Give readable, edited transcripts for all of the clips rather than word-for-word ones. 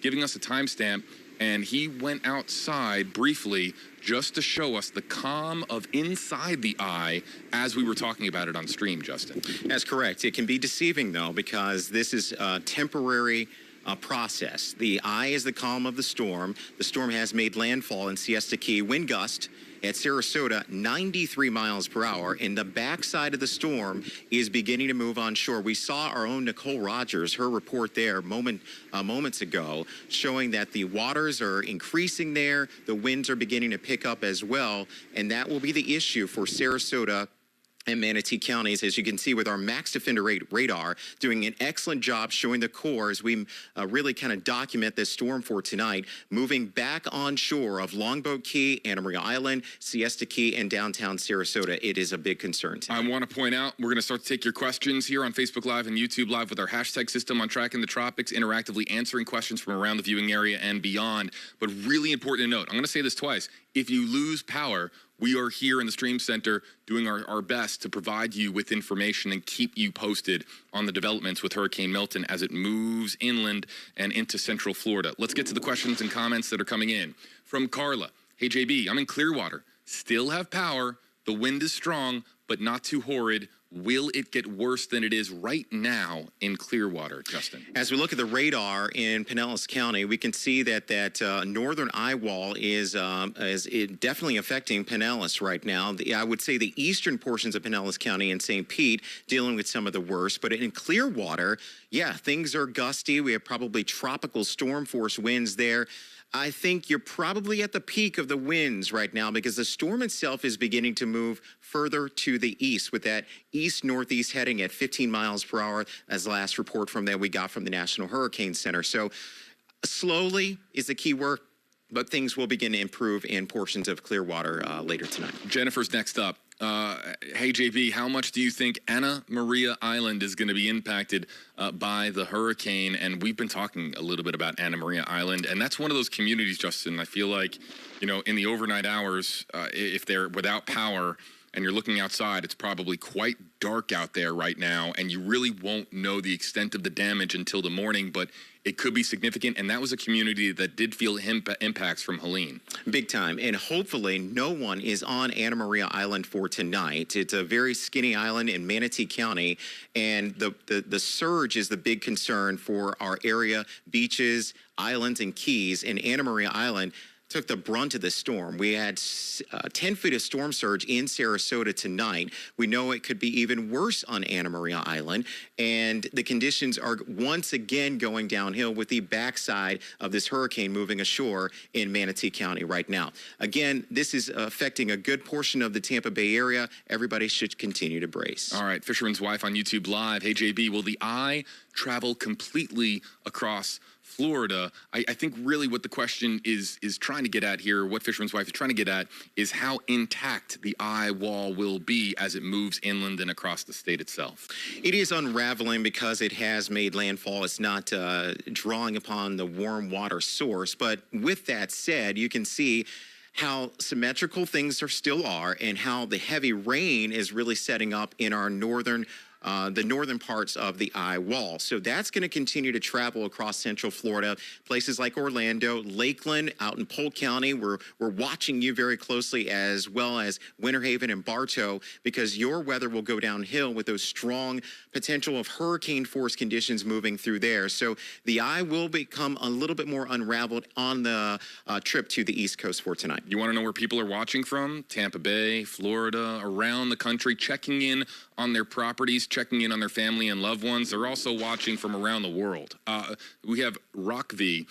giving us a timestamp, and he went outside briefly just to show us the calm of inside the eye as we were talking about it on stream, Justin. That's correct. It can be deceiving, though, because this is a temporary process. The eye is the calm of the storm. The storm has made landfall in Siesta Key. Wind gust at Sarasota, 93 miles per hour, and the backside of the storm is beginning to move on shore. We saw our own Nicole Rogers, her report there moments ago, showing that the waters are increasing there, the winds are beginning to pick up as well, and that will be the issue for Sarasota and Manatee counties, as you can see with our Max Defender radar, doing an excellent job showing the core as we really kind of document this storm for tonight, moving back on shore of Longboat Key, Anna Maria Island, Siesta Key, and downtown Sarasota. It is a big concern tonight. I want to point out, we're going to start to take your questions here on Facebook Live and YouTube Live with our hashtag system on Tracking the Tropics, interactively answering questions from around the viewing area and beyond. But really important to note, I'm going to say this twice, if you lose power, we are here in the Stream Center doing our best to provide you with information and keep you posted on the developments with Hurricane Milton as it moves inland and into central Florida. Let's get to the questions and comments that are coming in. From Carla, hey JB, I'm in Clearwater, still have power, the wind is strong, but not too horrid. Will it get worse than it is right now in Clearwater, Justin? As we look at the radar in Pinellas County, we can see that northern eye wall is definitely affecting Pinellas right now. I would say the eastern portions of Pinellas County and St. Pete dealing with some of the worst. But in Clearwater, yeah, things are gusty. We have probably tropical storm force winds there. I think you're probably at the peak of the winds right now because the storm itself is beginning to move further to the east with that east-northeast heading at 15 miles per hour as the last report from that we got from the National Hurricane Center. So slowly is the key word, but things will begin to improve in portions of Clearwater later tonight. Jennifer's next up. Hey, JB, how much do you think Anna Maria Island is going to be impacted by the hurricane? And we've been talking a little bit about Anna Maria Island, and that's one of those communities, Justin, I feel like, you know, in the overnight hours, if they're without power and you're looking outside, it's probably quite dark out there right now, and you really won't know the extent of the damage until the morning, but it could be significant, and that was a community that did feel impacts from Helene. Big time, and hopefully no one is on Anna Maria Island for tonight. It's a very skinny island in Manatee County, and the surge is the big concern for our area, beaches, islands, and keys. In Anna Maria Island, took the brunt of the storm. We had 10 feet of storm surge in Sarasota tonight. We know it could be even worse on Anna Maria Island, and the conditions are once again going downhill with the backside of this hurricane moving ashore in Manatee County right now. Again, this is affecting a good portion of the Tampa Bay area. Everybody should continue to brace. All right, Fisherman's Wife on YouTube Live. Hey, JB, will the eye travel completely across Florida? I think really what the question is trying to get at here, what Fisherman's Wife is trying to get at, is how intact the eye wall will be as it moves inland and across the state itself. It is unraveling because it has made landfall. It's not drawing upon the warm water source. But with that said, you can see how symmetrical things still are and how the heavy rain is really setting up in our the northern parts of the eye wall. So that's going to continue to travel across central Florida, places like Orlando, Lakeland, out in Polk County. We're watching you very closely, as well as Winter Haven and Bartow, because your weather will go downhill with those strong potential of hurricane force conditions moving through there. So the eye will become a little bit more unraveled on the trip to the East Coast for tonight. You want to know where people are watching from? Tampa Bay, Florida, around the country, checking in on their properties, checking in on their family and loved ones. They're also watching from around the world. We have Rockv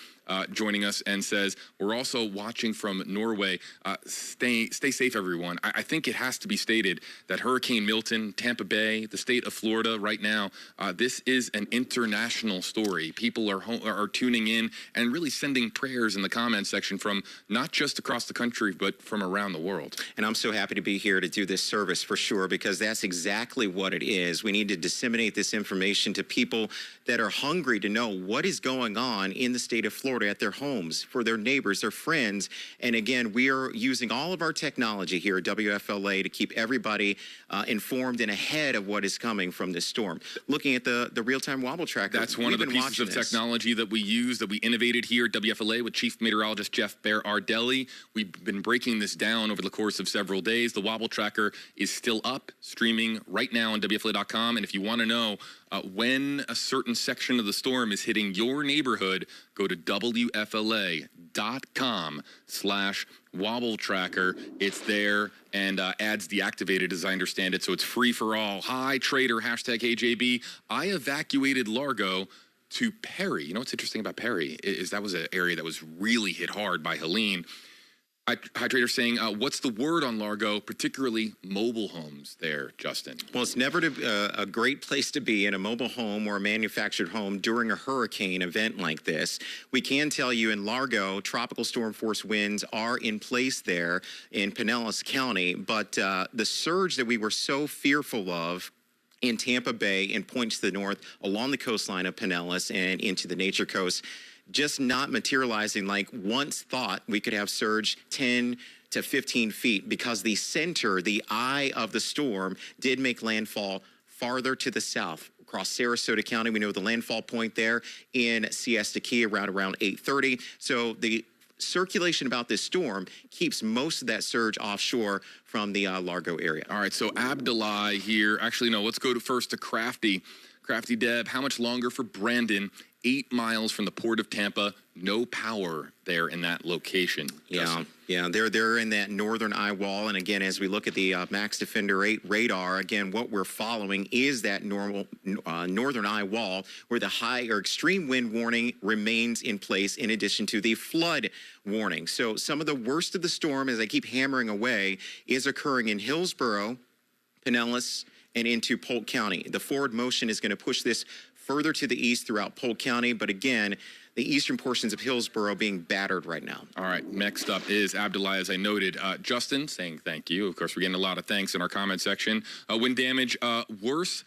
joining us and says, we're also watching from Norway. Stay safe, everyone. I think it has to be stated that Hurricane Milton, Tampa Bay, the state of Florida right now, this is an international story. People are tuning in and really sending prayers in the comments section from not just across the country, but from around the world. And I'm so happy to be here to do this service for sure, because that's exactly what it is. We need to disseminate this information to people that are hungry to know what is going on in the state of Florida at their homes, for their neighbors, their friends. And again, we are using all of our technology here at WFLA to keep everybody informed and ahead of what is coming from this storm. Looking at the real-time wobble tracker. That's one of the pieces of technology that we use, that we innovated here at WFLA with Chief Meteorologist Jeff Berardelli. We've been breaking this down over the course of several days. The wobble tracker is still up, streaming right now on WFLA.com. And if you want to know when a certain section of the storm is hitting your neighborhood, go to WFLA.com/wobble tracker. It's there and ads deactivated, as I understand it, so it's free for all. Hi, Trader, hashtag HeyJB. I evacuated Largo to Perry. You know what's interesting about Perry is that was an area that was really hit hard by Helene. Hi, Trader, saying, what's the word on Largo, particularly mobile homes there, Justin? Well, it's never a great place to be in a mobile home or a manufactured home during a hurricane event like this. We can tell you in Largo, tropical storm force winds are in place there in Pinellas County, but the surge that we were so fearful of in Tampa Bay and points to the north along the coastline of Pinellas and into the Nature Coast, just not materializing like once thought. We could have surge 10 to 15 feet because the center, the eye of the storm, did make landfall farther to the south. Across Sarasota County, we know the landfall point there in Siesta Key around 8:30. So the circulation about this storm keeps most of that surge offshore from the Largo area. All right, so Abdullah here. Actually, no, let's go first to Crafty. Crafty Deb, how much longer for Brandon? 8 miles from the port of Tampa, no power there in that location. Yeah, they're in that northern eye wall. And again, as we look at the Max Defender 8 radar, again, what we're following is that northern eye wall where the high or extreme wind warning remains in place in addition to the flood warning. So some of the worst of the storm, as I keep hammering away, is occurring in Hillsborough, Pinellas, and into Polk County. The forward motion is going to push this further to the east throughout Polk County, but again, the eastern portions of Hillsborough being battered right now. All right, next up is Abdullah, as I noted. Justin saying thank you. Of course, we're getting a lot of thanks in our comment section. Wind damage worse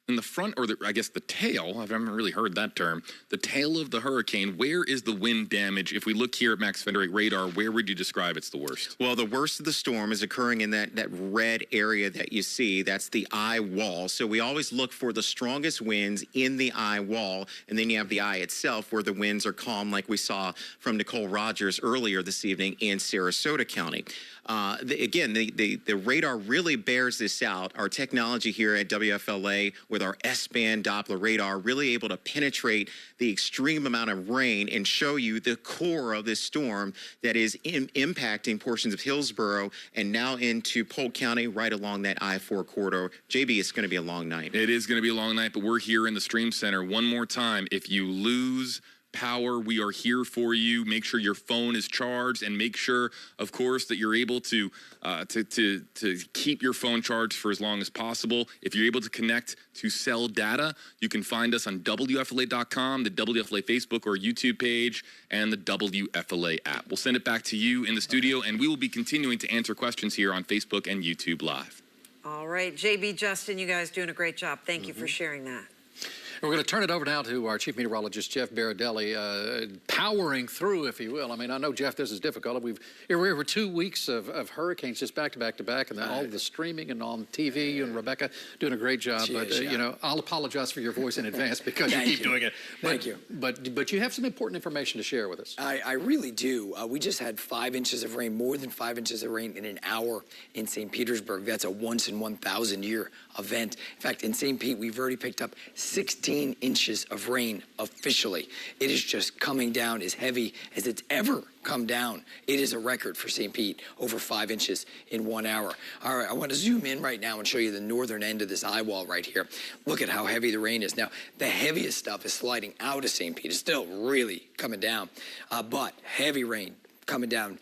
in the front, or I guess the tail. I haven't really heard that term. The tail of the hurricane. Where is the wind damage? If we look here at Max Defender 8 radar, where would you describe it's the worst? Well, the worst of the storm is occurring in that red area that you see. That's the eye wall. So we always look for the strongest winds in the eye wall, and then you have the eye itself where the winds are calm, like we saw from Nicole Rogers earlier this evening in Sarasota County. The radar really bears this out. Our technology here at WFLA with our S-band Doppler radar really able to penetrate the extreme amount of rain and show you the core of this storm that is impacting portions of Hillsborough and now into Polk County right along that I-4 corridor. JB, it's going to be a long night. It is going to be a long night, but we're here in the Stream Center. One more time, if you lose power, we are here for you. Make sure your phone is charged, and make sure, of course, that you're able to keep your phone charged for as long as possible. If you're able to connect to cell data, you can find us on WFLA.com, the WFLA Facebook or YouTube page, and the WFLA app. We'll send it back to you in the studio, and we will be continuing to answer questions here on Facebook and YouTube Live. All right, JB, Justin, you guys doing a great job. Thank you for sharing that. We're going to turn it over now to our Chief Meteorologist, Jeff Berardelli, powering through, if you will. I mean, I know, Jeff, this is difficult. We're over 2 weeks of hurricanes just back to back to back, and then all the streaming and on TV. You and Rebecca doing a great job. Cheers, but, you know, I'll apologize for your voice in advance because you keep doing it. Thank you. But you have some important information to share with us. I really do. We just had 5 inches of rain, more than 5 inches of rain in an hour in St. Petersburg. That's a once in 1,000 year event. In fact, in St. Pete, we've already picked up 16 inches of rain officially. It is just coming down as heavy as it's ever come down. It is a record for St. Pete, over 5 inches in 1 hour. All right, I want to zoom in right now and show you the northern end of this eye wall right here. Look at how heavy the rain is. Now, the heaviest stuff is sliding out of St. Pete. It's still really coming down, but heavy rain coming down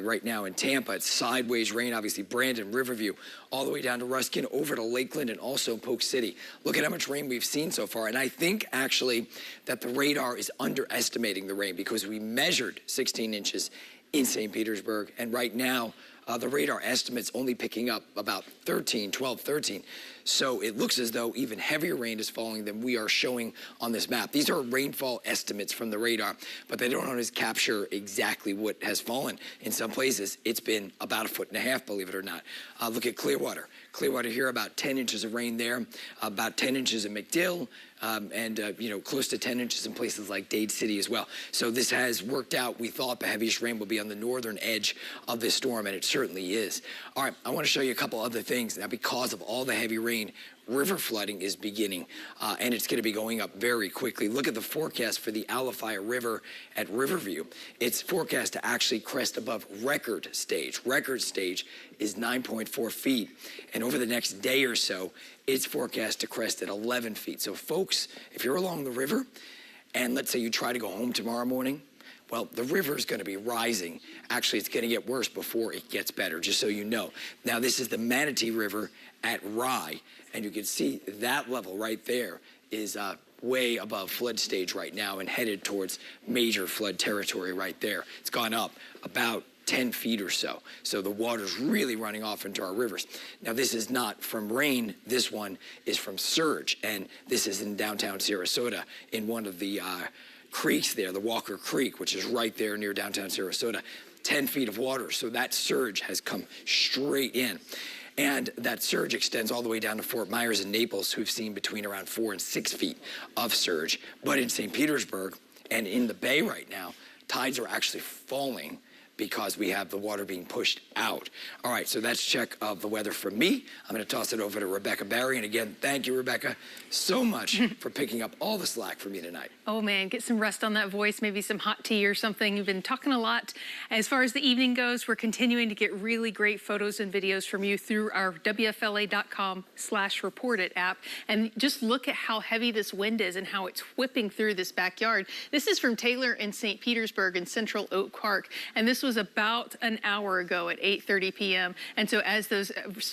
right now in Tampa. It's sideways rain, obviously, Brandon, Riverview, all the way down to Ruskin, over to Lakeland, and also Polk City. Look at how much rain we've seen so far. And I think, actually, that the radar is underestimating the rain because we measured 16 inches in St. Petersburg. And right now, The radar estimate's only picking up about 12, 13. So it looks as though even heavier rain is falling than we are showing on this map. These are rainfall estimates from the radar, but they don't always capture exactly what has fallen. In some places, it's been about 1.5 feet, believe it or not. Look at Clearwater. Clearwater here, about 10 inches of rain there, about 10 inches in McDill, and close to 10 inches in places like Dade City as well. So this has worked out. We thought the heaviest rain will be on the northern edge of this storm, and it certainly is. All right, I want to show you a couple other things. Now, because of all the heavy rain, river flooding is beginning, and it's going to be going up very quickly. Look at the forecast for the Alafaya River at Riverview. It's forecast to actually crest above record stage. Record stage is 9.4 feet, and over the next day or so, it's forecast to crest at 11 feet. So, folks, if you're along the river, and let's say you try to go home tomorrow morning, well, the river is going to be rising. Actually, it's going to get worse before it gets better, just so you know. Now, this is the Manatee River at Rye, and you can see that level right there is way above flood stage right now and headed towards major flood territory right there. It's gone up about 10 feet or so. So the water's really running off into our rivers. Now, this is not from rain. This one is from surge, and this is in downtown Sarasota in one of the creeks there, the Walker Creek, which is right there near downtown Sarasota. 10 feet of water. So that surge has come straight in. And that surge extends all the way down to Fort Myers and Naples, who've seen between around 4 and 6 feet of surge. But in St. Petersburg and in the Bay right now, tides are actually falling because we have the water being pushed out. All right, so that's check of the weather from me. I'm going to toss it over to Rebecca Barry. And again, thank you, Rebecca, so much for picking up all the slack for me tonight. Oh, man, get some rest on that voice, maybe some hot tea or something. You've been talking a lot. As far as the evening goes, we're continuing to get really great photos and videos from you through our WFLA.com/reportit app. And just look at how heavy this wind is and how it's whipping through this backyard. This is from Taylor in St. Petersburg in Central Oak Park. And this was about an hour ago at 8:30 p.m. And so as those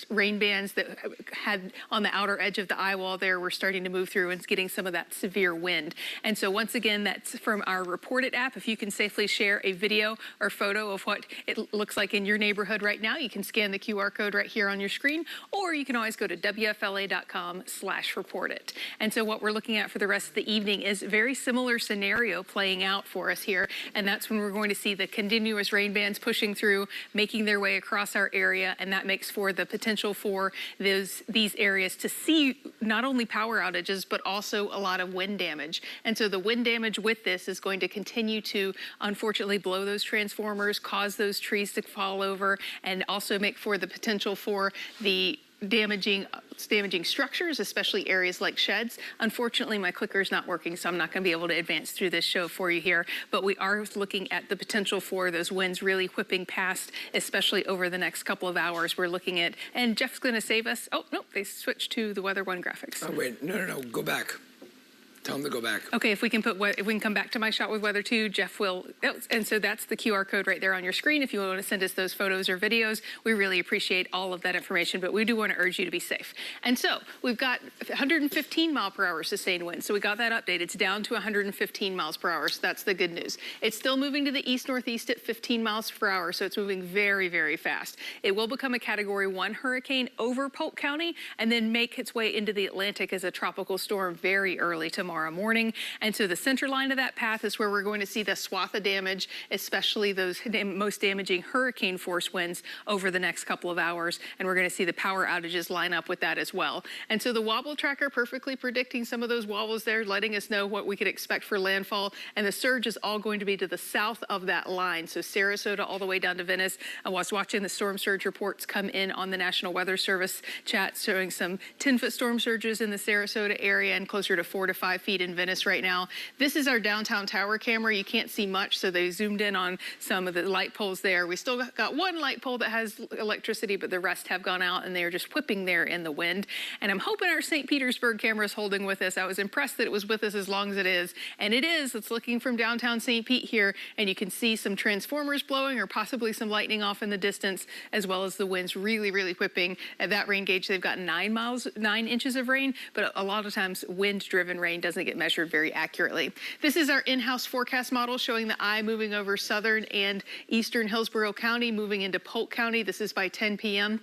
rain bands that had on the outer edge of the eye wall there were starting to move through and getting some of that severe wind. And so once again, that's from our Report It app. If you can safely share a video or photo of what it looks like in your neighborhood right now, you can scan the QR code right here on your screen, or you can always go to WFLA.com/reportit. And so what we're looking at for the rest of the evening is a very similar scenario playing out for us here. And that's when we're going to see the continuous rain bands pushing through, making their way across our area. And that makes for the potential for these areas to see not only power outages, but also a lot of wind damage. And so the wind damage with this is going to continue to, unfortunately, blow those transformers, cause those trees to fall over, and also make for the potential for the damaging structures, especially areas like sheds. Unfortunately, my clicker's not working, so I'm not going to be able to advance through this show for you here, but we are looking at the potential for those winds really whipping past, especially over the next couple of hours. We're looking at, and Jeff's going to save us. Oh, no, they switched to the Weather One graphics. Oh, wait, no, go back. Tell them to go back. Okay, if we can come back to my shot with weather 2, Jeff will. And so that's the QR code right there on your screen. If you want to send us those photos or videos, we really appreciate all of that information, but we do want to urge you to be safe. And so we've got 115 mile per hour sustained winds. So we got that update. It's down to 115 miles per hour. So that's the good news. It's still moving to the east-northeast at 15 miles per hour. So it's moving very, very fast. It will become a Category 1 hurricane over Polk County and then make its way into the Atlantic as a tropical storm very early tomorrow morning. And so the center line of that path is where we're going to see the swath of damage, especially those most damaging hurricane force winds over the next couple of hours. And we're going to see the power outages line up with that as well. And so the wobble tracker perfectly predicting some of those wobbles there, letting us know what we could expect for landfall. And the surge is all going to be to the south of that line. So Sarasota all the way down to Venice. I was watching the storm surge reports come in on the National Weather Service chat showing some 10-foot storm surges in the Sarasota area and closer to 4 to 5 feet in Venice right now. This is our downtown tower camera. You can't see much, so they zoomed in on some of the light poles there. We still got one light pole that has electricity, but the rest have gone out, and they're just whipping there in the wind. And I'm hoping our St. Petersburg camera is holding with us. I was impressed that it was with us as long as it is, and it is. It's looking from downtown St. Pete here, and you can see some transformers blowing or possibly some lightning off in the distance, as well as the winds really, really whipping. At that rain gauge, they've got 9 inches of rain, but a lot of times wind-driven rain does doesn't get measured very accurately. This is our in-house forecast model showing the eye moving over southern and eastern Hillsborough County, moving into Polk County. This is by 10 p.m.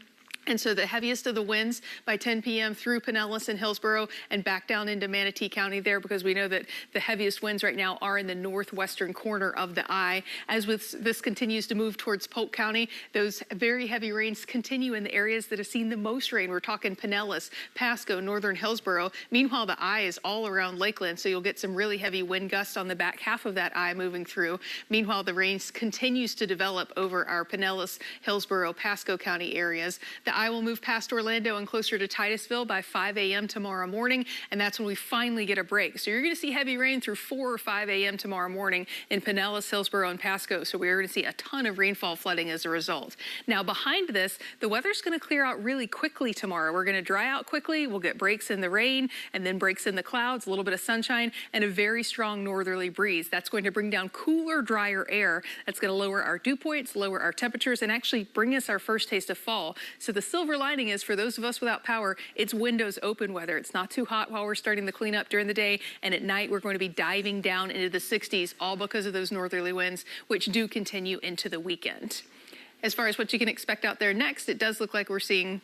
And so the heaviest of the winds by 10 p.m. through Pinellas and Hillsborough and back down into Manatee County there, because we know that the heaviest winds right now are in the northwestern corner of the eye. As this continues to move towards Polk County, those very heavy rains continue in the areas that have seen the most rain. We're talking Pinellas, Pasco, northern Hillsborough. Meanwhile, the eye is all around Lakeland, so you'll get some really heavy wind gusts on the back half of that eye moving through. Meanwhile, the rains continues to develop over our Pinellas, Hillsborough, Pasco County areas. The eye will move past Orlando and closer to Titusville by 5 a.m. tomorrow morning, and that's when we finally get a break. So you're going to see heavy rain through 4 or 5 a.m. tomorrow morning in Pinellas, Hillsborough, and Pasco. So we're going to see a ton of rainfall flooding as a result. Now, behind this, the weather's going to clear out really quickly tomorrow. We're going to dry out quickly. We'll get breaks in the rain and then breaks in the clouds, a little bit of sunshine, and a very strong northerly breeze. That's going to bring down cooler, drier air. That's going to lower our dew points, lower our temperatures, and actually bring us our first taste of fall. So the silver lining is, for those of us without power, it's windows open weather. It's not too hot while we're starting the cleanup during the day, and at night we're going to be diving down into the 60s, all because of those northerly winds, which do continue into the weekend. As far as what you can expect out there next, it does look like we're seeing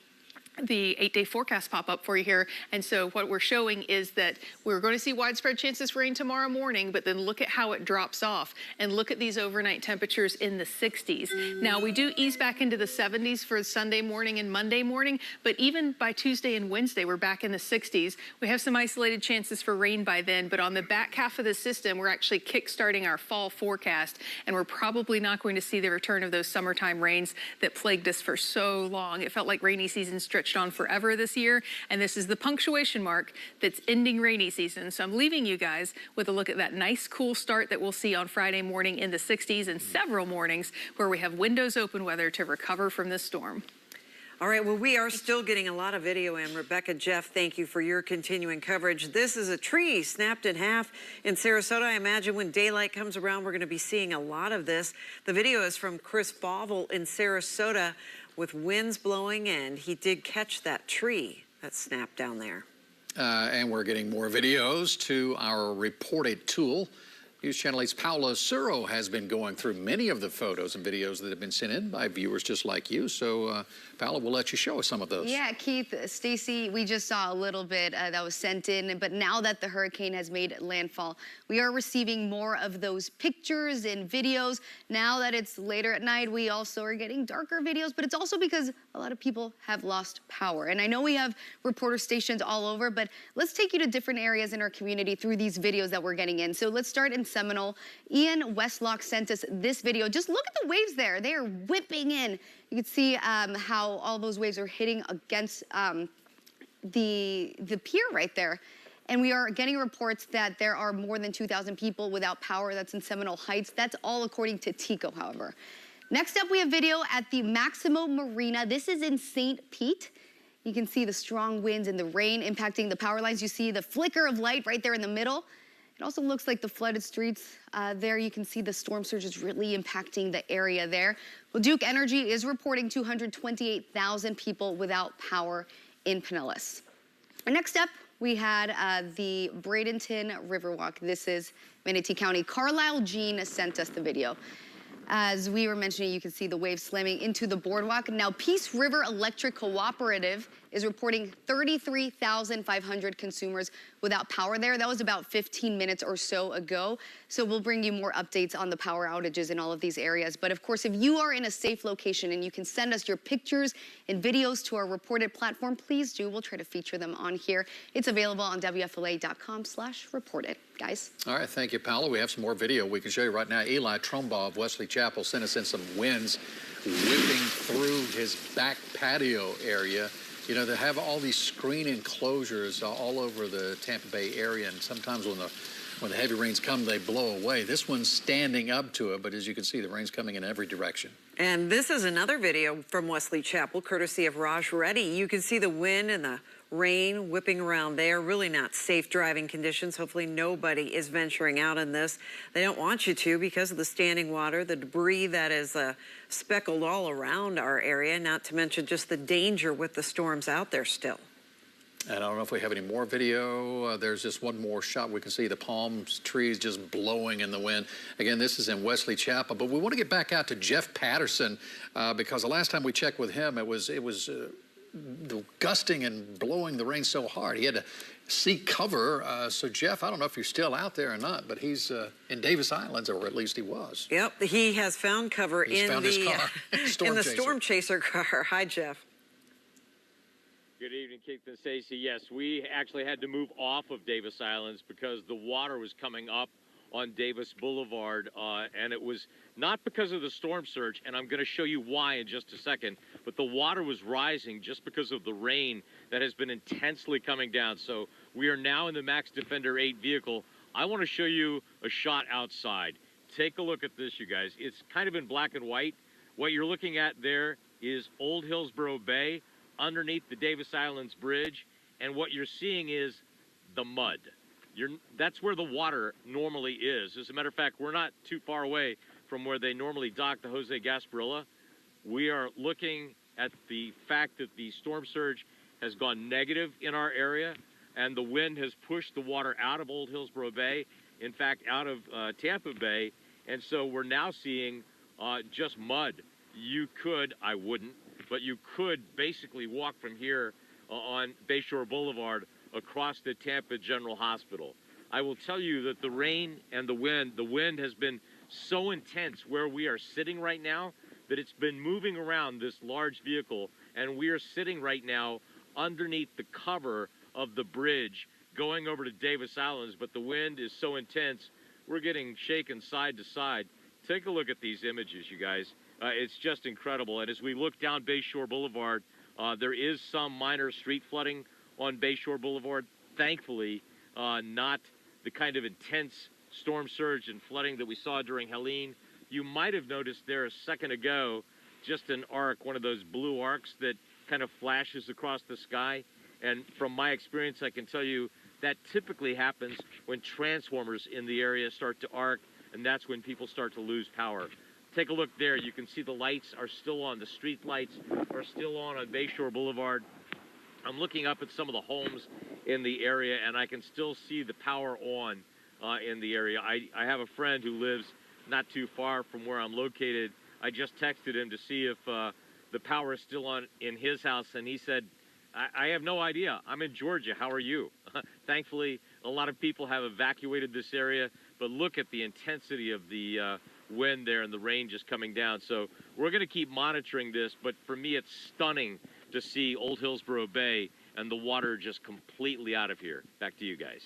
the 8-day forecast pop up for you here. And so what we're showing is that we're going to see widespread chances for rain tomorrow morning, but then look at how it drops off and look at these overnight temperatures in the 60s. Now, we do ease back into the 70s for Sunday morning and Monday morning, but even by Tuesday and Wednesday, we're back in the 60s. We have some isolated chances for rain by then, but on the back half of the system, we're actually kickstarting our fall forecast, and we're probably not going to see the return of those summertime rains that plagued us for so long. It felt like rainy season stretched on forever this year, and this is the punctuation mark that's ending rainy season. So I'm leaving you guys with a look at that nice cool start that we'll see on Friday morning in the 60s and several mornings where we have windows open weather to recover from this storm. All right, well, we are still getting a lot of video in. Rebecca, Jeff, thank you for your continuing coverage. This is a tree snapped in half in Sarasota. I imagine when daylight comes around, we're going to be seeing a lot of this. The video is from Chris Bovell in Sarasota with winds blowing, and he did catch that tree that snapped down there. And we're getting more videos to our reported tool. News Channel 8's Paula Suro has been going through many of the photos and videos that have been sent in by viewers just like you. So, Paula, we'll let you show us some of those. Yeah, Keith, Stacy, we just saw a little bit that was sent in, but now that the hurricane has made landfall, we are receiving more of those pictures and videos. Now that it's later at night, we also are getting darker videos, but it's also because a lot of people have lost power. And I know we have reporter stations all over, but let's take you to different areas in our community through these videos that we're getting in. So let's start in Seminole. Ian Westlock sent us this video. Just look at the waves there. They are whipping in. You can see how all those waves are hitting against the pier right there. And we are getting reports that there are more than 2,000 people without power. That's in Seminole Heights. That's all according to TECO, however. Next up, we have video at the Maximo Marina. This is in St. Pete. You can see the strong winds and the rain impacting the power lines. You see the flicker of light right there in the middle. It also looks like the flooded streets there. You can see the storm surge is really impacting the area there. Well, Duke Energy is reporting 228,000 people without power in Pinellas. Next up, we had the Bradenton Riverwalk. This is Manatee County. Carlisle Jean sent us the video. As we were mentioning, you can see the waves slamming into the boardwalk. Now, Peace River Electric Cooperative is reporting 33,500 consumers without power there. That was about 15 minutes or so ago. So we'll bring you more updates on the power outages in all of these areas. But of course, if you are in a safe location and you can send us your pictures and videos to our reported platform, please do. We'll try to feature them on here. It's available on WFLA.com/reported. Guys. All right, thank you, Paula. We have some more video we can show you right now. Eli Trumbaugh of Wesley Chapel sent us in some winds whipping through his back patio area. You know, they have all these screen enclosures all over the Tampa Bay area, and sometimes when the heavy rains come, they blow away. This one's standing up to it, but as you can see, the rain's coming in every direction. And this is another video from Wesley Chapel, courtesy of Raj Reddy. You can see the wind and the rain whipping around there. Really not safe driving conditions. Hopefully nobody is venturing out in this. They don't want you to because of the standing water, the debris that is speckled all around our area, not to mention just the danger with the storms out there still. And I don't know if we have any more video. There's just one more shot. We can see the palm trees just blowing in the wind. Again, this is in Wesley Chapel. But we want to get back out to Jeff Patterson because the last time we checked with him, it was the gusting and blowing the rain so hard. He had to seek cover. So, Jeff, I don't know if you're still out there or not, but he's in Davis Islands, or at least he was. Yep, he has found cover He's found his car. in the Storm Chaser car. Hi, Jeff. Good evening, Keith and Stacey. Yes, we actually had to move off of Davis Islands because the water was coming up on Davis Boulevard, and it was not because of the storm surge, and I'm going to show you why in just a second, but the water was rising just because of the rain that has been intensely coming down. So we are now in the Max Defender 8 vehicle. I want to show you a shot outside. Take a look at this, you guys. It's kind of in black and white. What you're looking at there is Old Hillsborough Bay, underneath the Davis Islands Bridge, and what you're seeing is the mud. That's where the water normally is. As a matter of fact, we're not too far away from where they normally dock the Jose Gasparilla. We are looking at the fact that the storm surge has gone negative in our area, and the wind has pushed the water out of Old Hillsborough Bay, in fact, out of Tampa Bay, and so we're now seeing just mud. You could, I wouldn't, but you could basically walk from here on Bayshore Boulevard across the Tampa General Hospital. I will tell you that the rain and the wind has been so intense where we are sitting right now that it's been moving around this large vehicle, and we are sitting right now underneath the cover of the bridge going over to Davis Islands, but the wind is so intense, we're getting shaken side to side. Take a look at these images, you guys. It's just incredible. And as we look down Bayshore Boulevard, there is some minor street flooding on Bayshore Boulevard. Thankfully, not the kind of intense storm surge and flooding that we saw during Helene. You might have noticed there a second ago, just an arc, one of those blue arcs that kind of flashes across the sky. And from my experience, I can tell you that typically happens when transformers in the area start to arc, and that's when people start to lose power. Take a look there. You can see the lights are still on. The street lights are still on Bayshore Boulevard. I'm looking up at some of the homes in the area, and I can still see the power on in the area. I have a friend who lives not too far from where I'm located. I just texted him to see if the power is still on in his house, and he said, I have no idea. I'm in Georgia. How are you? Thankfully, a lot of people have evacuated this area, but look at the intensity of the wind there and the rain just coming down. So we're going to keep monitoring this, but for me, it's stunning to see Old Hillsborough Bay and the water just completely out of here. Back to you guys.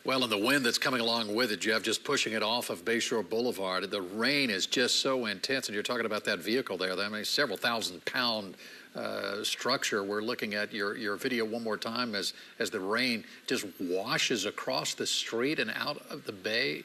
Well, and the wind that's coming along with it, Jeff, just pushing it off of Bayshore Boulevard. The rain is just so intense, and you're talking about that vehicle there. I mean, several thousand-pound structure. We're looking at your video one more time as the rain just washes across the street and out of the bay.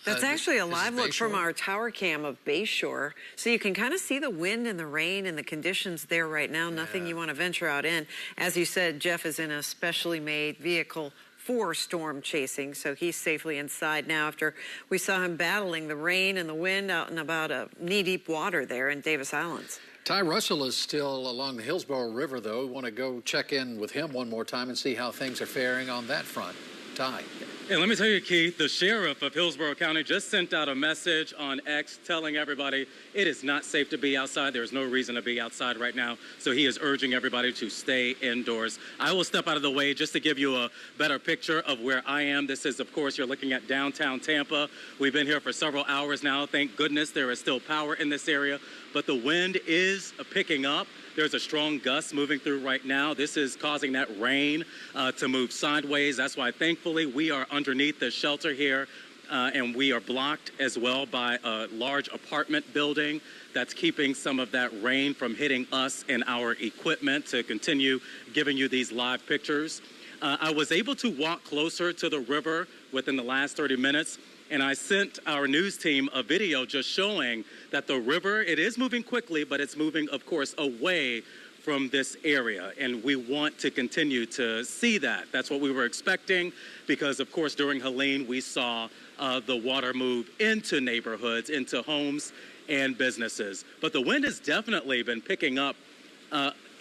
That's actually a live look from our tower cam of Bayshore. So you can kind of see the wind and the rain and the conditions there right now. Nothing you want to venture out in. As you said, Jeff is in a specially made vehicle for storm chasing, so he's safely inside now after we saw him battling the rain and the wind out in about a knee-deep water there in Davis Islands. Ty Russell is still along the Hillsborough River, though. We want to go check in with him one more time and see how things are faring on that front. Ty. And let me tell you, Keith, the sheriff of Hillsborough County just sent out a message on X telling everybody it is not safe to be outside. There's no reason to be outside right now. So he is urging everybody to stay indoors. I will step out of the way just to give you a better picture of where I am. This is, of course, you're looking at downtown Tampa. We've been here for several hours now. Thank goodness there is still power in this area, but the wind is picking up. There's a strong gust moving through right now. This is causing that rain to move sideways. That's why, thankfully, we are underneath the shelter here, and we are blocked as well by a large apartment building that's keeping some of that rain from hitting us and our equipment to continue giving you these live pictures. I was able to walk closer to the river within the last 30 minutes. And I sent our news team a video just showing that the river, it is moving quickly, but it's moving, of course, away from this area. And we want to continue to see that. That's what we were expecting because, of course, during Helene, we saw the water move into neighborhoods, into homes and businesses. But the wind has definitely been picking up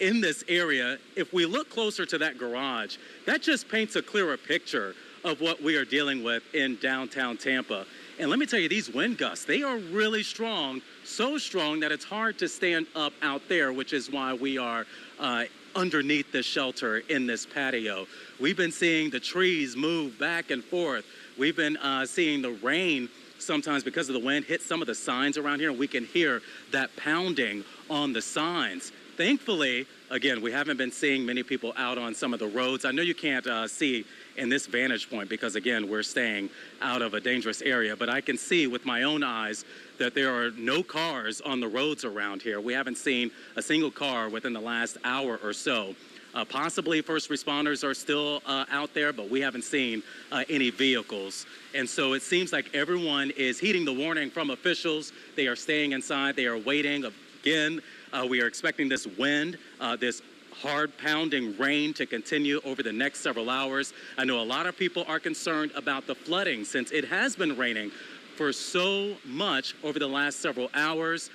in this area, if we look closer to that garage, that just paints a clearer picture of what we are dealing with in downtown Tampa. And let me tell you, these wind gusts, they are really strong, so strong that it's hard to stand up out there, which is why we are underneath the shelter in this patio. We've been seeing the trees move back and forth. We've been seeing the rain sometimes because of the wind hit some of the signs around here, and we can hear that pounding on the signs. Thankfully, again, we haven't been seeing many people out on some of the roads. I know you can't see in this vantage point because, again, we're staying out of a dangerous area, but I can see with my own eyes that there are no cars on the roads around here. We haven't seen a single car within the last hour or so. Possibly first responders are still out there, but we haven't seen any vehicles. And so it seems like everyone is heeding the warning from officials. They are staying inside. They are waiting. Again, we are expecting this wind, this hard pounding rain to continue over the next several hours. I know a lot of people are concerned about the flooding since it has been raining for so much over the last several hours.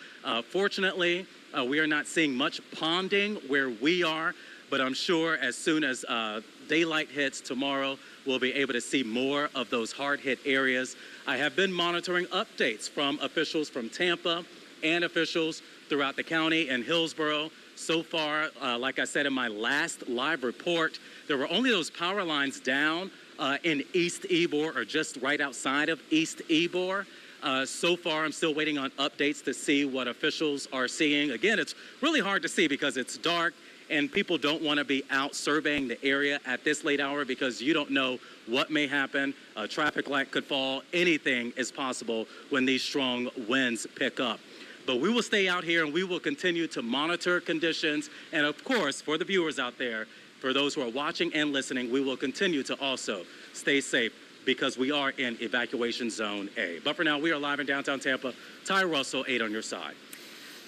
Fortunately, we are not seeing much ponding where we are, but I'm sure as soon as daylight hits tomorrow, we'll be able to see more of those hard-hit areas. I have been monitoring updates from officials from Tampa and officials throughout the county and Hillsborough. So far, like I said in my last live report, there were only those power lines down in East Ybor or just right outside of East Ybor. So far, I'm still waiting on updates to see what officials are seeing. Again, it's really hard to see because it's dark and people don't want to be out surveying the area at this late hour because you don't know what may happen. A traffic light could fall. Anything is possible when these strong winds pick up. But we will stay out here and we will continue to monitor conditions. And of course, for the viewers out there, for those who are watching and listening, we will continue to also stay safe because we are in evacuation zone A. But for now, we are live in downtown Tampa. Ty Russell, 8 on your side.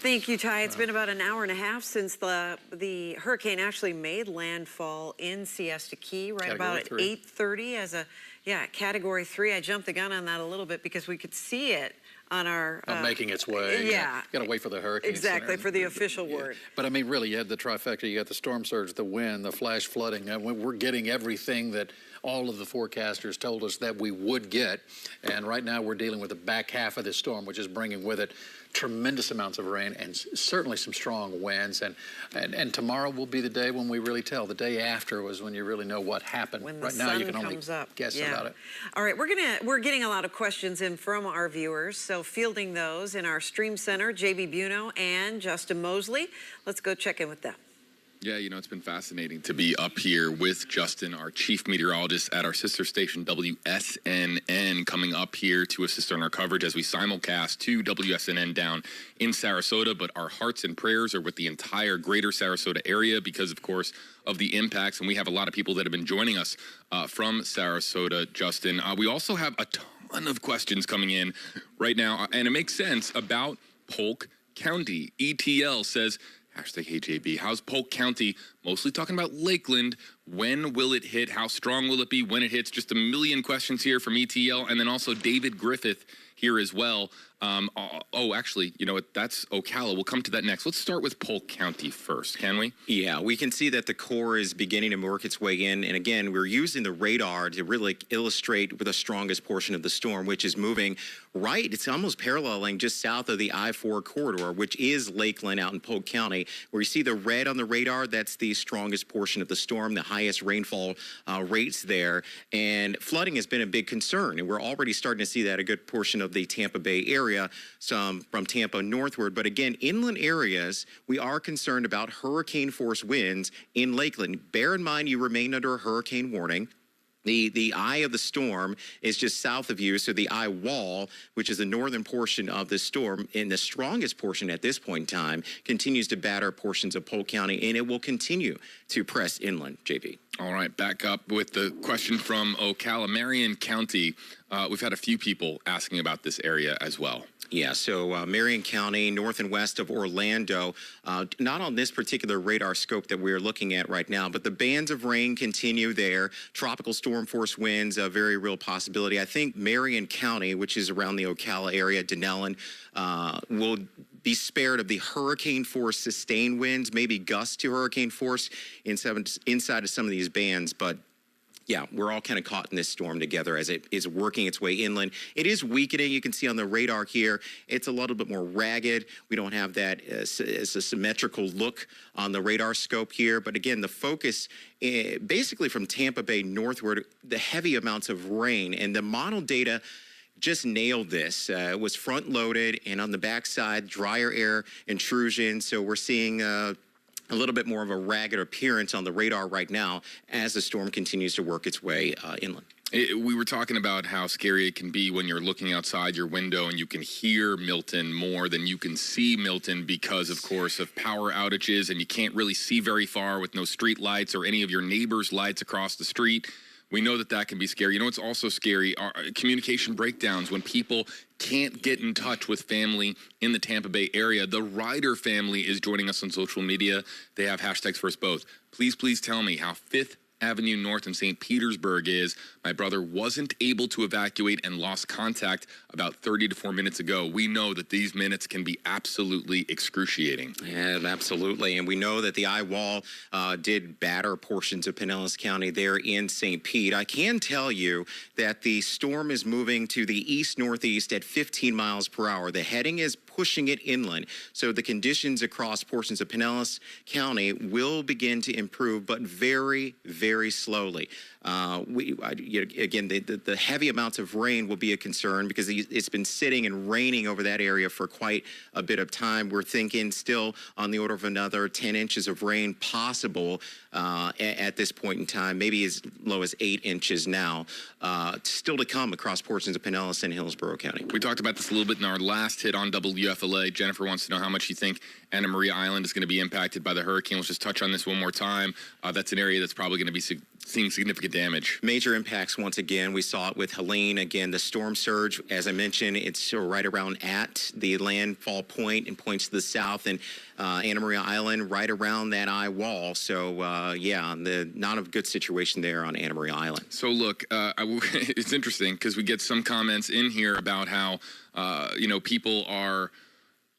Thank you, Ty. It's been about an hour and a half since the hurricane actually made landfall in Siesta Key, right about at 8:30 as a, Category 3. I jumped the gun on that a little bit because we could see it on our... making its way. Yeah. Got to wait for the hurricane Exactly, center. for the official word. But I mean, really, you had the trifecta. You got the storm surge, the wind, the flash flooding. We're getting everything that all of the forecasters told us that we would get. And right now we're dealing with the back half of this storm, which is bringing with it tremendous amounts of rain and certainly some strong winds. And tomorrow will be the day when we really tell. The day after was when you really know what happened. When the right now sun you can only comes up. guess about it. All right, we're getting a lot of questions in from our viewers, so fielding those in our stream center, JB Buno and Justin Mosley. Let's go check in with them. Yeah, you know, it's been fascinating to be up here with Justin, our chief meteorologist at our sister station, WSNN, coming up here to assist on our coverage as we simulcast to WSNN down in Sarasota. But our hearts and prayers are with the entire greater Sarasota area because, of course, of the impacts. And we have a lot of people that have been joining us from Sarasota, Justin. We also have a ton of questions coming in right now, and it makes sense about Polk County. ETL says, #HeyJB, how's Polk County? Mostly talking about Lakeland. When will it hit? How strong will it be when it hits? Just a million questions here from ETL. And then also David Griffith here as well. Actually, you know what? That's Ocala. We'll come to that next. Let's start with Polk County first, can we? Yeah, we can see that the core is beginning to work its way in. And again, we're using the radar to really illustrate the strongest portion of the storm, which is moving right. It's almost paralleling just south of the I-4 corridor, which is Lakeland out in Polk County. Where you see the red on the radar, that's the strongest portion of the storm, the highest rainfall rates there. And flooding has been a big concern. And we're already starting to see that a good portion of the Tampa Bay area, some from Tampa northward. But again, inland areas, we are concerned about hurricane force winds in Lakeland. Bear in mind, you remain under a hurricane warning. The eye of the storm is just south of you, so the eye wall, which is the northern portion of the storm, and the strongest portion at this point in time, continues to batter portions of Polk County, and it will continue to press inland, JB. All right, back up with the question from Ocala. Marion County, we've had a few people asking about this area as well. Yeah, so Marion County, north and west of Orlando, not on this particular radar scope that we're looking at right now, but the bands of rain continue there. Tropical storm force winds, a very real possibility. I think Marion County, which is around the Ocala area, Denellen, will be spared of the hurricane force sustained winds, maybe gusts to hurricane force inside of some of these bands, but yeah, we're all kind of caught in this storm together as it is working its way inland. It is weakening. You can see on the radar here, it's a little bit more ragged. We don't have that as a symmetrical look on the radar scope here. But again, the focus basically from Tampa Bay northward, the heavy amounts of rain and the model data just nailed this. It was front loaded and on the backside, drier air intrusion. So we're seeing a little bit more of a ragged appearance on the radar right now as the storm continues to work its way inland. We were talking about how scary it can be when you're looking outside your window and you can hear Milton more than you can see Milton because, of course, of power outages, and you can't really see very far with no street lights or any of your neighbors' lights across the street. We know that can be scary. You know what's also scary? Communication breakdowns when people can't get in touch with family in the Tampa Bay area. The Ryder family is joining us on social media. They have hashtags for us both. Please tell me how 5th Avenue North in St. Petersburg is. My brother wasn't able to evacuate and lost contact about 30 to 4 minutes ago. We know that these minutes can be absolutely excruciating. Yeah, absolutely. And we know that the eye wall did batter portions of Pinellas County there in St. Pete. I can tell you that the storm is moving to the east-northeast at 15 miles per hour. The heading is pushing it inland. So the conditions across portions of Pinellas County will begin to improve, but very, very slowly. Again, the heavy amounts of rain will be a concern because it's been sitting and raining over that area for quite a bit of time. We're thinking still on the order of another 10 inches of rain possible at this point in time, maybe as low as 8 inches now, still to come across portions of Pinellas and Hillsborough County. We talked about this a little bit in our last hit on WFLA. Jennifer wants to know how much you think Anna Maria Island is going to be impacted by the hurricane. Let's just touch on this one more time. That's an area that's probably going to be seeing significant damage. Major impacts once again. We saw it with Helene. Again, the storm surge, as I mentioned, it's right around at the landfall point and points to the south, and Anna Maria Island right around that eye wall. So, yeah, not a good situation there on Anna Maria Island. So, look, it's interesting because we get some comments in here about how, people are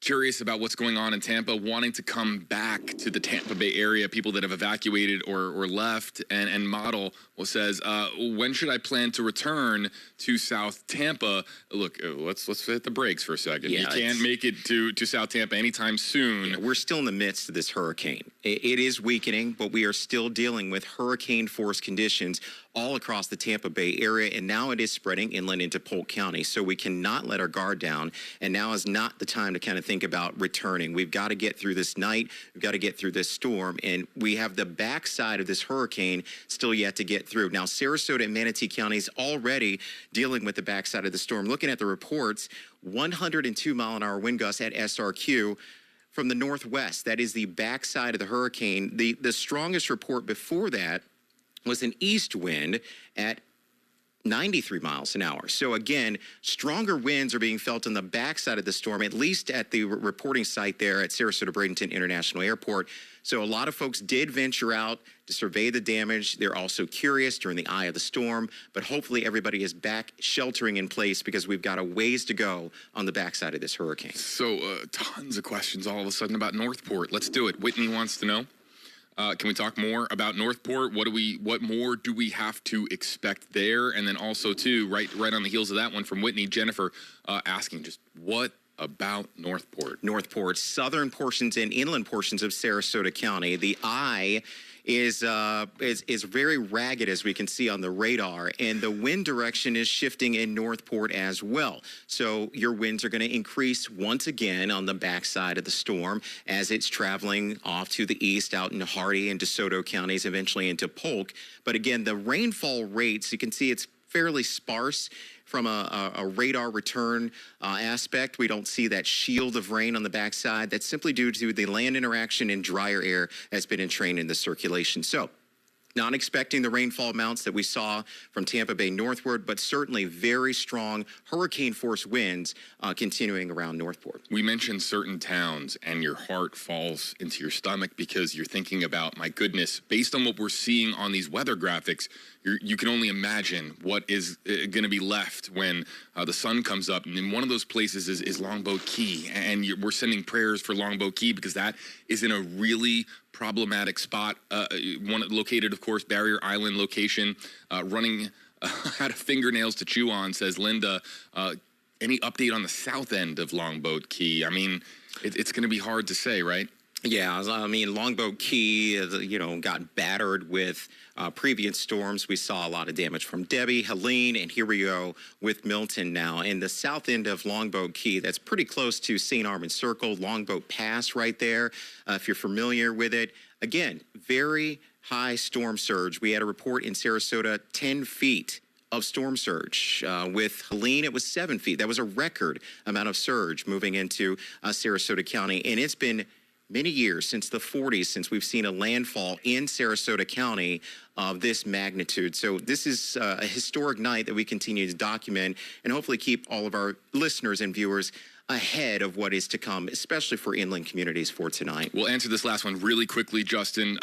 curious about what's going on in Tampa, wanting to come back to the Tampa Bay area, people that have evacuated or left, and Model says, when should I plan to return to South Tampa? Look, let's hit the brakes for a second. Yeah, you can't make it to South Tampa anytime soon. Yeah, we're still in the midst of this hurricane. It is weakening, but we are still dealing with hurricane force conditions all across the Tampa Bay area, and now it is spreading inland into Polk County. So we cannot let our guard down, and now is not the time to kind of think about returning. We've got to get through this night. We've got to get through this storm, and we have the backside of this hurricane still yet to get through. Now, Sarasota and Manatee counties already dealing with the backside of the storm. Looking at the reports, 102-mile-an-hour wind gusts at SRQ from the northwest. That is the backside of the hurricane. The strongest report before that was an east wind at 93 miles an hour. So again, stronger winds are being felt on the backside of the storm, at least at the reporting site there at Sarasota-Bradenton International Airport. So a lot of folks did venture out to survey the damage. They're also curious during the eye of the storm, but hopefully everybody is back sheltering in place because we've got a ways to go on the backside of this hurricane. So tons of questions all of a sudden about Northport. Let's do it. Whitney wants to know. Can we talk more about Northport? What more do we have to expect there? And then also, too, right on the heels of that one from Whitney, Jennifer asking just what about Northport? Northport, southern portions and inland portions of Sarasota County. The eye is very ragged, as we can see on the radar, and the wind direction is shifting in Northport as well. So your winds are going to increase once again on the backside of the storm as it's traveling off to the east out into Hardy and DeSoto counties, eventually into Polk. But again, the rainfall rates, you can see it's fairly sparse. From a radar return aspect, we don't see that shield of rain on the backside. That's simply due to the land interaction and drier air that's been entrained in the circulation. So Not expecting the rainfall amounts that we saw from Tampa Bay northward, but certainly very strong hurricane-force winds continuing around Northport. We mentioned certain towns, and your heart falls into your stomach because you're thinking about, my goodness, based on what we're seeing on these weather graphics, you can only imagine what is going to be left when the sun comes up. And one of those places is Longboat Key. And we're sending prayers for Longboat Key because that is in a really problematic spot. One located, of course, Barrier Island location, running out of fingernails to chew on, says Linda. Any update on the south end of Longboat Key? I mean, it's going to be hard to say, right? Yeah, I mean, Longboat Key, got battered with previous storms. We saw a lot of damage from Debbie, Helene, and here we go with Milton now. And the south end of Longboat Key, that's pretty close to St. Armand Circle, Longboat Pass right there, if you're familiar with it. Again, very high storm surge. We had a report in Sarasota, 10 feet of storm surge. With Helene, it was 7 feet. That was a record amount of surge moving into Sarasota County. And it's been many years, since the 40s, since we've seen a landfall in Sarasota County of this magnitude. So this is a historic night that we continue to document and hopefully keep all of our listeners and viewers ahead of what is to come, especially for inland communities for tonight. We'll answer this last one really quickly, Justin,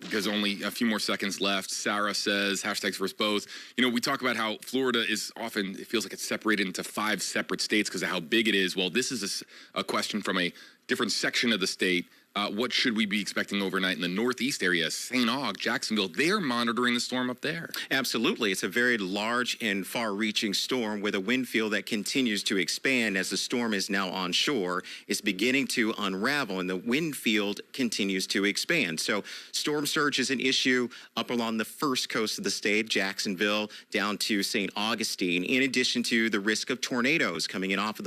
because only a few more seconds left. Sarah says, hashtags versus both. We talk about how Florida is often, it feels like it's separated into 5 separate states because of how big it is. Well, this is a question from a different section of the state. What should we be expecting overnight in the northeast area? St. Aug, Jacksonville, they're monitoring the storm up there. Absolutely. It's a very large and far-reaching storm with a wind field that continues to expand as the storm is now on shore. It's beginning to unravel, and the wind field continues to expand. So storm surge is an issue up along the first coast of the state, Jacksonville, down to St. Augustine, in addition to the risk of tornadoes coming in off of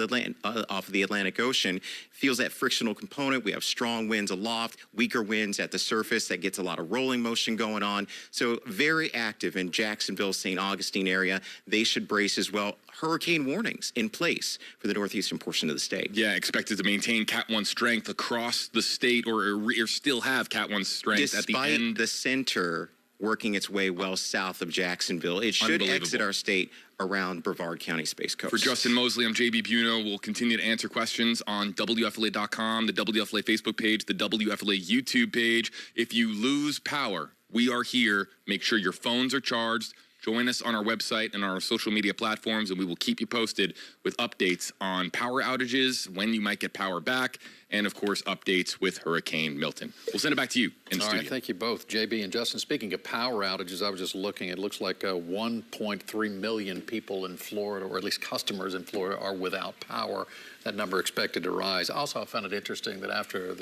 the Atlantic Ocean. Feels that frictional component. We have strong winds aloft, weaker winds at the surface. That gets a lot of rolling motion going on. So very active in Jacksonville, St. Augustine area. They should brace as well. Hurricane warnings in place for the northeastern portion of the state. Yeah, expected to maintain Cat 1 strength across the state or still have Cat 1 strength Despite at the end. the center working its way well south of Jacksonville. It should exit our state around Brevard County Space Coast. For Justin Mosley, I'm JB Buno. We'll continue to answer questions on WFLA.com, the WFLA Facebook page, the WFLA YouTube page. If you lose power, we are here. Make sure your phones are charged. Join us on our website and our social media platforms, and we will keep you posted with updates on power outages, when you might get power back, and, of course, updates with Hurricane Milton. We'll send it back to you in the studio. All right, thank you both, JB and Justin. Speaking of power outages, I was just looking. It looks like 1.3 million people in Florida, or at least customers in Florida, are without power. That number expected to rise. Also, I found it interesting that after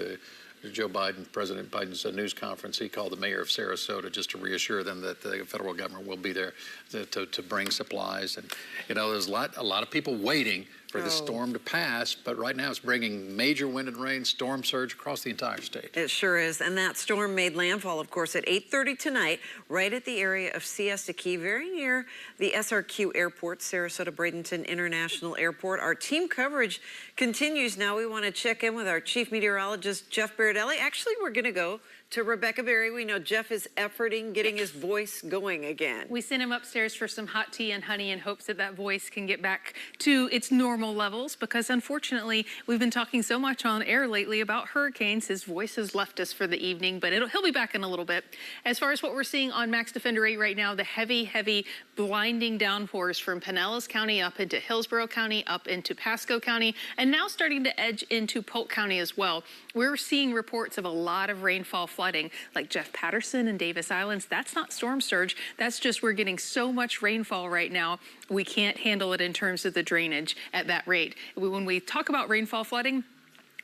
President Biden's news conference, he called the mayor of Sarasota just to reassure them that the federal government will be there to bring supplies. And, there's a lot of people waiting for the storm to pass, but right now it's bringing major wind and rain, storm surge across the entire state. It sure is, and that storm made landfall, of course, at 8:30 tonight, right at the area of Siesta Key, very near the SRQ Airport, Sarasota Bradenton International Airport. Our team coverage continues now. We want to check in with our chief meteorologist, Jeff Berardelli. Actually, we're going to go to Rebecca Berry. We know Jeff is efforting getting his voice going again. We sent him upstairs for some hot tea and honey in hopes that that voice can get back to its normal levels, because unfortunately we've been talking so much on air lately about hurricanes. His voice has left us for the evening, but he'll be back in a little bit. As far as what we're seeing on Max Defender 8 right now, the heavy blinding downpours from Pinellas County up into Hillsborough County, up into Pasco County, and now starting to edge into Polk County as well. We're seeing reports of a lot of rainfall flooding, like Jeff Patterson and Davis Islands. That's not storm surge. That's just we're getting so much rainfall right now, we can't handle it in terms of the drainage at that rate. When we talk about rainfall flooding,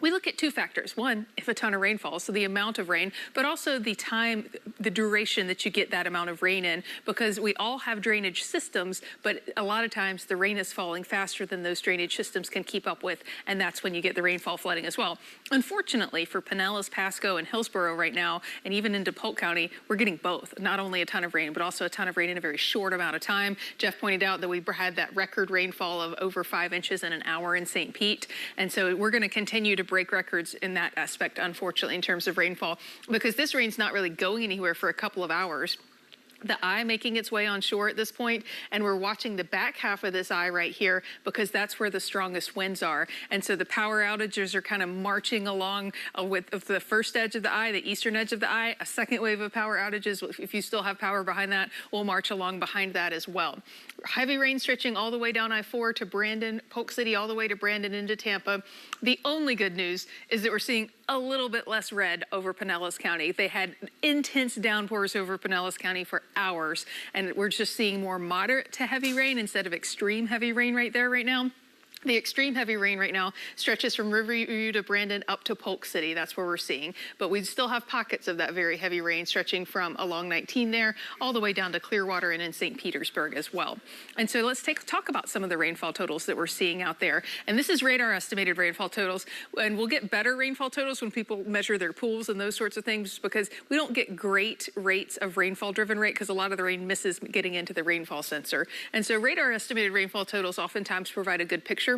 we look at 2 factors. One, if a ton of rain falls, so the amount of rain, but also the time, the duration that you get that amount of rain in, because we all have drainage systems, but a lot of times the rain is falling faster than those drainage systems can keep up with, and that's when you get the rainfall flooding as well. Unfortunately, for Pinellas, Pasco, and Hillsborough right now, and even into Polk County, we're getting both. Not only a ton of rain, but also a ton of rain in a very short amount of time. Jeff pointed out that we had that record rainfall of over 5 inches in an hour in St. Pete, and so we're going to continue to break records in that aspect, unfortunately, in terms of rainfall, because this rain's not really going anywhere for a couple of hours. the eye making its way on shore at this point, and we're watching the back half of this eye right here because that's where the strongest winds are. And so the power outages are kind of marching along with the first edge of the eye, the eastern edge of the eye. A second wave of power outages, if you still have power behind that, will march along behind that as well. Heavy rain stretching all the way down I-4 to Brandon, Polk City, all the way to Brandon into Tampa. The only good news is that we're seeing a little bit less red over Pinellas County. They had intense downpours over Pinellas County for hours, and we're just seeing more moderate to heavy rain instead of extreme heavy rain right there right now. The extreme heavy rain right now stretches from Riverview to Brandon up to Polk City. That's where we're seeing. But we still have pockets of that very heavy rain stretching from along 19 there all the way down to Clearwater and in St. Petersburg as well. And so let's talk about some of the rainfall totals that we're seeing out there. And this is radar estimated rainfall totals. And we'll get better rainfall totals when people measure their pools and those sorts of things because we don't get great rates of rainfall driven rate because a lot of the rain misses getting into the rainfall sensor. And so radar estimated rainfall totals oftentimes provide a good picture.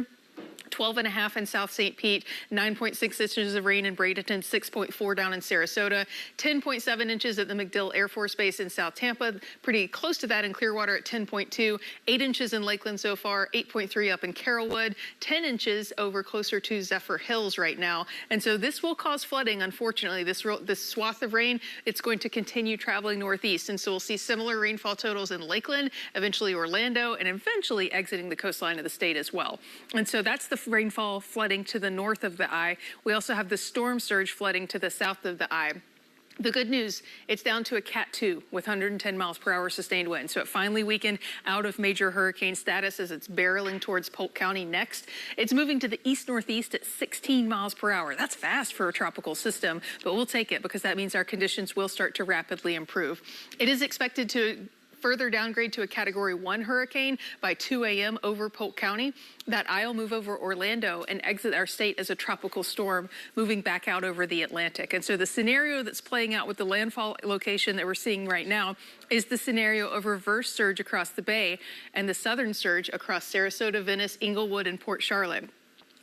12.5 in South St. Pete, 9.6 inches of rain in Bradenton, 6.4 down in Sarasota, 10.7 inches at the MacDill Air Force Base in South Tampa, pretty close to that in Clearwater at 10.2, 8 inches in Lakeland so far, 8.3 up in Carrollwood, 10 inches over closer to Zephyr Hills right now. And so this will cause flooding, unfortunately. This swath of rain, it's going to continue traveling northeast. And so we'll see similar rainfall totals in Lakeland, eventually Orlando, and eventually exiting the coastline of the state as well. And so that's the rainfall flooding to the north of the eye. We also have the storm surge flooding to the south of the eye. The good news, it's down to a Cat 2 with 110 miles per hour sustained wind. So it finally weakened out of major hurricane status as it's barreling towards Polk County next. It's moving to the east-northeast at 16 miles per hour. That's fast for a tropical system, but we'll take it because that means our conditions will start to rapidly improve. It is expected to further downgrade to a Category 1 hurricane by 2 a.m. over Polk County. That eye will move over Orlando and exit our state as a tropical storm, moving back out over the Atlantic. And so the scenario that's playing out with the landfall location that we're seeing right now is the scenario of reverse surge across the bay and the southern surge across Sarasota, Venice, Inglewood, and Port Charlotte.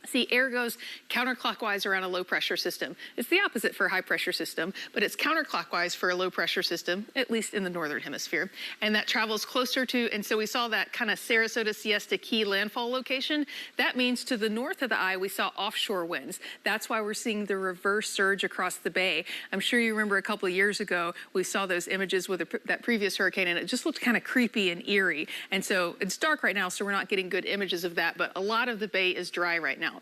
See, air goes counterclockwise around a low pressure system. It's the opposite for a high pressure system, but it's counterclockwise for a low pressure system, at least in the northern hemisphere. And that travels closer to, and so we saw that kind of Sarasota, Siesta Key landfall location. That means to the north of the eye, we saw offshore winds. That's why we're seeing the reverse surge across the bay. I'm sure you remember a couple of years ago, we saw those images with that previous hurricane, and it just looked kind of creepy and eerie. And so it's dark right now, so we're not getting good images of that, but a lot of the bay is dry right now.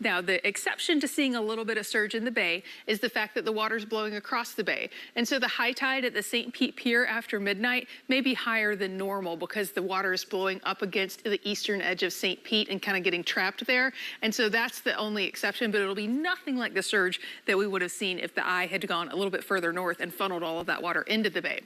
Now, the exception to seeing a little bit of surge in the bay is the fact that the water's blowing across the bay. And so the high tide at the St. Pete Pier after midnight may be higher than normal because the water is blowing up against the eastern edge of St. Pete and kind of getting trapped there. And so that's the only exception, but it'll be nothing like the surge that we would have seen if the eye had gone a little bit further north and funneled all of that water into the bay.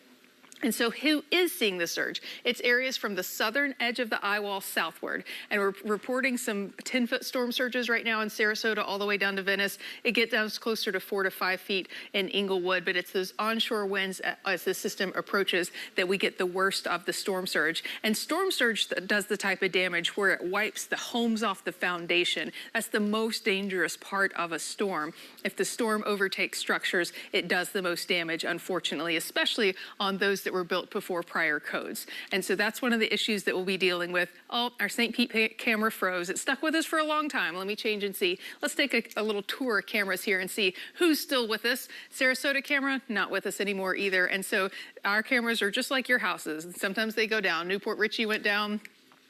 And so who is seeing the surge? It's areas from the southern edge of the eye wall southward. And we're reporting some 10-foot storm surges right now in Sarasota all the way down to Venice. It gets down closer to 4 to 5 feet in Inglewood, but it's those onshore winds as the system approaches that we get the worst of the storm surge. And storm surge does the type of damage where it wipes the homes off the foundation. That's the most dangerous part of a storm. If the storm overtakes structures, it does the most damage, unfortunately, especially on those that were built before prior codes. And so that's one of the issues that we'll be dealing with. Oh, our St. Pete camera froze. It stuck with us for a long time. Let me change and see. Let's take a little tour of cameras here and see who's still with us. Sarasota camera, not with us anymore either. And so our cameras are just like your houses. Sometimes they go down. Newport Richey went down.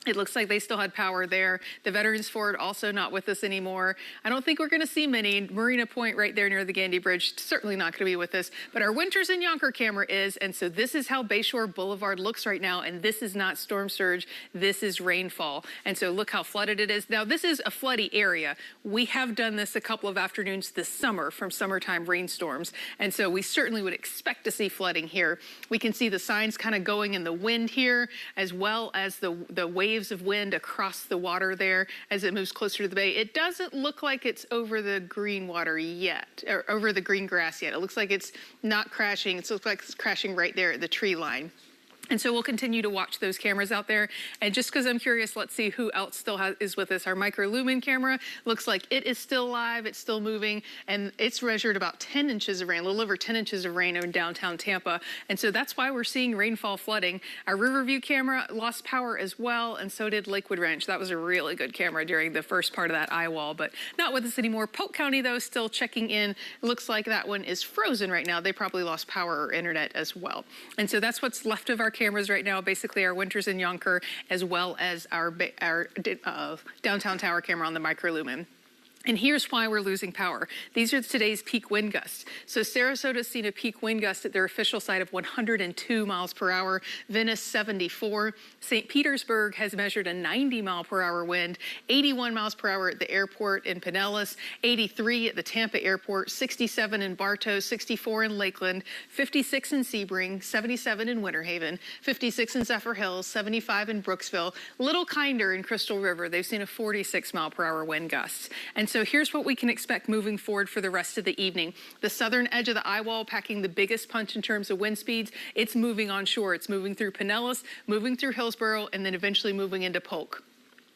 It looks like they still had power there. The Veterans Ford also not with us anymore. I don't think we're going to see many. Marina Point right there near the Gandy Bridge, certainly not going to be with us. But our Winters and Yonker camera is, and so this is how Bayshore Boulevard looks right now, and this is not storm surge, this is rainfall. And so look how flooded it is. Now this is a floody area. We have done this a couple of afternoons this summer from summertime rainstorms, and so we certainly would expect to see flooding here. We can see the signs kind of going in the wind here, as well as the waves of wind across the water there as it moves closer to the bay. It doesn't look like it's over the green water yet, or over the green grass yet. It looks like it's not crashing. It looks like it's crashing right there at the tree line. And so we'll continue to watch those cameras out there. And just because I'm curious, let's see who else still is with us. Our microlumen camera looks like it is still live. It's still moving. And it's measured about 10 inches of rain, a little over 10 inches of rain in downtown Tampa. And so that's why we're seeing rainfall flooding. Our Riverview camera lost power as well, and so did Lakewood Ranch. That was a really good camera during the first part of that eye wall, but not with us anymore. Polk County, though, still checking in. It looks like that one is frozen right now. They probably lost power or internet as well. And so that's what's left of our cameras right now, basically our Winters and Yonker, as well as our downtown tower camera on the microlumen. And here's why we're losing power. These are today's peak wind gusts. So Sarasota's seen a peak wind gust at their official site of 102 miles per hour, Venice 74. St. Petersburg has measured a 90 mile per hour wind, 81 miles per hour at the airport in Pinellas, 83 at the Tampa airport, 67 in Bartow, 64 in Lakeland, 56 in Sebring, 77 in Winter Haven, 56 in Zephyr Hills, 75 in Brooksville. Little kinder in Crystal River. They've seen a 46 mile per hour wind gust. And so here's what we can expect moving forward for the rest of the evening. The southern edge of the eye wall packing the biggest punch in terms of wind speeds. It's moving on shore. It's moving through Pinellas, moving through Hillsborough, and then eventually moving into Polk.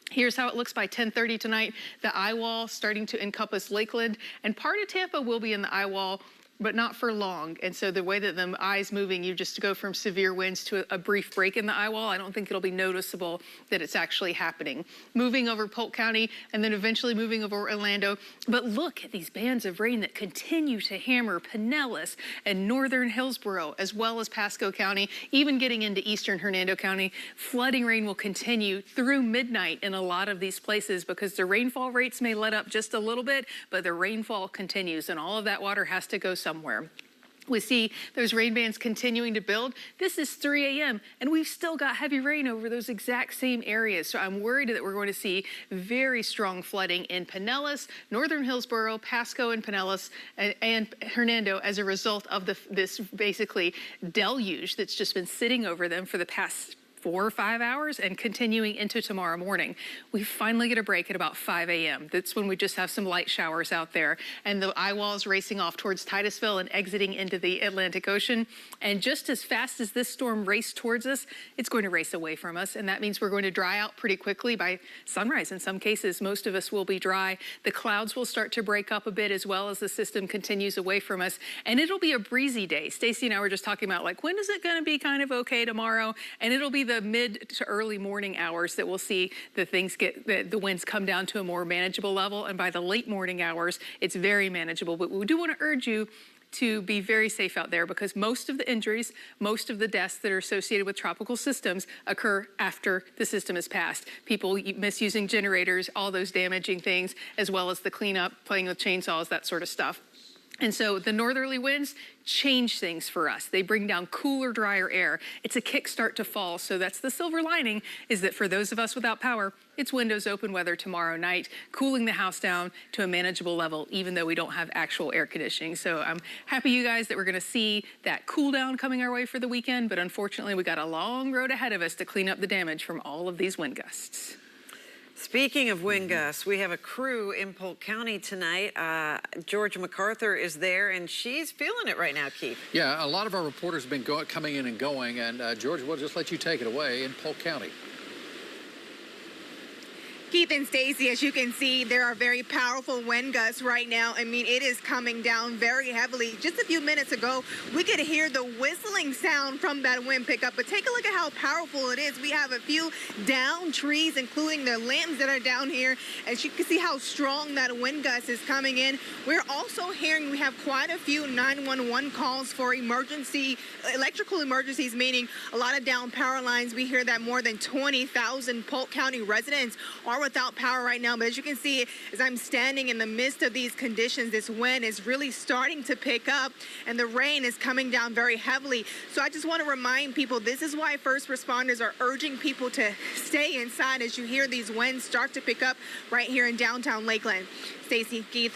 Here's how it looks by 10:30 tonight. The eye wall starting to encompass Lakeland, and part of Tampa will be in the eye wall, but not for long. And so the way that the eye's moving, you just go from severe winds to a brief break in the eye wall. I don't think it'll be noticeable that it's actually happening. Moving over Polk County and then eventually moving over Orlando. But look at these bands of rain that continue to hammer Pinellas and northern Hillsborough, as well as Pasco County, even getting into eastern Hernando County. Flooding rain will continue through midnight in a lot of these places because the rainfall rates may let up just a little bit, but the rainfall continues, and all of that water has to go somewhere. We see those rain bands continuing to build. This is 3 a.m. and we've still got heavy rain over those exact same areas. So I'm worried that we're going to see very strong flooding in Pinellas, northern Hillsborough, Pasco and Pinellas, and Hernando as a result of this basically deluge that's just been sitting over them for the past 4 or 5 hours and continuing into tomorrow morning. We finally get a break at about 5 a.m. That's when we just have some light showers out there. And the eye wall is racing off towards Titusville and exiting into the Atlantic Ocean. And just as fast as this storm raced towards us, it's going to race away from us. And that means we're going to dry out pretty quickly by sunrise. In some cases, most of us will be dry. The clouds will start to break up a bit as well as the system continues away from us. And it'll be a breezy day. Stacey and I were just talking about, like, when is it going to be kind of okay tomorrow? And it'll be the mid to early morning hours that we'll see the winds come down to a more manageable level. And by the late morning hours, it's very manageable. But we do want to urge you to be very safe out there because most of the injuries, most of the deaths that are associated with tropical systems occur after the system has passed. People misusing generators, all those damaging things, as well as the cleanup, playing with chainsaws, that sort of stuff. And so the northerly winds change things for us. They bring down cooler, drier air. It's a kickstart to fall. So that's the silver lining, is that for those of us without power, it's windows open weather tomorrow night, cooling the house down to a manageable level, even though we don't have actual air conditioning. So I'm happy, you guys, that we're going to see that cool down coming our way for the weekend. But unfortunately, we got a long road ahead of us to clean up the damage from all of these wind gusts. Speaking of wind gusts, we have a crew in Polk County tonight. George MacArthur is there, and she's feeling it right now, Keith. Yeah, a lot of our reporters have been coming in and going, and George, we'll just let you take it away in Polk County. Keith and Stacey, as you can see, there are very powerful wind gusts right now. I mean, it is coming down very heavily. Just a few minutes ago, we could hear the whistling sound from that wind pickup, but take a look at how powerful it is. We have a few down trees, including the limbs that are down here, as you can see how strong that wind gust is coming in. We're also hearing we have quite a few 911 calls for electrical emergencies, meaning a lot of down power lines. We hear that more than 20,000 Polk County residents are without power right now. But as you can see, as I'm standing in the midst of these conditions, this wind is really starting to pick up and the rain is coming down very heavily. So I just want to remind people, this is why first responders are urging people to stay inside as you hear these winds start to pick up right here in downtown Lakeland. Stacey, Keith.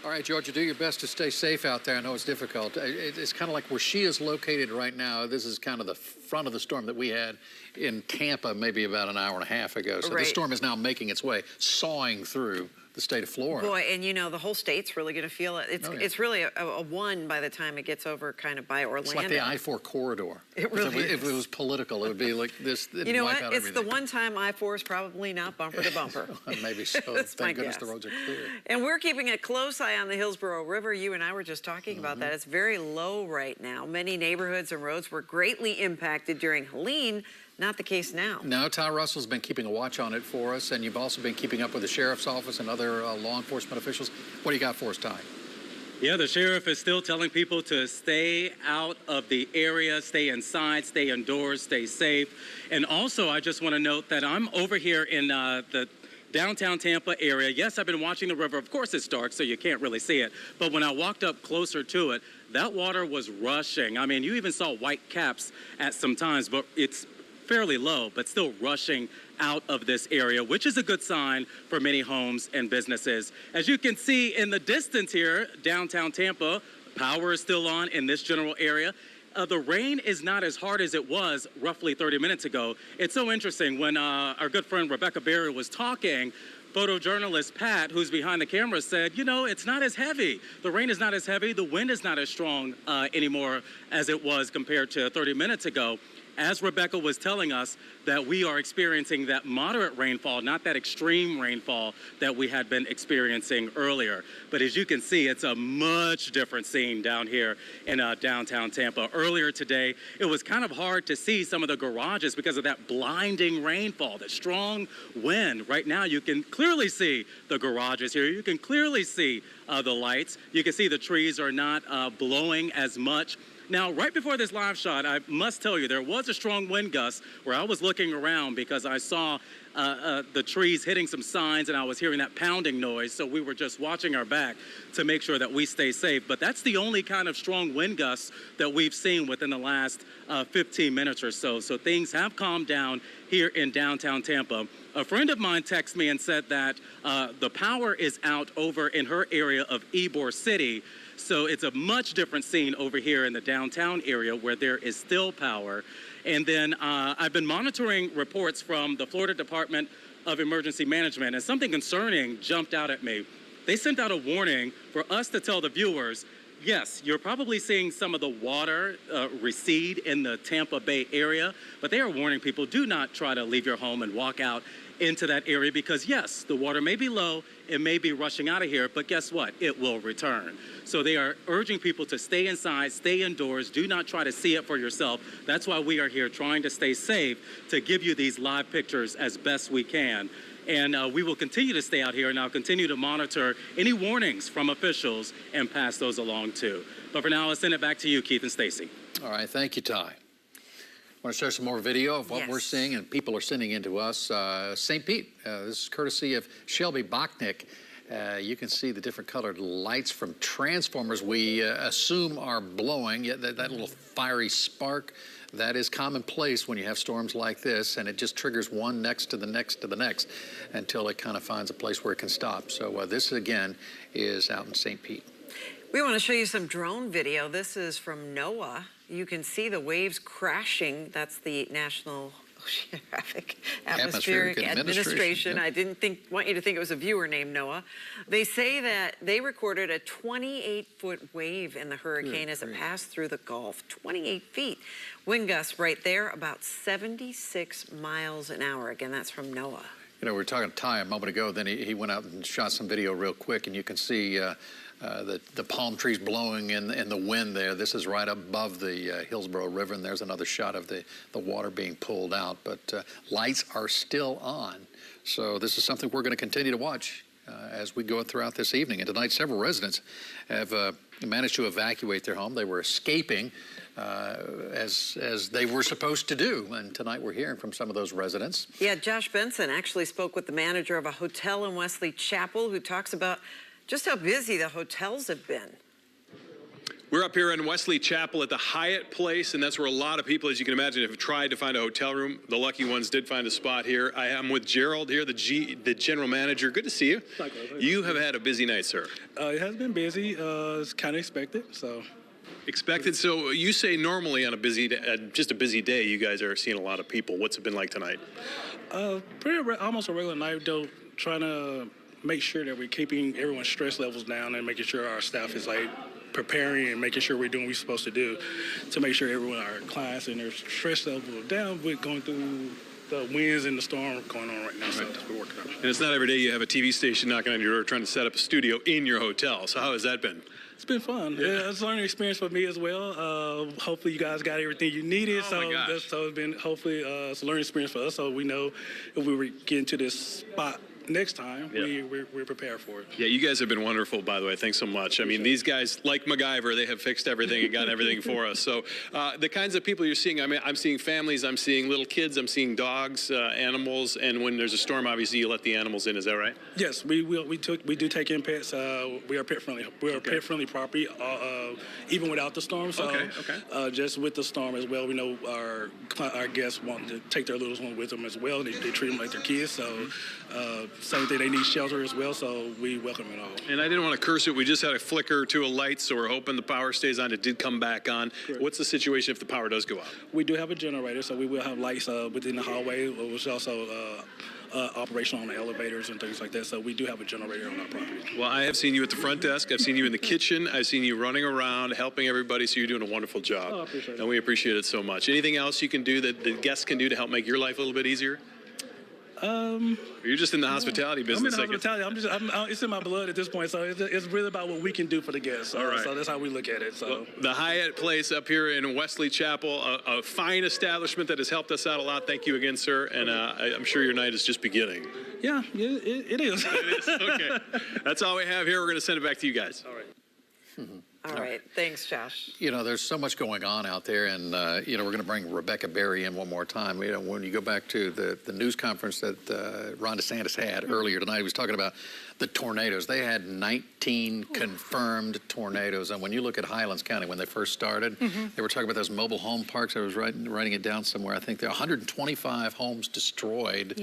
All right, Georgia, do your best to stay safe out there. I know it's difficult. It's kind of like where she is located right now. This is kind of the front of the storm that we had in Tampa maybe about an hour and a half ago. So right. The storm is now making its way, sawing through the state of Florida. Boy, and you know, the whole state's really going to feel it. It's really a one by the time it gets over kind of by Orlando. It's like the I-4 corridor. It really If it was political, it would be like this. You know what? It's the one time I-4 is probably not bumper to bumper. Maybe so. Thank goodness the roads are clear. And we're keeping a close eye on the Hillsborough River. You and I were just talking about that. It's very low right now. Many neighborhoods and roads were greatly impacted during Helene. Not the case now. No, Ty Russell's been keeping a watch on it for us, and you've also been keeping up with the sheriff's office and other law enforcement officials. What do you got for us, Ty? Yeah, the sheriff is still telling people to stay out of the area, stay inside, stay indoors, stay safe. And also, I just want to note that I'm over here in the downtown Tampa area. Yes, I've been watching the river. Of course, it's dark, so you can't really see it. But when I walked up closer to it, that water was rushing. I mean, you even saw white caps at some times, but it's fairly low, but still rushing out of this area, which is a good sign for many homes and businesses. As you can see in the distance here, downtown Tampa, power is still on in this general area. The rain is not as hard as it was roughly 30 minutes ago. It's so interesting. When our good friend Rebecca Berry was talking, photojournalist Pat, who's behind the camera, said, you know, it's not as heavy. The rain is not as heavy. The wind is not as strong anymore as it was compared to 30 minutes ago. As Rebecca was telling us, that we are experiencing that moderate rainfall, not that extreme rainfall that we had been experiencing earlier. But as you can see, it's a much different scene down here in downtown Tampa. Earlier today, it was kind of hard to see some of the garages because of that blinding rainfall, the strong wind. Right now, you can clearly see the garages here. You can clearly see the lights. You can see the trees are not blowing as much. Now, right before this live shot, I must tell you, there was a strong wind gust where I was looking around because I saw the trees hitting some signs and I was hearing that pounding noise. So we were just watching our back to make sure that we stay safe. But that's the only kind of strong wind gusts that we've seen within the last 15 minutes or so. So things have calmed down here in downtown Tampa. A friend of mine texted me and said that the power is out over in her area of Ybor City. So it's a much different scene over here in the downtown area where there is still power. And then I've been monitoring reports from the Florida Department of Emergency Management, and something concerning jumped out at me. They sent out a warning for us to tell the viewers, yes, you're probably seeing some of the water recede in the Tampa Bay area, but they are warning people, do not try to leave your home and walk out into that area because, yes, the water may be low, it may be rushing out of here, but guess what? It will return. So they are urging people to stay inside, stay indoors, do not try to see it for yourself. That's why we are here trying to stay safe, to give you these live pictures as best we can. And we will continue to stay out here, and I'll continue to monitor any warnings from officials and pass those along too. But for now, I'll send it back to you, Keith and Stacy. All right, thank you, Ty. Want to share some more video of what we're seeing, and people are sending in to us. St. Pete, this is courtesy of Shelby Bachnick. You can see the different colored lights from transformers we assume are blowing. That little fiery spark, that is commonplace when you have storms like this, and it just triggers one next to the next to the next until it kind of finds a place where it can stop. So this, again, is out in St. Pete. We want to show you some drone video. This is from NOAA. You can see the waves crashing. That's the National Oceanographic Atmospheric Administration. Yep. I didn't want you to think it was a viewer named Noah. They say that they recorded a 28-foot wave in the hurricane as it passed through the Gulf. 28 feet. Wind gusts right there, about 76 miles an hour. Again, that's from NOAA. You know, we were talking to Ty a moment ago, then he went out and shot some video real quick, and you can see the palm trees blowing in the wind there. This is right above the Hillsborough River, and there's another shot of the water being pulled out. But lights are still on. So this is something we're going to continue to watch as we go throughout this evening. And tonight, several residents have managed to evacuate their home. They were escaping as they were supposed to do. And tonight we're hearing from some of those residents. Yeah, Josh Benson actually spoke with the manager of a hotel in Wesley Chapel who talks about just how busy the hotels have been. We're up here in Wesley Chapel at the Hyatt Place, and that's where a lot of people, as you can imagine, have tried to find a hotel room. The lucky ones did find a spot here. I am with Gerald here, the general manager. Good to see you. You have had a busy night, sir. It has been busy. It's kind of expected, so. Expected? So you say normally on a busy day, just a busy day, you guys are seeing a lot of people. What's it been like tonight? Almost a regular night, though, trying to make sure that we're keeping everyone's stress levels down and making sure our staff is like preparing and making sure we're doing what we're supposed to do to make sure everyone, our clients, and their stress level down with going through the winds and the storm going on right now. So that's what we're working on. And it's not every day you have a TV station knocking on your door trying to set up a studio in your hotel. So how has that been? It's been fun. Yeah, it's a learning experience for me as well. Hopefully you guys got everything you needed. Oh my gosh. So it's been hopefully it's a learning experience for us. So we know if we were getting to this spot next time, we're prepared for it. Yeah, you guys have been wonderful, by the way. Thanks so much. I mean, these guys, like MacGyver, they have fixed everything and got everything for us. So the kinds of people you're seeing, I mean, I'm seeing families, I'm seeing little kids, I'm seeing dogs, animals, and when there's a storm, obviously, you let the animals in. Is that right? Yes, we do take in pets. We are pet friendly. We are pet friendly property, even without the storm. So just with the storm as well, we know our guests want to take their little ones with them as well. They treat them like their kids. So same thing, they need shelter as well. So we welcome it all. And I didn't want to curse it. We just had a flicker to a light, so we're hoping the power stays on. It did come back on. Correct. What's the situation if the power does go out? We do have a generator, so we will have lights within the hallway, which is also operational on the elevators and things like that. So we do have a generator on our property. Well, I have seen you at the front desk. I've seen you in the kitchen. I've seen you running around, helping everybody. So you're doing a wonderful job. Oh, I appreciate it. And we appreciate it so much. Anything else you can do that the guests can do to help make your life a little bit easier? You're just in the hospitality business. I'm in the hospitality. It's in my blood at this point. So it's really about what we can do for the guests. So, All right. So that's how we look at it. So Well, the Hyatt Place up here in Wesley Chapel, a fine establishment that has helped us out a lot. Thank you again, sir. And I'm sure your night is just beginning. yeah, it is. It is? Okay. That's all we have here. We're going to send it back to you guys. All right. All right. Thanks, Josh. You know, there's so much going on out there, and, you know, we're going to bring Rebecca Berry in one more time. You know, when you go back to the news conference that Ron DeSantis had earlier tonight, he was talking about the tornadoes. They had 19 confirmed tornadoes, and when you look at Highlands County, when they first started, they were talking about those mobile home parks. I was writing it down somewhere. I think there are 125 homes destroyed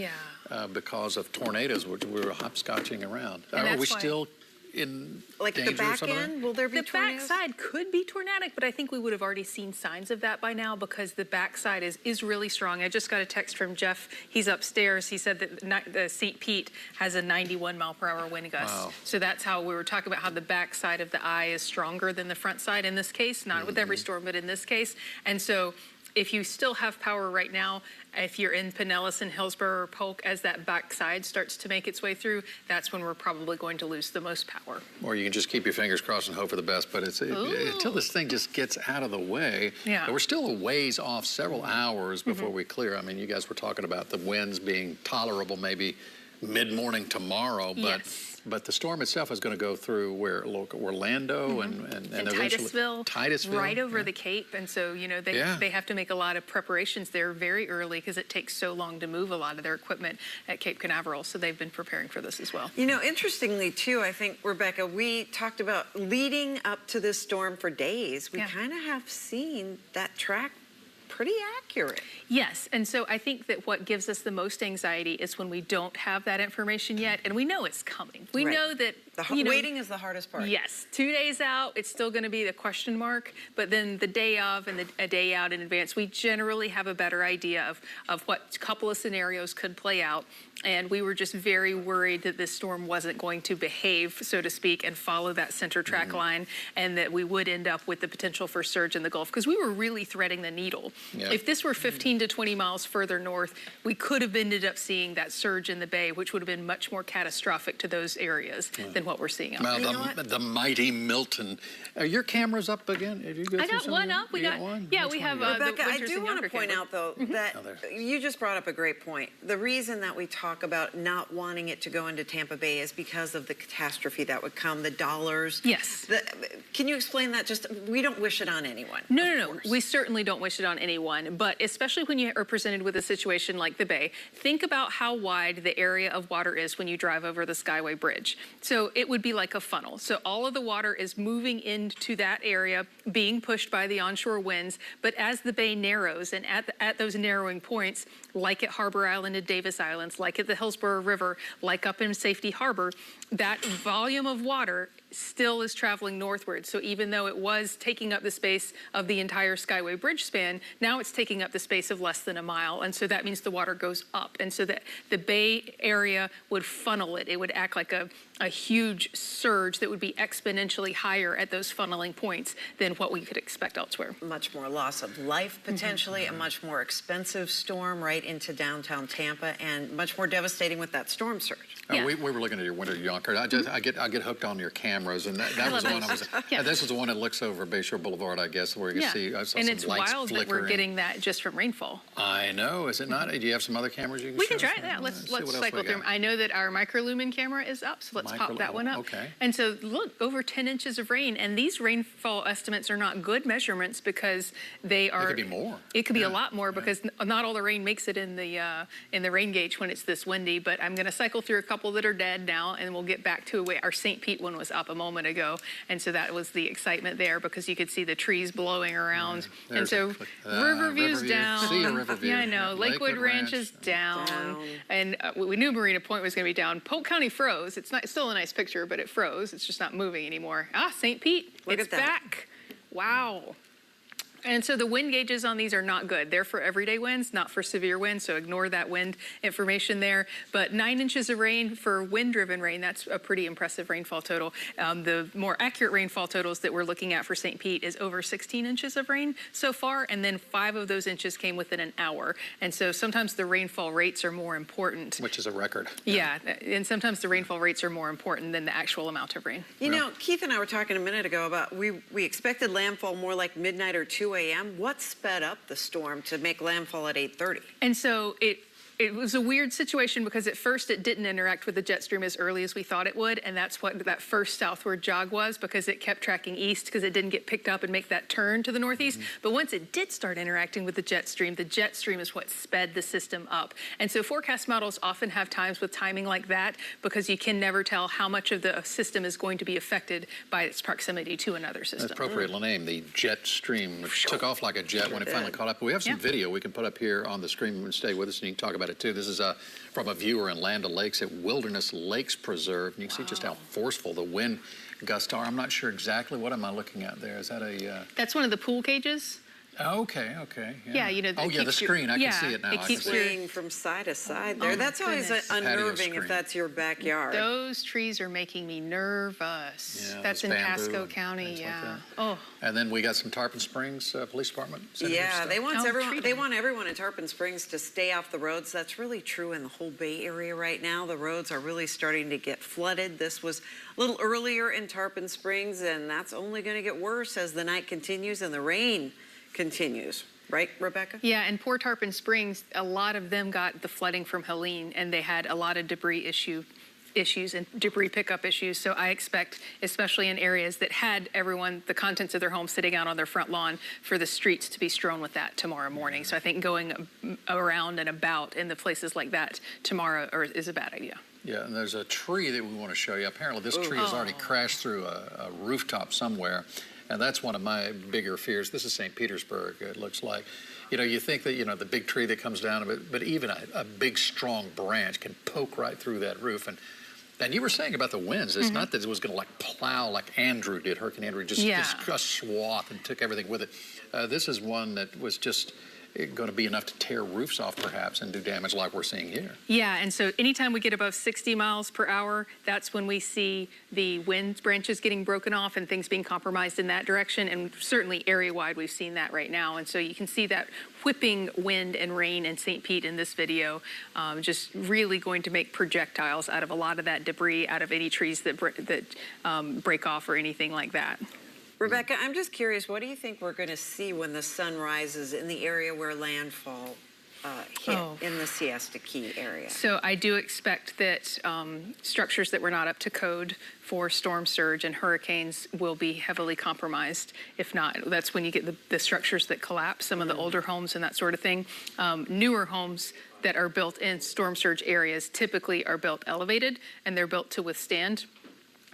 because of tornadoes, which we were hopscotching around. Are we still in Like danger the back of some of that? end, will there be The tornadoes? backside could be tornadic, but I think we would have already seen signs of that by now because the backside is really strong. I just got a text from Jeff. He's upstairs. He said that the St. Pete has a 91-mile-per-hour wind gust. Wow. So that's how we were talking about how the backside of the eye is stronger than the front side in this case, not with every storm, but in this case. And so if you still have power right now, if you're in Pinellas and Hillsborough or Polk, as that backside starts to make its way through, that's when we're probably going to lose the most power. Or you can just keep your fingers crossed and hope for the best. But until this thing just gets out of the way, we're still a ways off, several hours before we clear. I mean, you guys were talking about the winds being tolerable maybe mid-morning tomorrow, but the storm itself is going to go through where Orlando and eventually Titusville, right over the Cape, and so you know they have to make a lot of preparations there very early because it takes so long to move a lot of their equipment at Cape Canaveral. So they've been preparing for this as well. You know, interestingly too, I think Rebecca, we talked about leading up to this storm for days. We kind of have seen that track pretty accurate. Yes, and so I think that what gives us the most anxiety is when we don't have that information yet, and we know it's coming. We know that waiting is the hardest part. Yes, 2 days out, it's still going to be the question mark, but then the day of and a day out in advance, we generally have a better idea of what couple of scenarios could play out. And we were just very worried that this storm wasn't going to behave, so to speak, and follow that center track line, and that we would end up with the potential for surge in the Gulf, because we were really threading the needle. If this were 15 to 20 miles further north, we could have ended up seeing that surge in the bay, which would have been much more catastrophic to those areas than what we're seeing out there. The mighty Milton. Are your cameras up again? Have you I got one up. We got one. Yeah, we have. Rebecca, I do want to point out though that you just brought up a great point. The reason that we talk about not wanting it to go into Tampa Bay is because of the catastrophe that would come, the dollars. Yes. Can you explain that? Just we don't wish it on anyone. No. We certainly don't wish it on anyone. But especially when you are presented with a situation like the Bay, think about how wide the area of water is when you drive over the Skyway Bridge. So it would be like a funnel. So all of the water is moving into that area, being pushed by the onshore winds. But as the bay narrows, and at those narrowing points, like at Harbor Island and Davis Islands, like at the Hillsborough River, like up in Safety Harbor, that volume of water still is traveling northward. So even though it was taking up the space of the entire Skyway Bridge span, now it's taking up the space of less than a mile. And so that means the water goes up. And so that the Bay Area would funnel it. It would act like a huge surge that would be exponentially higher at those funneling points than what we could expect elsewhere. Much more loss of life, potentially, a much more expensive storm right into downtown Tampa, and much more devastating with that storm surge. Yeah. We were looking at your winter Yonkers. I get hooked on your cameras, and that was the one I was. Yeah. This is the one that looks over Bayshore Boulevard, I guess, where you can see. I saw and some it's lights wild that flickering. we're getting that just from rainfall. I know, is it not? Do you have some other cameras you can We show can us? try that. Let's see what else cycle we through got. them. I know that our microlumen camera is up, so let's pop that one up. Okay. And so look, over 10 inches of rain, and these rainfall estimates are not good measurements because they are. It could be more. It could be a lot more because not all the rain makes it in the rain gauge when it's this windy. But I'm going to cycle through a couple that are dead now, and we'll get back to our St. Pete one was up a moment ago, and so that was the excitement there because you could see the trees blowing around. And so Riverview's down. See you, Riverview. Yeah, I know. Lakewood Ranch is down. And we knew Marina Point was going to be down. Polk County froze. It's still a nice picture, but it froze. It's just not moving anymore. St. Pete, Look it's at that. back. Wow. And so the wind gauges on these are not good. They're for everyday winds, not for severe winds, so ignore that wind information there. But 9 inches of rain for wind-driven rain, that's a pretty impressive rainfall total. The more accurate rainfall totals that we're looking at for St. Pete is over 16 inches of rain so far, and then 5 of those inches came within an hour. And so sometimes the rainfall rates are more important. Which is a record. Yeah, and sometimes the rainfall rates are more important than the actual amount of rain. You know, Keith and I were talking a minute ago about we expected landfall more like midnight or 2 a.m. What sped up the storm to make landfall at 8:30? And so it was a weird situation because at first it didn't interact with the jet stream as early as we thought it would, and that's what that first southward jog was because it kept tracking east because it didn't get picked up and make that turn to the northeast. But once it did start interacting with the jet stream is what sped the system up. And so forecast models often have times with timing like that because you can never tell how much of the system is going to be affected by its proximity to another system. That's appropriately named, the jet stream, which took off like a jet when it finally caught up. We have some video we can put up here on the screen and stay with us and you can talk about it too. This is from a viewer in Land O'Lakes at Wilderness Lakes Preserve. And you can see just how forceful the wind gusts are. I'm not sure exactly what am I looking at there. Is that a? That's one of the pool cages. Okay. Yeah, you know. The screen. I can see it now. It keeps swinging from side to side there. That's always unnerving if that's your backyard. Those trees are making me nervous. Yeah, that's in bamboo Pasco and County. things like that. Oh. And then we got some Tarpon Springs Police Department. Yeah, they want everyone. They want everyone in Tarpon Springs to stay off the roads. That's really true in the whole Bay Area right now. The roads are really starting to get flooded. This was a little earlier in Tarpon Springs, and that's only going to get worse as the night continues and the rain continues. Right, Rebecca? Yeah, and poor Tarpon Springs, a lot of them got the flooding from Helene, and they had a lot of debris issues and debris pickup issues. So I expect, especially in areas that had the contents of their home sitting out on their front lawn, for the streets to be strewn with that tomorrow morning. So I think going around and about in the places like that tomorrow is a bad idea. Yeah, and there's a tree that we want to show you. Apparently this tree has already crashed through a rooftop somewhere. And that's one of my bigger fears. This is St. Petersburg, it looks like. You know, you think that, the big tree that comes down, but even a big, strong branch can poke right through that roof. And you were saying about the winds. It's not that it was going to plow like Andrew did, Hurricane Andrew, just a swath and took everything with it. This is one that was just going to be enough to tear roofs off perhaps and do damage like we're seeing here. Yeah, and so anytime we get above 60 miles per hour, that's when we see the wind branches getting broken off and things being compromised in that direction. And certainly area-wide, we've seen that right now. And so you can see that whipping wind and rain in St. Pete in this video, just really going to make projectiles out of a lot of that debris, out of any trees that break off or anything like that. Rebecca, I'm just curious, what do you think we're going to see when the sun rises in the area where landfall hit in the Siesta Key area? So I do expect that structures that were not up to code for storm surge and hurricanes will be heavily compromised. If not, that's when you get the structures that collapse, some of the older homes and that sort of thing. Newer homes that are built in storm surge areas typically are built elevated, and they're built to withstand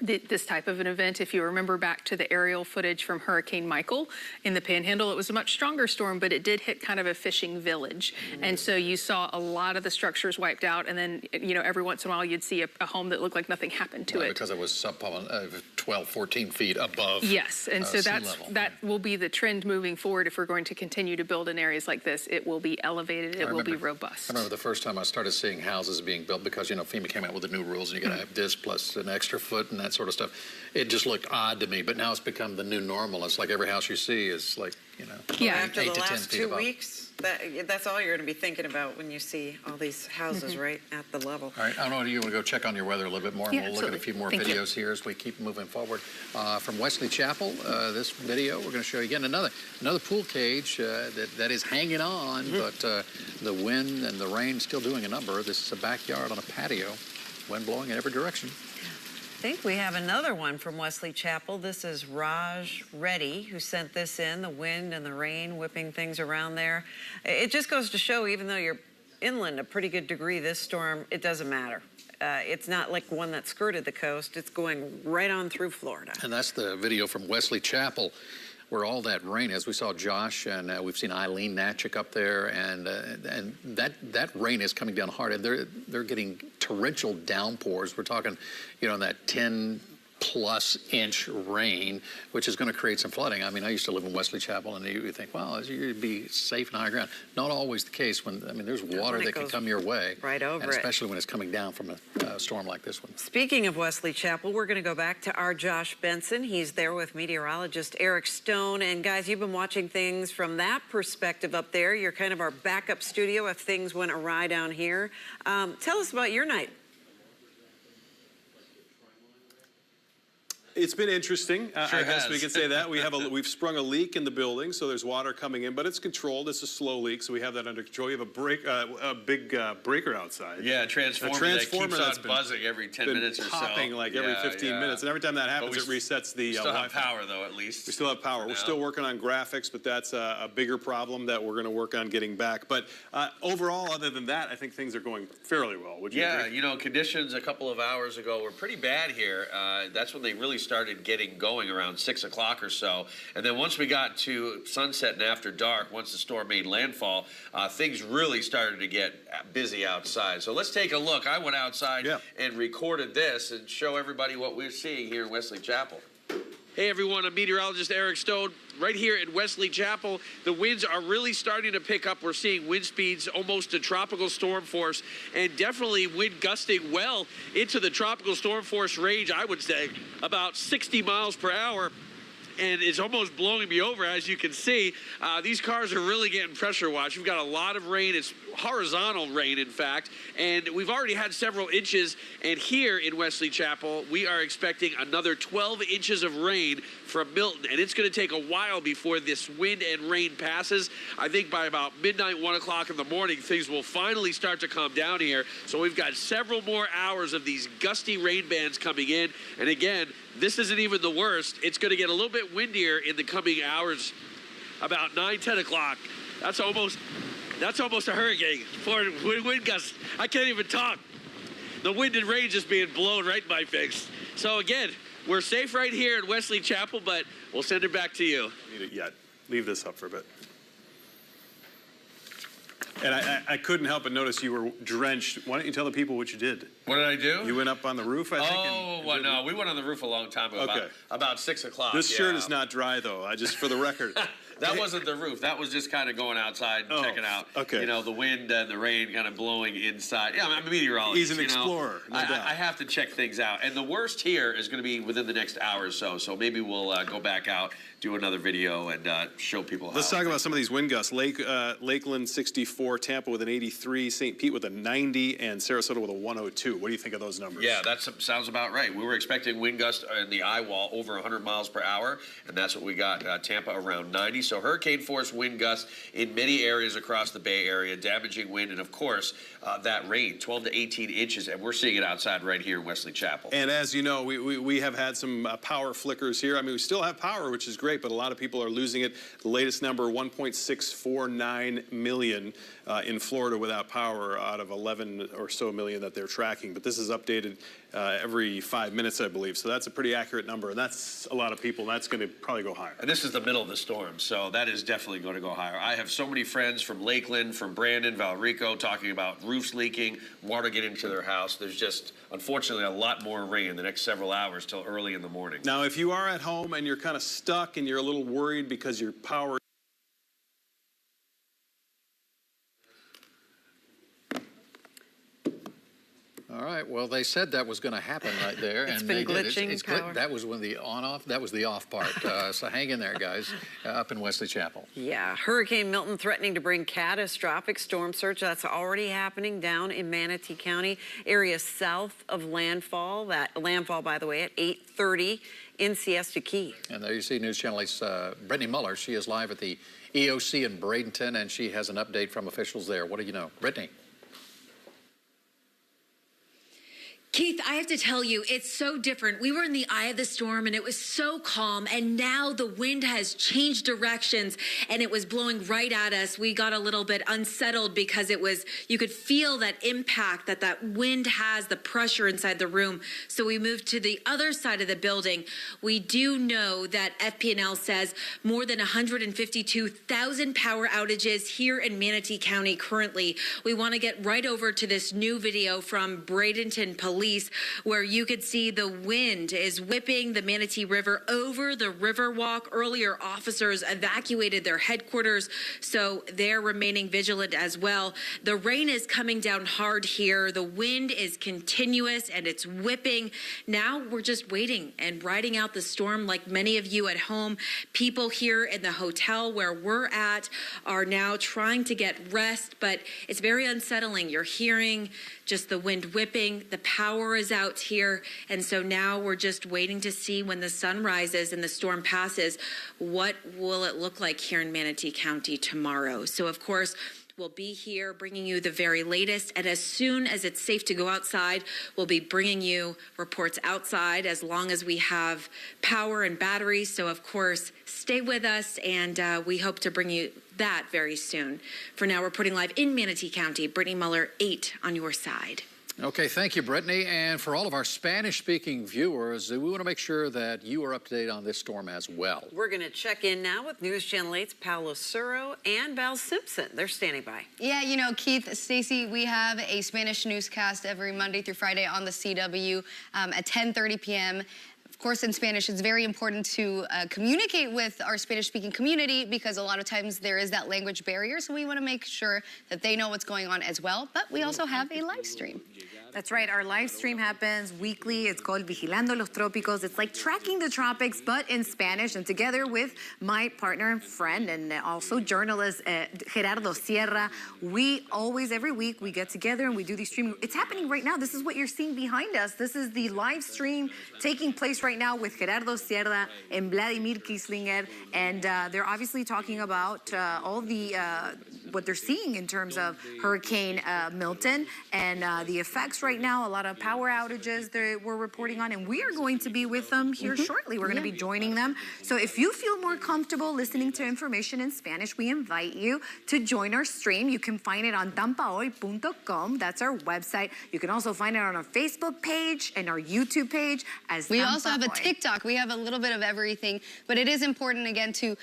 this type of an event. If you remember back to the aerial footage from Hurricane Michael in the Panhandle, it was a much stronger storm, but it did hit kind of a fishing village. And so you saw a lot of the structures wiped out, and then, you know, every once in a while you'd see a home that looked like nothing happened to it. Because it was 12, 14 feet above Yes, and so sea level. that will be the trend moving forward. If we're going to continue to build in areas like this, it will be elevated, it will be robust. I remember the first time I started seeing houses being built, because, you know, FEMA came out with the new rules, and you got to have this plus an extra foot and that sort of stuff. It just looked odd to me, but now it's become the new normal. It's like every house you see is like, you know, After 8 the to 10 last feet 2 above. weeks, that's all you're going to be thinking about when you see all these houses right at the level. All right, I don't know, do you want to go check on your weather a little bit more, and Yeah, we'll look at a few more absolutely. Thank you. videos here as we keep moving forward. From Wesley Chapel, this video, we're going to show you again another pool cage that is hanging on, but the wind and the rain still doing a number. This is a backyard on a patio, wind blowing in every direction. I think we have another one from Wesley Chapel. This is Raj Reddy who sent this in, the wind and the rain whipping things around there. It just goes to show, even though you're inland a pretty good degree, this storm, it doesn't matter. It's not like one that skirted the coast. It's going right on through Florida. And that's the video from Wesley Chapel, where all that rain is. We saw Josh, and we've seen Eileen Natchik up there, and that rain is coming down hard, and they're getting torrential downpours. We're talking, you know, that 10+ inch rain, which is going to create some flooding. I mean, I used to live in Wesley Chapel, and you think, well, you'd be safe in high ground. Not always the case. There's water that can come your way, right over and it. especially when it's coming down from a storm like this one. Speaking of Wesley Chapel, we're going to go back to our Josh Benson. He's there with meteorologist Eric Stone. And guys, you've been watching things from that perspective up there. You're kind of our backup studio if things went awry down here. Tell us about your night. It's been interesting. I guess we could say that. We've sprung a leak in the building, so there's water coming in, but it's controlled. It's a slow leak, so we have that under control. We have a big breaker outside. Yeah, a transformer that keeps that's on buzzing every 10 minutes or so. Popping like every 15 minutes, and every time that happens, it resets the We still have Wi-Fi. power, though, at least. We still have power. We're still working on graphics, but that's a bigger problem that we're going to work on getting back. But overall, other than that, I think things are going fairly well. Would you agree? You know, conditions a couple of hours ago were pretty bad here. That's when they really started getting going around 6 o'clock or so. And then once we got to sunset and after dark, once the storm made landfall, things really started to get busy outside. So let's take a look. I went outside and recorded this and show everybody what we're seeing here in Wesley Chapel. Hey everyone, I'm meteorologist Eric Stone. Right here at Wesley Chapel, the winds are really starting to pick up. We're seeing wind speeds almost to tropical storm force, and definitely wind gusting well into the tropical storm force range, I would say, about 60 miles per hour. And it's almost blowing me over, as you can see. These cars are really getting pressure washed. We've got a lot of rain. It's horizontal rain, in fact. And we've already had several inches. And here in Wesley Chapel, we are expecting another 12 inches of rain from Milton. And it's going to take a while before this wind and rain passes. I think by about midnight, 1 o'clock in the morning, things will finally start to calm down here. So we've got several more hours of these gusty rain bands coming in. And again, this isn't even the worst. It's going to get a little bit windier in the coming hours, about 9, 10 o'clock. That's almost a hurricane for wind gusts. I can't even talk. The wind and rain just being blown right in my face. So again, we're safe right here in Wesley Chapel, but we'll send it back to you. Need it yet. Leave this up for a bit. And I couldn't help but notice you were drenched. Why don't you tell the people what you did? What did I do? You went up on the roof, I think. Oh, well, no, we went on the roof a long time ago, about 6 o'clock. This shirt is not dry, though, just for the record. That wasn't the roof. That was just kind of going outside and checking out, you know, the wind and the rain kind of blowing inside. Yeah, I'm a meteorologist. He's an explorer, no doubt. I have to check things out. And the worst here is going to be within the next hour or so. So maybe we'll go back out, do another video, and show people how. Let's talk about some of these wind gusts. Lakeland 64, Tampa with an 83, St. Pete with a 90, and Sarasota with a 102. What do you think of those numbers? Yeah, that sounds about right. We were expecting wind gusts in the eye wall over 100 miles per hour, and that's what we got. Tampa around 90. So hurricane force wind gusts in many areas across the Bay Area, damaging wind, and of course, that rain, 12 to 18 inches, and we're seeing it outside right here in Wesley Chapel. And as you know, we have had some power flickers here. I mean, we still have power, which is great, but a lot of people are losing it. The latest number, 1.649 million in Florida without power out of 11 or so million that they're tracking. tracking, but this is updated every 5 minutes, I believe. So that's a pretty accurate number, and that's a lot of people. That's going to probably go higher. And this is the middle of the storm, so that is definitely going to go higher. I have so many friends from Lakeland, from Brandon, Valrico, talking about roofs leaking, water getting into their house. There's just, unfortunately, a lot more rain in the next several hours till early in the morning. Now, if you are at home and you're kind of stuck and you're a little worried because your power All right. Well, they said that was going to happen right there, It's and been they did. glitching power. That was when the on-off. That was the off part. So hang in there, guys. Up in Wesley Chapel. Yeah, Hurricane Milton threatening to bring catastrophic storm surge. That's already happening down in Manatee County, area south of landfall. That landfall, by the way, at 8:30 in Siesta Key. And there you see News Channel 8's Brittany Muller. She is live at the EOC in Bradenton, and she has an update from officials there. What do you know, Brittany? Keith, I have to tell you, it's so different. We were in the eye of the storm and it was so calm, and now the wind has changed directions and it was blowing right at us. We got a little bit unsettled because you could feel that impact that wind has, the pressure inside the room. So we moved to the other side of the building. We do know that FP&L says more than 152,000 power outages here in Manatee County currently. We want to get right over to this new video from Bradenton Police, where you could see the wind is whipping the Manatee River over the Riverwalk. Earlier, officers evacuated their headquarters, so they're remaining vigilant as well. The rain is coming down hard here. The wind is continuous and it's whipping. Now we're just waiting and riding out the storm like many of you at home. People here in the hotel where we're at are now trying to get rest, but it's very unsettling. You're hearing just the wind whipping, the power is out here, and so now we're just waiting to see when the sun rises and the storm passes, what will it look like here in Manatee County tomorrow. So of course, we'll be here bringing you the very latest, and as soon as it's safe to go outside, we'll be bringing you reports outside as long as we have power and batteries. So of course, stay with us, and we hope to bring you that very soon. For now, reporting live in Manatee County, Brittany Muller, 8 on your side. Okay, thank you, Brittany. And for all of our Spanish-speaking viewers, we want to make sure that you are up to date on this storm as well. We're going to check in now with News Channel 8's Paolo Suro and Val Simpson. They're standing by. Yeah, you know, Keith, Stacy, we have a Spanish newscast every Monday through Friday on the CW at 10:30 p.m. Of course, in Spanish, it's very important to communicate with our Spanish-speaking community because a lot of times there is that language barrier, so we want to make sure that they know what's going on as well. But we also have a live stream. That's right. Our live stream happens weekly. It's called Vigilando los Trópicos. It's like tracking the tropics, but in Spanish. And together with my partner and friend and also journalist Gerardo Sierra, we always, every week, we get together and we do these streaming. It's happening right now. This is what you're seeing behind us. This is the live stream taking place right now with Gerardo Sierra and Vladimir Kislinger. And they're obviously talking about all the what they're seeing in terms of Hurricane Milton and the effects right now, a lot of power outages that we're reporting on, and we are going to be with them here shortly. We're going to be joining them. So if you feel more comfortable listening to information in Spanish, we invite you to join our stream. You can find it on tampahoy.com. That's our website. You can also find it on our Facebook page and our YouTube page as We also have a TikTok. We have a little bit of everything, but it is important, again, to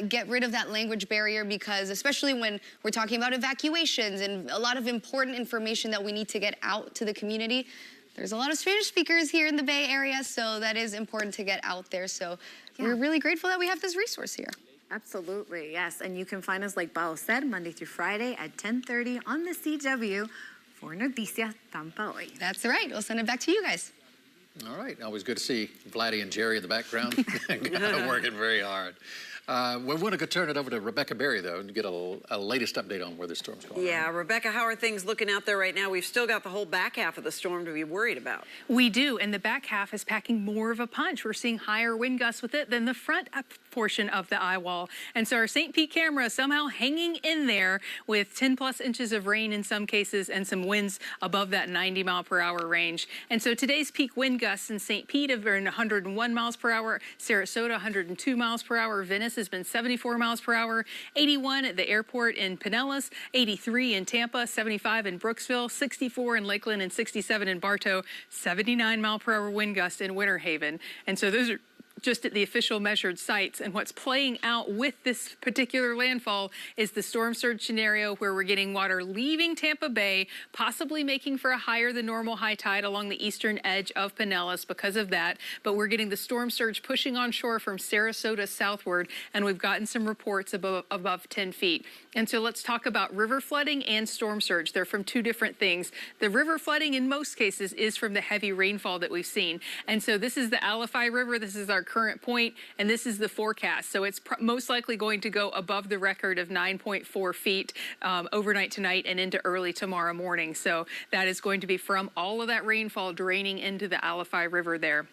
get rid of that language barrier because especially when we're talking about evacuations and a lot of important information that we need to get out to the community. There's a lot of Spanish speakers here in the Bay Area, so that is important to get out there. So we're really grateful that we have this resource here. Absolutely, yes. And you can find us, like Bao said, Monday through Friday at 10:30 on the CW for Noticias Tampa Hoy. That's right. We'll send it back to you guys. All right. Always good to see Vladdy and Jerry in the background. Working very hard. We want to turn it over to Rebecca Berry, though, and get a latest update on where the storm's going. Yeah, Rebecca, how are things looking out there right now? We've still got the whole back half of the storm to be worried about. We do, and the back half is packing more of a punch. We're seeing higher wind gusts with it than the front portion of the eye wall. And so our St. Pete camera is somehow hanging in there with 10+ inches of rain in some cases and some winds above that 90-mile-per-hour range. And so today's peak wind gusts in St. Pete have been 101 miles per hour, Sarasota 102 miles per hour, Venice has been 74 miles per hour, 81 at the airport in Pinellas, 83 in Tampa, 75 in Brooksville, 64 in Lakeland, and 67 in Bartow, 79 mile per hour wind gust in Winter Haven. And so those are just at the official measured sites. And what's playing out with this particular landfall is the storm surge scenario where we're getting water leaving Tampa Bay, possibly making for a higher than normal high tide along the eastern edge of Pinellas because of that. But we're getting the storm surge pushing on shore from Sarasota southward, and we've gotten some reports above 10 feet. And so let's talk about river flooding and storm surge. They're from two different things. The river flooding in most cases is from the heavy rainfall that we've seen. And so this is the Alafai River. This is our current point, and this is the forecast. So it's most likely going to go above the record of 9.4 feet overnight tonight and into early tomorrow morning. So that is going to be from all of that rainfall draining into the Alafai River there.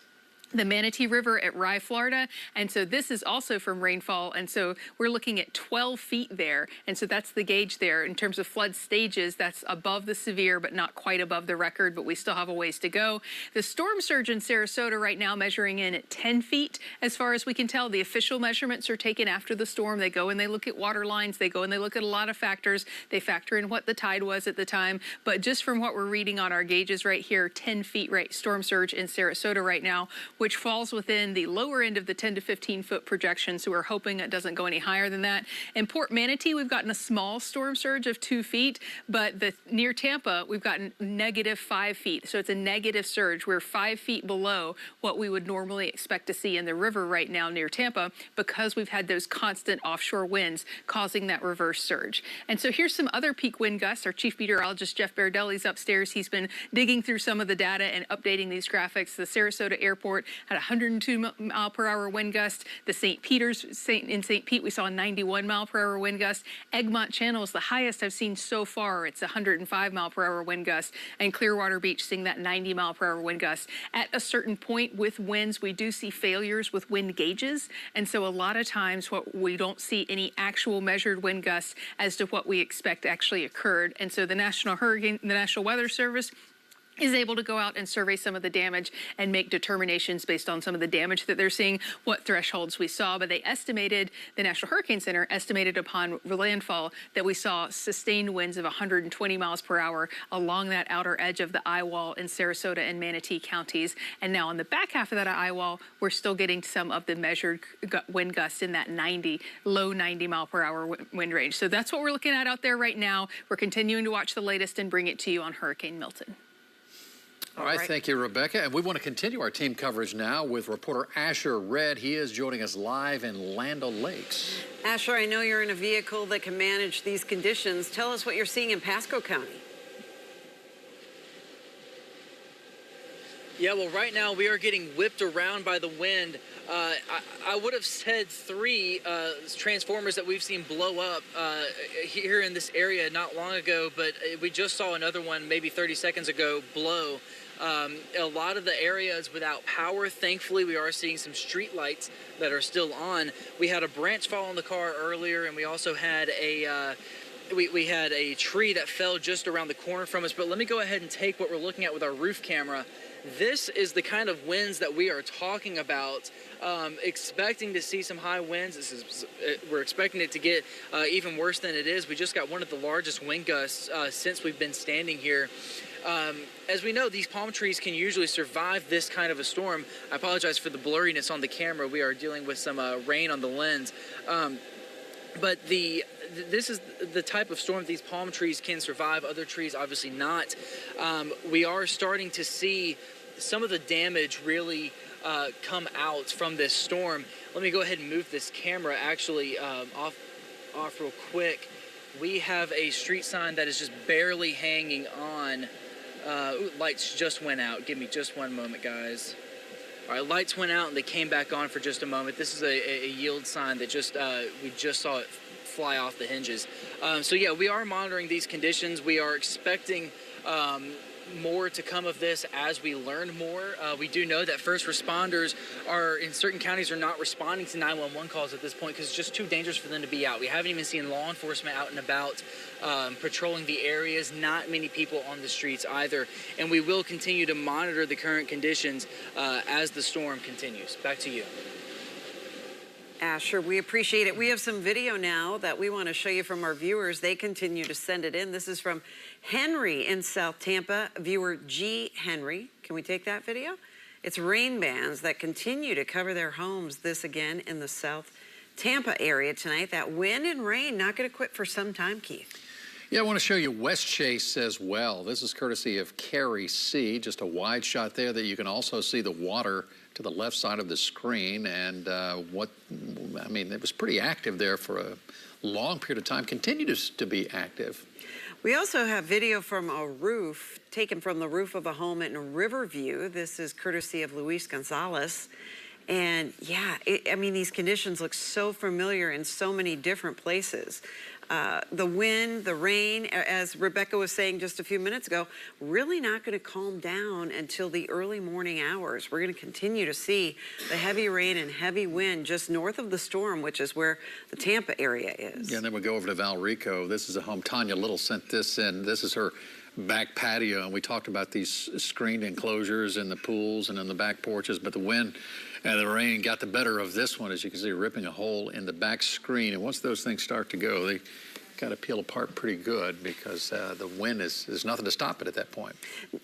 The Manatee River at Rye, Florida. And so this is also from rainfall. And so we're looking at 12 feet there. And so that's the gauge there. In terms of flood stages, that's above the severe, but not quite above the record, but we still have a ways to go. The storm surge in Sarasota right now measuring in at 10 feet. As far as we can tell, the official measurements are taken after the storm. They go and they look at water lines. They go and they look at a lot of factors. They factor in what the tide was at the time. But just from what we're reading on our gauges right here, 10 feet storm surge in Sarasota right now, which falls within the lower end of the 10 to 15 foot projection. So we're hoping it doesn't go any higher than that. In Port Manatee, we've gotten a small storm surge of 2 feet, but near Tampa, we've gotten -5 feet. So it's a negative surge. We're 5 feet below what we would normally expect to see in the river right now near Tampa because we've had those constant offshore winds causing that reverse surge. And so here's some other peak wind gusts. Our chief meteorologist, Jeff Berardelli's upstairs. He's been digging through some of the data and updating these graphics. The Sarasota airport had 102 mile per hour wind gust. The St. Pete, we saw a 91 mile per hour wind gust. Egmont Channel is the highest I've seen so far. It's 105 mile per hour wind gust. And Clearwater Beach seeing that 90 mile per hour wind gust. At a certain point with winds, we do see failures with wind gauges. And so a lot of times we don't see any actual measured wind gusts as to what we expect actually occurred. And so the National Weather Service is able to go out and survey some of the damage and make determinations based on some of the damage that they're seeing, what thresholds we saw. But the National Hurricane Center estimated upon landfall that we saw sustained winds of 120 miles per hour along that outer edge of the eye wall in Sarasota and Manatee counties. And now on the back half of that eye wall, we're still getting some of the measured wind gusts in that low 90 mile per hour wind range. So that's what we're looking at out there right now. We're continuing to watch the latest and bring it to you on Hurricane Milton. All right, thank you, Rebecca. And we want to continue our team coverage now with reporter Asher Red. He is joining us live in Land O'Lakes. Asher, I know you're in a vehicle that can manage these conditions. Tell us what you're seeing in Pasco County. Yeah, well, right now we are getting whipped around by the wind. I would have said 3 transformers that we've seen blow up here in this area not long ago, but we just saw another one maybe 30 seconds ago blow. A lot of the areas without power. Thankfully, we are seeing some street lights that are still on. We had a branch fall on the car earlier, and we also had we had a tree that fell just around the corner from us. But let me go ahead and take what we're looking at with our roof camera. This is the kind of winds that we are talking about. Expecting to see some high winds. We're expecting it to get even worse than it is. We just got one of the largest wind gusts since we've been standing here. As we know, these palm trees can usually survive this kind of a storm. I apologize for the blurriness on the camera. We are dealing with some rain on the lens. But this is the type of storm these palm trees can survive. Other trees, obviously not. We are starting to see some of the damage really come out from this storm. Let me go ahead and move this camera actually off real quick. We have a street sign that is just barely hanging on. Lights just went out. Give me just one moment, guys. All right, lights went out and they came back on for just a moment. This is a yield sign that we just saw it fly off the hinges. So yeah, we are monitoring these conditions. We are expecting more to come of this as we learn more. We do know that first responders in certain counties are not responding to 911 calls at this point because it's just too dangerous for them to be out. We haven't even seen law enforcement out and about patrolling the areas, not many people on the streets either. And we will continue to monitor the current conditions as the storm continues. Back to you. Asher. We appreciate it. We have some video now that we want to show you from our viewers. They continue to send it in. This is from Henry in South Tampa, viewer G. Henry. Can we take that video? It's rain bands that continue to cover their homes. This again in the South Tampa area tonight. That wind and rain not going to quit for some time, Keith. Yeah, I want to show you West Chase as well. This is courtesy of Carrie C. Just a wide shot there that you can also see the water to the left side of the screen. And it was pretty active there for a long period of time, continues to be active. We also have video from a roof, taken from the roof of a home in Riverview. This is courtesy of Luis Gonzalez. And yeah, these conditions look so familiar in so many different places. The wind, the rain, as Rebecca was saying just a few minutes ago, really not going to calm down until the early morning hours. We're going to continue to see the heavy rain and heavy wind just north of the storm, which is where the Tampa area is. Yeah, and then we go over to Valrico. This is a home. Tanya Little sent this in. This is her back patio, and we talked about these screened enclosures in the pools and in the back porches, but the wind and the rain got the better of this one, as you can see, ripping a hole in the back screen. And once those things start to go, they got to peel apart pretty good because the wind there's nothing to stop it at that point.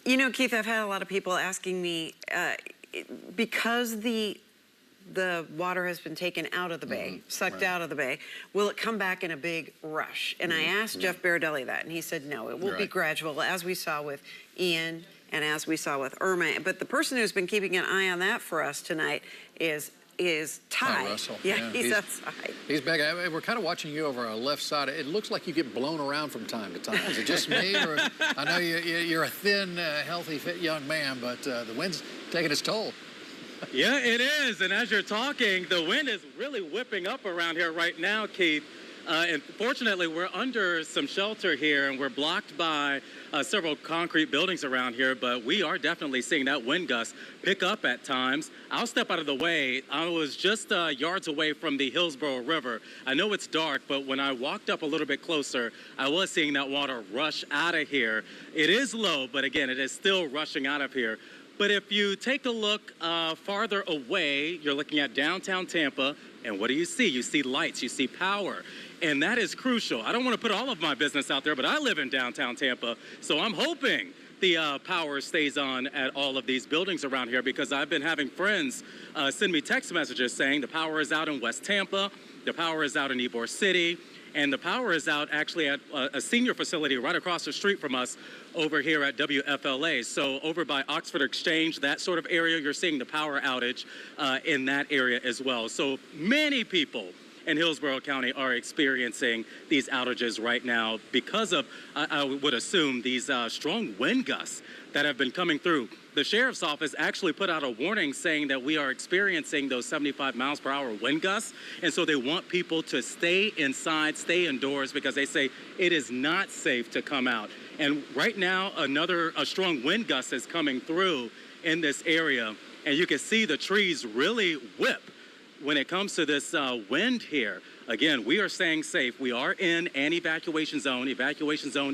You know, Keith, I've had a lot of people asking me, because the water has been taken out of the bay, sucked out of the bay, will it come back in a big rush? And I asked Jeff Baradelli that, and he said no, it will be gradual, as we saw with Ian and as we saw with Irma. But the person who's been keeping an eye on that for us tonight is Ty. Russell. Yeah, he's outside. He's back. We're kind of watching you over our left side. It looks like you get blown around from time to time. Is it just me? Or I know you're a thin, healthy, fit young man, but the wind's taking its toll. Yeah, it is. And as you're talking, the wind is really whipping up around here right now, Keith. And fortunately, we're under some shelter here, and we're blocked by several concrete buildings around here, but we are definitely seeing that wind gust pick up at times. I'll step out of the way. I was just yards away from the Hillsborough River. I know it's dark, but when I walked up a little bit closer, I was seeing that water rush out of here. It is low, but again, it is still rushing out of here. But if you take a look farther away, you're looking at downtown Tampa, and what do you see? You see lights, you see power, and that is crucial. I don't want to put all of my business out there, but I live in downtown Tampa, so I'm hoping the power stays on at all of these buildings around here, because I've been having friends send me text messages saying the power is out in West Tampa, the power is out in Ybor City, and the power is out actually at a senior facility right across the street from us over here at WFLA. So over by Oxford Exchange, that sort of area, you're seeing the power outage in that area as well. So many people in Hillsborough County are experiencing these outages right now because of, I would assume, these strong wind gusts that have been coming through. The sheriff's office actually put out a warning saying that we are experiencing those 75 miles per hour wind gusts. And so they want people to stay inside, stay indoors, because they say it is not safe to come out. And right now, a strong wind gust is coming through in this area. And you can see the trees really whip when it comes to this wind here. Again, we are staying safe. We are in an evacuation zone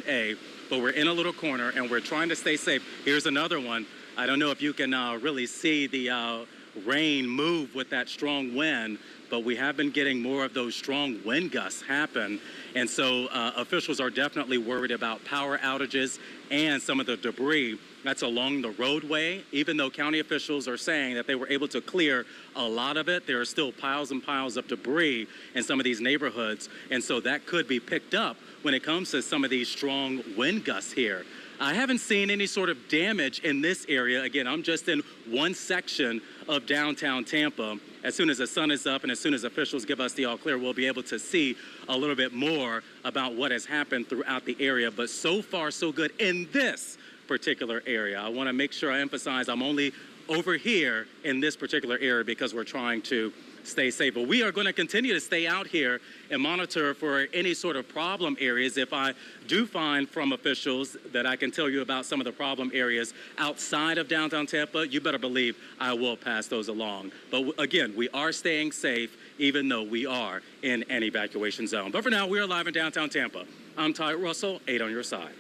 A, but we're in a little corner and we're trying to stay safe. Here's another one. I don't know if you can really see the rain move with that strong wind, but we have been getting more of those strong wind gusts happen. And so officials are definitely worried about power outages and some of the debris that's along the roadway. Even though county officials are saying that they were able to clear a lot of it, there are still piles and piles of debris in some of these neighborhoods. And so that could be picked up when it comes to some of these strong wind gusts here. I haven't seen any sort of damage in this area. Again, I'm just in one section of downtown Tampa. As soon as the sun is up and as soon as officials give us the all clear, we'll be able to see a little bit more about what has happened throughout the area. But so far, so good in this particular area. I want to make sure I emphasize I'm only over here in this particular area because we're trying to stay safe. But we are going to continue to stay out here and monitor for any sort of problem areas. If I do find from officials that I can tell you about some of the problem areas outside of downtown Tampa, you better believe I will pass those along. But again, we are staying safe even though we are in an evacuation zone. But for now, we are live in downtown Tampa. I'm Ty Russell, 8 on your side.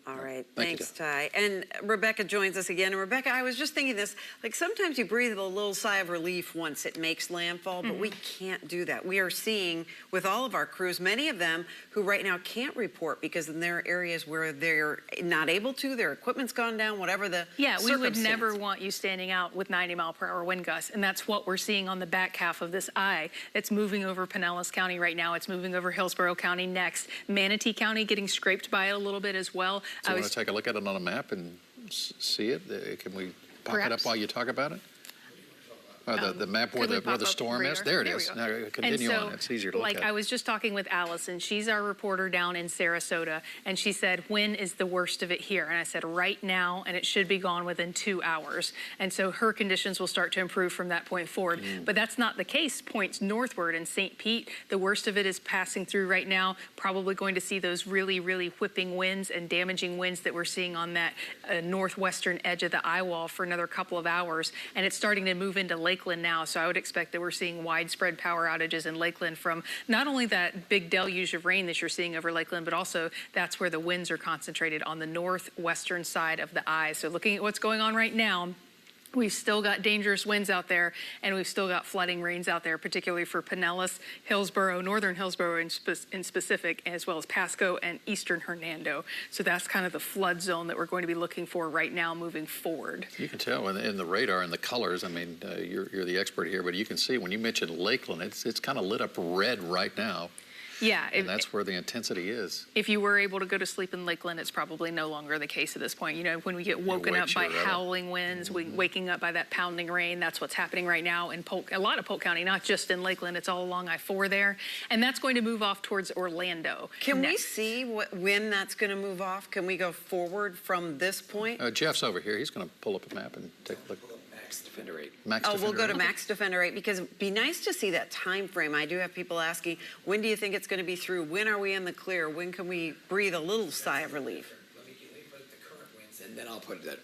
All right, Thank you, thanks, Ty. And Rebecca joins us again. And Rebecca, I was just thinking this, like sometimes you breathe a little sigh of relief once it makes landfall, but we can't do that. We are seeing with all of our crews, many of them who right now can't report because in their areas where they're not able to, their equipment's gone down, whatever the Yeah, we would circumstance. never want you standing out with 90-mile-per-hour wind gusts, and that's what we're seeing on the back half of this eye. It's moving over Pinellas County right now. It's moving over Hillsborough County next. Manatee County getting scraped by it a little bit as well. So you want to take a look at it on a map and see it? Can we pop it up while you talk about it? The map where the storm is? There it is. Now continue on. It's easier to look at. I was just talking with Allison. She's our reporter down in Sarasota, and she said, when is the worst of it here? And I said, right now, and it should be gone within 2 hours. And so her conditions will start to improve from that point forward. But that's not the case. Points northward in St. Pete, the worst of it is passing through right now. Probably going to see those really, really whipping winds and damaging winds that we're seeing on that northwestern edge of the eye wall for another couple of hours. And it's starting to move into Lakeland now, so I would expect that we're seeing widespread power outages in Lakeland from not only that big deluge of rain that you're seeing over Lakeland, but also that's where the winds are concentrated on the northwestern side of the eye. So looking at what's going on right now, we've still got dangerous winds out there, and we've still got flooding rains out there, particularly for Pinellas, Hillsborough, northern Hillsborough in specific, as well as Pasco and eastern Hernando. So that's kind of the flood zone that we're going to be looking for right now moving forward. You can tell in the radar and the colors. I mean, you're the expert here, but you can see when you mention Lakeland, it's kind of lit up red right now. Yeah. And that's where the intensity is. If you were able to go to sleep in Lakeland, it's probably no longer the case at this point. You know, when we get woken up by howling winds, waking up by that pounding rain, that's what's happening right now in a lot of Polk County, not just in Lakeland. It's all along I-4 there. And that's going to move off towards Orlando. Can we see when that's going to move off? Can we go forward from this point? Jeff's over here. He's going to pull up a map and take a look. Max Defender 8. We'll go to Max Defender 8 because it'd be nice to see that time frame. I do have people asking, when do you think it's going to be through? When are we in the clear? When can we breathe a little sigh of relief? Let me put the current winds, and then I'll put that.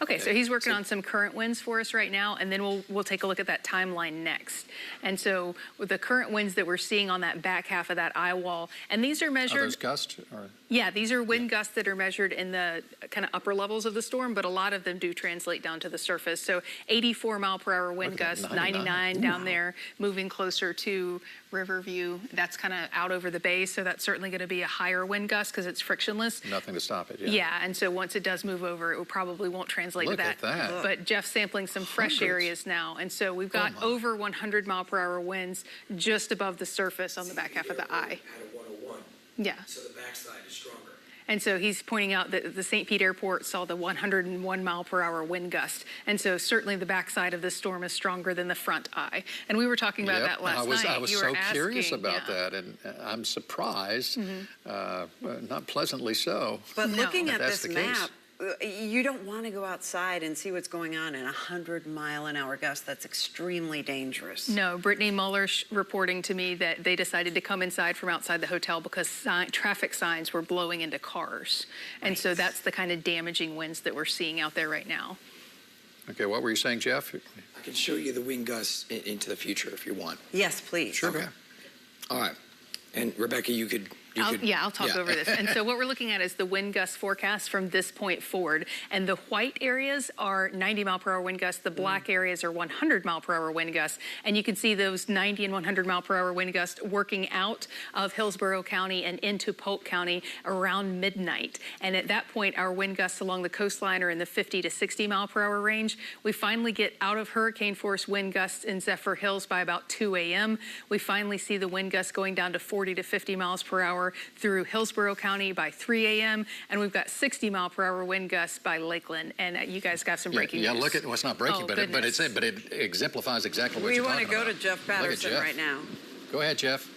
Okay, so he's working on some current winds for us right now, and then we'll take a look at that timeline next. And so with the current winds that we're seeing on that back half of that eye wall, and these are measured. Are those gusts? Yeah, these are wind gusts that are measured in the kind of upper levels of the storm, but a lot of them do translate down to the surface. So 84-mile-per-hour wind gusts, 99 down there, moving closer to Riverview. That's kind of out over the bay, so that's certainly going to be a higher wind gust because it's frictionless. Nothing to stop it, Yeah, and so once it does move over, it probably won't translate to that. Look at that. But Jeff's sampling some fresh areas now, and so we've got over 100-mile-per-hour winds just above the surface on the back half of the eye. At 101. Yeah. So the backside is stronger. And so he's pointing out that the St. Pete airport saw the 101-mile-per-hour wind gust. And so certainly the backside of this storm is stronger than the front eye. And we were talking about that last night. I was so curious about that, and I'm surprised, not pleasantly so. But looking at this map, you don't want to go outside and see what's going on in 100-mile-an-hour gust. That's extremely dangerous. No, Brittany Muller reporting to me that they decided to come inside from outside the hotel because traffic signs were blowing into cars. And so that's the kind of damaging winds that we're seeing out there right now. Okay, what were you saying, Jeff? I can show you the wind gusts into the future if you want. Yes, please. Sure. Okay. All right. And Rebecca, you could I'll talk over this. And so what we're looking at is the wind gust forecast from this point forward. And the white areas are 90-mile-per-hour wind gusts. The black areas are 100-mile-per-hour wind gusts. And you can see those 90 and 100-mile-per-hour wind gusts working out of Hillsborough County and into Polk County around midnight. And at that point, our wind gusts along the coastline are in the 50 to 60-mile-per-hour range. We finally get out of hurricane force wind gusts in Zephyr Hills by about 2 a.m. We finally see the wind gusts going down to 40 to 50 miles per hour through Hillsborough County by 3 a.m. And we've got 60-mile-per-hour wind gusts by Lakeland. And you guys got some breaking news. Yeah, look at it's not breaking, but it exemplifies exactly what you're talking about. We want to go to Jeff Patterson right now. Go ahead, Jeff.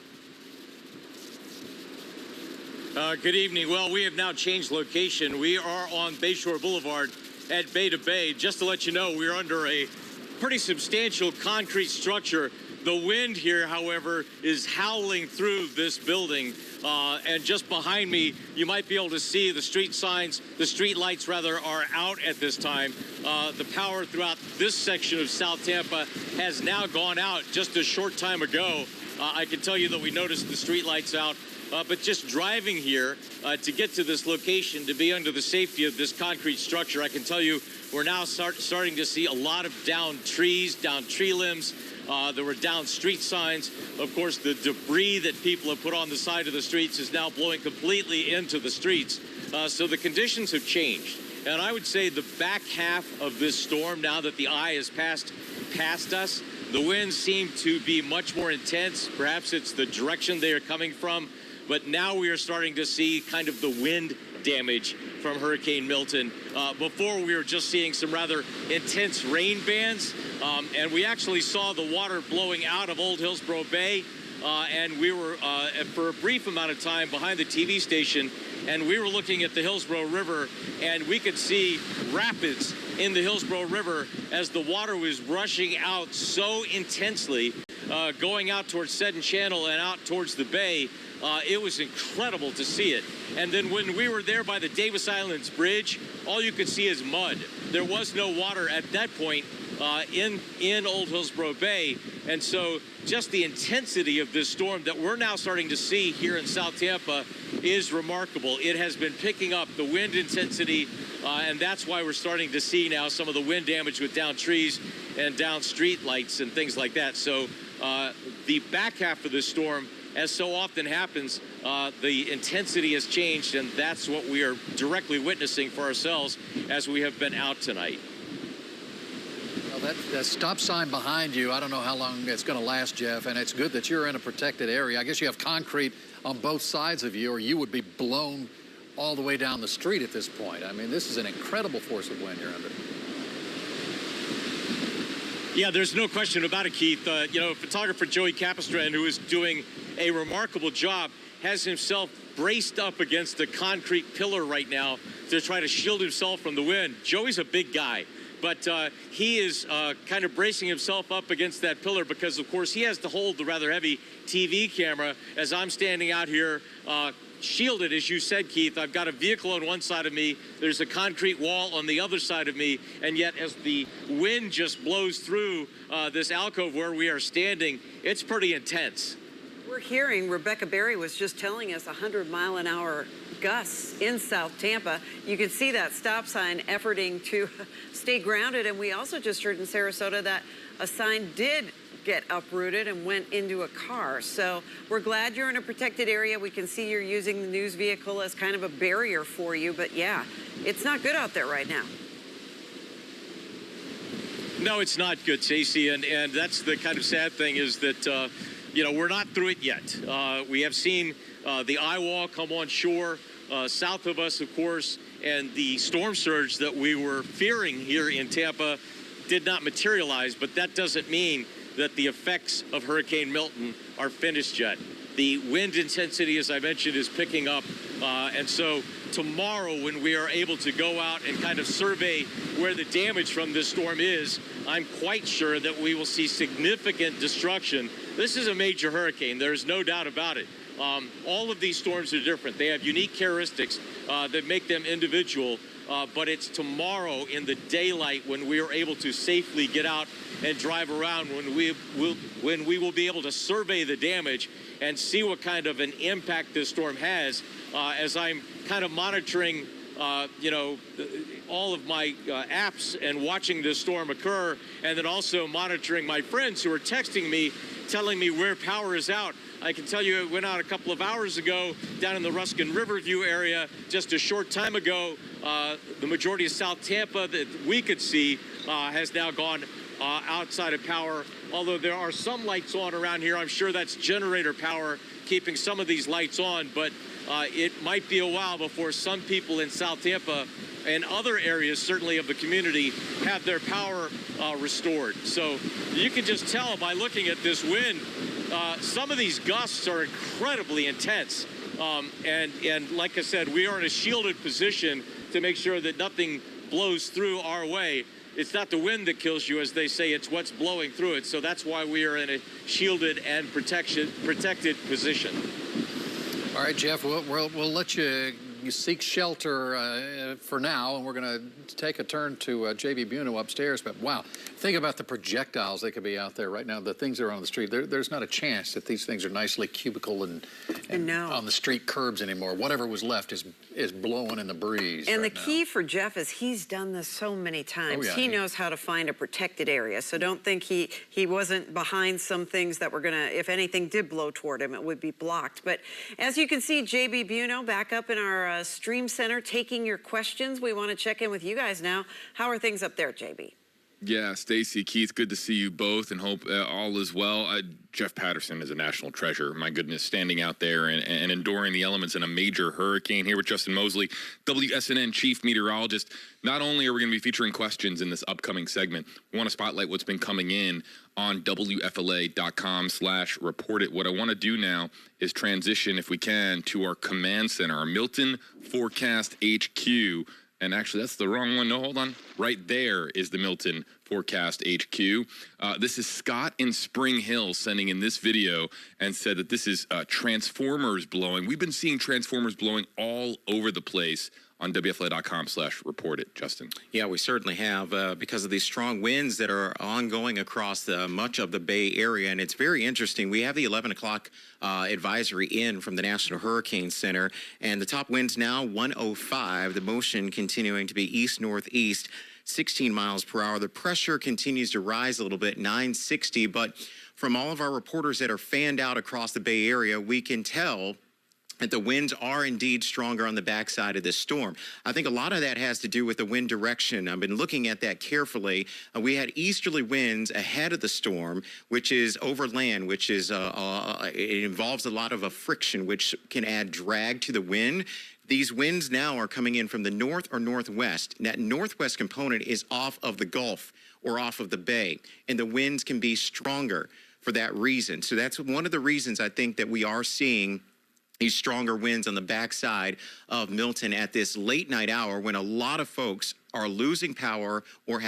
Good evening. Well, we have now changed location. We are on Bayshore Boulevard at Bay to Bay. Just to let you know, we're under a pretty substantial concrete structure. The wind here, however, is howling through this building. And just behind me, you might be able to see the street signs, the street lights rather, are out at this time. The power throughout this section of South Tampa has now gone out just a short time ago. I can tell you that we noticed the street lights out but just driving here to get to this location, to be under the safety of this concrete structure, I can tell you we're now starting to see a lot of downed trees, downed tree limbs. There were down street signs. Of course, the debris that people have put on the side of the streets is now blowing completely into the streets. So the conditions have changed. And I would say the back half of this storm, now that the eye has passed past us, the winds seem to be much more intense. Perhaps it's the direction they are coming from. But now we are starting to see kind of the wind damage from Hurricane Milton. Before, we were just seeing some rather intense rain bands. And we actually saw the water blowing out of Old Hillsborough Bay. And we were, for a brief amount of time, behind the TV station, and we were looking at the Hillsborough River, and we could see rapids in the Hillsborough River as the water was rushing out so intensely, going out towards Seddon Channel and out towards the bay. It was incredible to see it. And then when we were there by the Davis Islands Bridge, all you could see is mud. There was no water at that point in Old Hillsborough Bay. And so just the intensity of this storm that we're now starting to see here in South Tampa is remarkable. It has been picking up the wind intensity, and that's why we're starting to see now some of the wind damage with down trees and down street lights and things like that. So the back half of this storm, as so often happens, the intensity has changed, and that's what we are directly witnessing for ourselves as we have been out tonight. Well, that stop sign behind you, I don't know how long it's going to last, Jeff, and it's good that you're in a protected area. I guess you have concrete on both sides of you, or you would be blown all the way down the street at this point. I mean, this is an incredible force of wind you're under. Yeah, there's no question about it, Keith. You know, photographer Joey Capistran, who is doing a remarkable job, has himself braced up against a concrete pillar right now to try to shield himself from the wind. Joey's a big guy, but he is kind of bracing himself up against that pillar because, of course, he has to hold the rather heavy TV camera as I'm standing out here shielded, as you said, Keith. I've got a vehicle on one side of me. There's a concrete wall on the other side of me. And yet, as the wind just blows through this alcove where we are standing, it's pretty intense. We're hearing, Rebecca Berry was just telling us 100-mile-an-hour gusts in South Tampa. You can see that stop sign efforting to stay grounded. And we also just heard in Sarasota that a sign did get uprooted and went into a car. So we're glad you're in a protected area. We can see you're using the news vehicle as kind of a barrier for you. But yeah, it's not good out there right now. No, it's not good, Stacey. And that's the kind of sad thing is that, you know, we're not through it yet. We have seen the eye wall come on shore south of us, of course, and the storm surge that we were fearing here in Tampa did not materialize, but that doesn't mean that the effects of Hurricane Milton are finished yet. The wind intensity, as I mentioned, is picking up, and so tomorrow when we are able to go out and kind of survey where the damage from this storm is, I'm quite sure that we will see significant destruction. This is a major hurricane. There's no doubt about it. All of these storms are different. They have unique characteristics that make them individual, but it's tomorrow in the daylight when we are able to safely get out and drive around, when we will be able to survey the damage and see what kind of an impact this storm has. As I'm kind of monitoring, you know, all of my apps and watching this storm occur, and then also monitoring my friends who are texting me, telling me where power is out. I can tell you it went out a couple of hours ago down in the Ruskin Riverview area. Just a short time ago, the majority of South Tampa that we could see has now gone outside of power. Although there are some lights on around here, I'm sure that's generator power keeping some of these lights on, but it might be a while before some people in South Tampa and other areas, certainly of the community, have their power restored. So you can just tell by looking at this wind, some of these gusts are incredibly intense. And like I said, we are in a shielded position to make sure that nothing blows through our way. It's not the wind that kills you, as they say, it's what's blowing through it. So that's why we are in a shielded and protected position. All right, Jeff, we'll let you seek shelter for now, and we're going to take a turn to J.B. Buno upstairs. But wow, think about the projectiles that could be out there right now. The things that are on the street. There's not a chance that these things are nicely cubical and on the street curbs anymore. Whatever was left is blowing in the breeze. And right the key for Jeff is he's done this so many times. He knows how to find a protected area. So don't think he wasn't behind some things that were going to, if anything did blow toward him, it would be blocked. But as you can see, J.B. Buno back up in our stream center taking your questions. We want to check in with you guys now. How are things up there, J.B.? Yeah, Stacy, Keith, good to see you both and hope all is well. Jeff Patterson is a national treasure. My goodness, standing out there and enduring the elements in a major hurricane. Here with Justin Mosley, WSNN chief meteorologist. Not only are we going to be featuring questions in this upcoming segment, we want to spotlight what's been coming in on WFLA.com/report it. What I want to do now is transition, if we can, to our command center, our Milton Forecast HQ. And actually, that's the wrong one. No, hold on. Right there is the Milton Forecast HQ. This is Scott in Spring Hill sending in this video and said that this is transformers blowing. We've been seeing transformers blowing all over the place on WFLA.com/report it. Justin. Yeah, we certainly have because of these strong winds that are ongoing across much of the Bay Area. And it's very interesting. We have the 11 o'clock advisory in from the National Hurricane Center. And the top winds now 105. The motion continuing to be east-northeast, 16 miles per hour. The pressure continues to rise a little bit, 960. But from all of our reporters that are fanned out across the Bay Area, we can tell that the winds are indeed stronger on the backside of this storm. I think a lot of that has to do with the wind direction. I've been looking at that carefully. We had easterly winds ahead of the storm, which is over land, which is it involves a lot of friction, which can add drag to the wind. These winds now are coming in from the north or northwest. That northwest component is off of the Gulf or off of the bay, and the winds can be stronger for that reason. So that's one of the reasons I think that we are seeing these stronger winds on the backside of Milton at this late night hour when a lot of folks are losing power or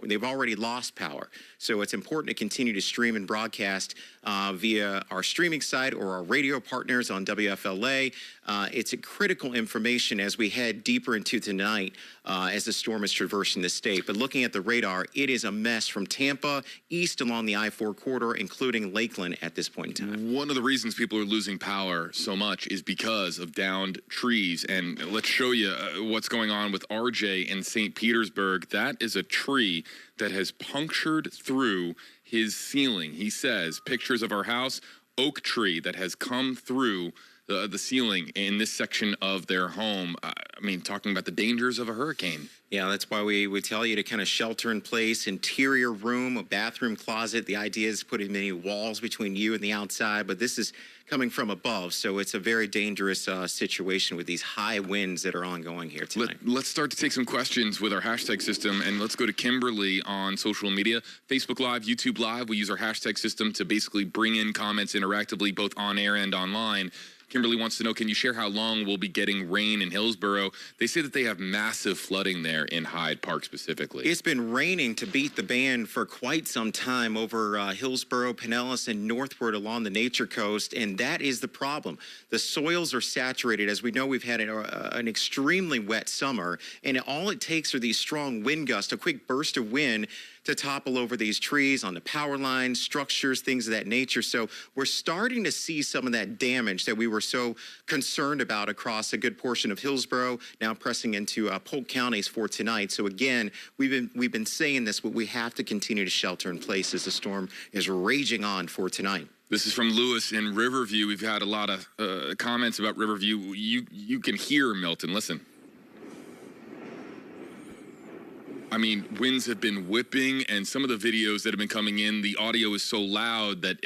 they've already lost power. So it's important to continue to stream and broadcast via our streaming site or our radio partners on WFLA. It's a critical information as we head deeper into tonight as the storm is traversing the state. But looking at the radar, it is a mess from Tampa east along the I-4 corridor, including Lakeland at this point in time. One of the reasons people are losing power so much is because of downed trees. And let's show you what's going on with RJ in St. Petersburg. That is a tree that has punctured through his ceiling. He says, pictures of our house, oak tree that has come through the ceiling in this section of their home. I mean, talking about the dangers of a hurricane. Yeah, that's why we tell you to kind of shelter in place, interior room, a bathroom closet. The idea is putting many walls between you and the outside, but this is coming from above, so it's a very dangerous situation with these high winds that are ongoing here tonight. Let's start to take some questions with our hashtag system, and let's go to Kimberly on social media. Facebook Live, YouTube Live, we use our hashtag system to basically bring in comments interactively, both on air and online. Kimberly wants to know, can you share how long we'll be getting rain in Hillsborough? They say that they have massive flooding there in Hyde Park specifically. It's been raining to beat the band for quite some time over Hillsborough, Pinellas, and northward along the Nature Coast, and that is the problem. The soils are saturated. As we know, we've had an extremely wet summer, and all it takes are these strong wind gusts, a quick burst of wind, to topple over these trees on the power lines, structures, things of that nature. So we're starting to see some of that damage that we were so concerned about across a good portion of Hillsborough, now pressing into Polk counties for tonight. So again, we've been saying this, but we have to continue to shelter in place as the storm is raging on for tonight. This is from Lewis in Riverview. We've had a lot of comments about Riverview. You can hear Milton. Listen. I mean, winds have been whipping, and some of the videos that have been coming in, the audio is so loud that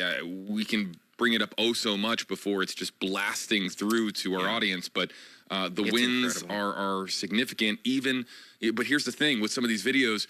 we can bring it up so much before it's just blasting through to our audience. But the winds are significant. But here's the thing, with some of these videos,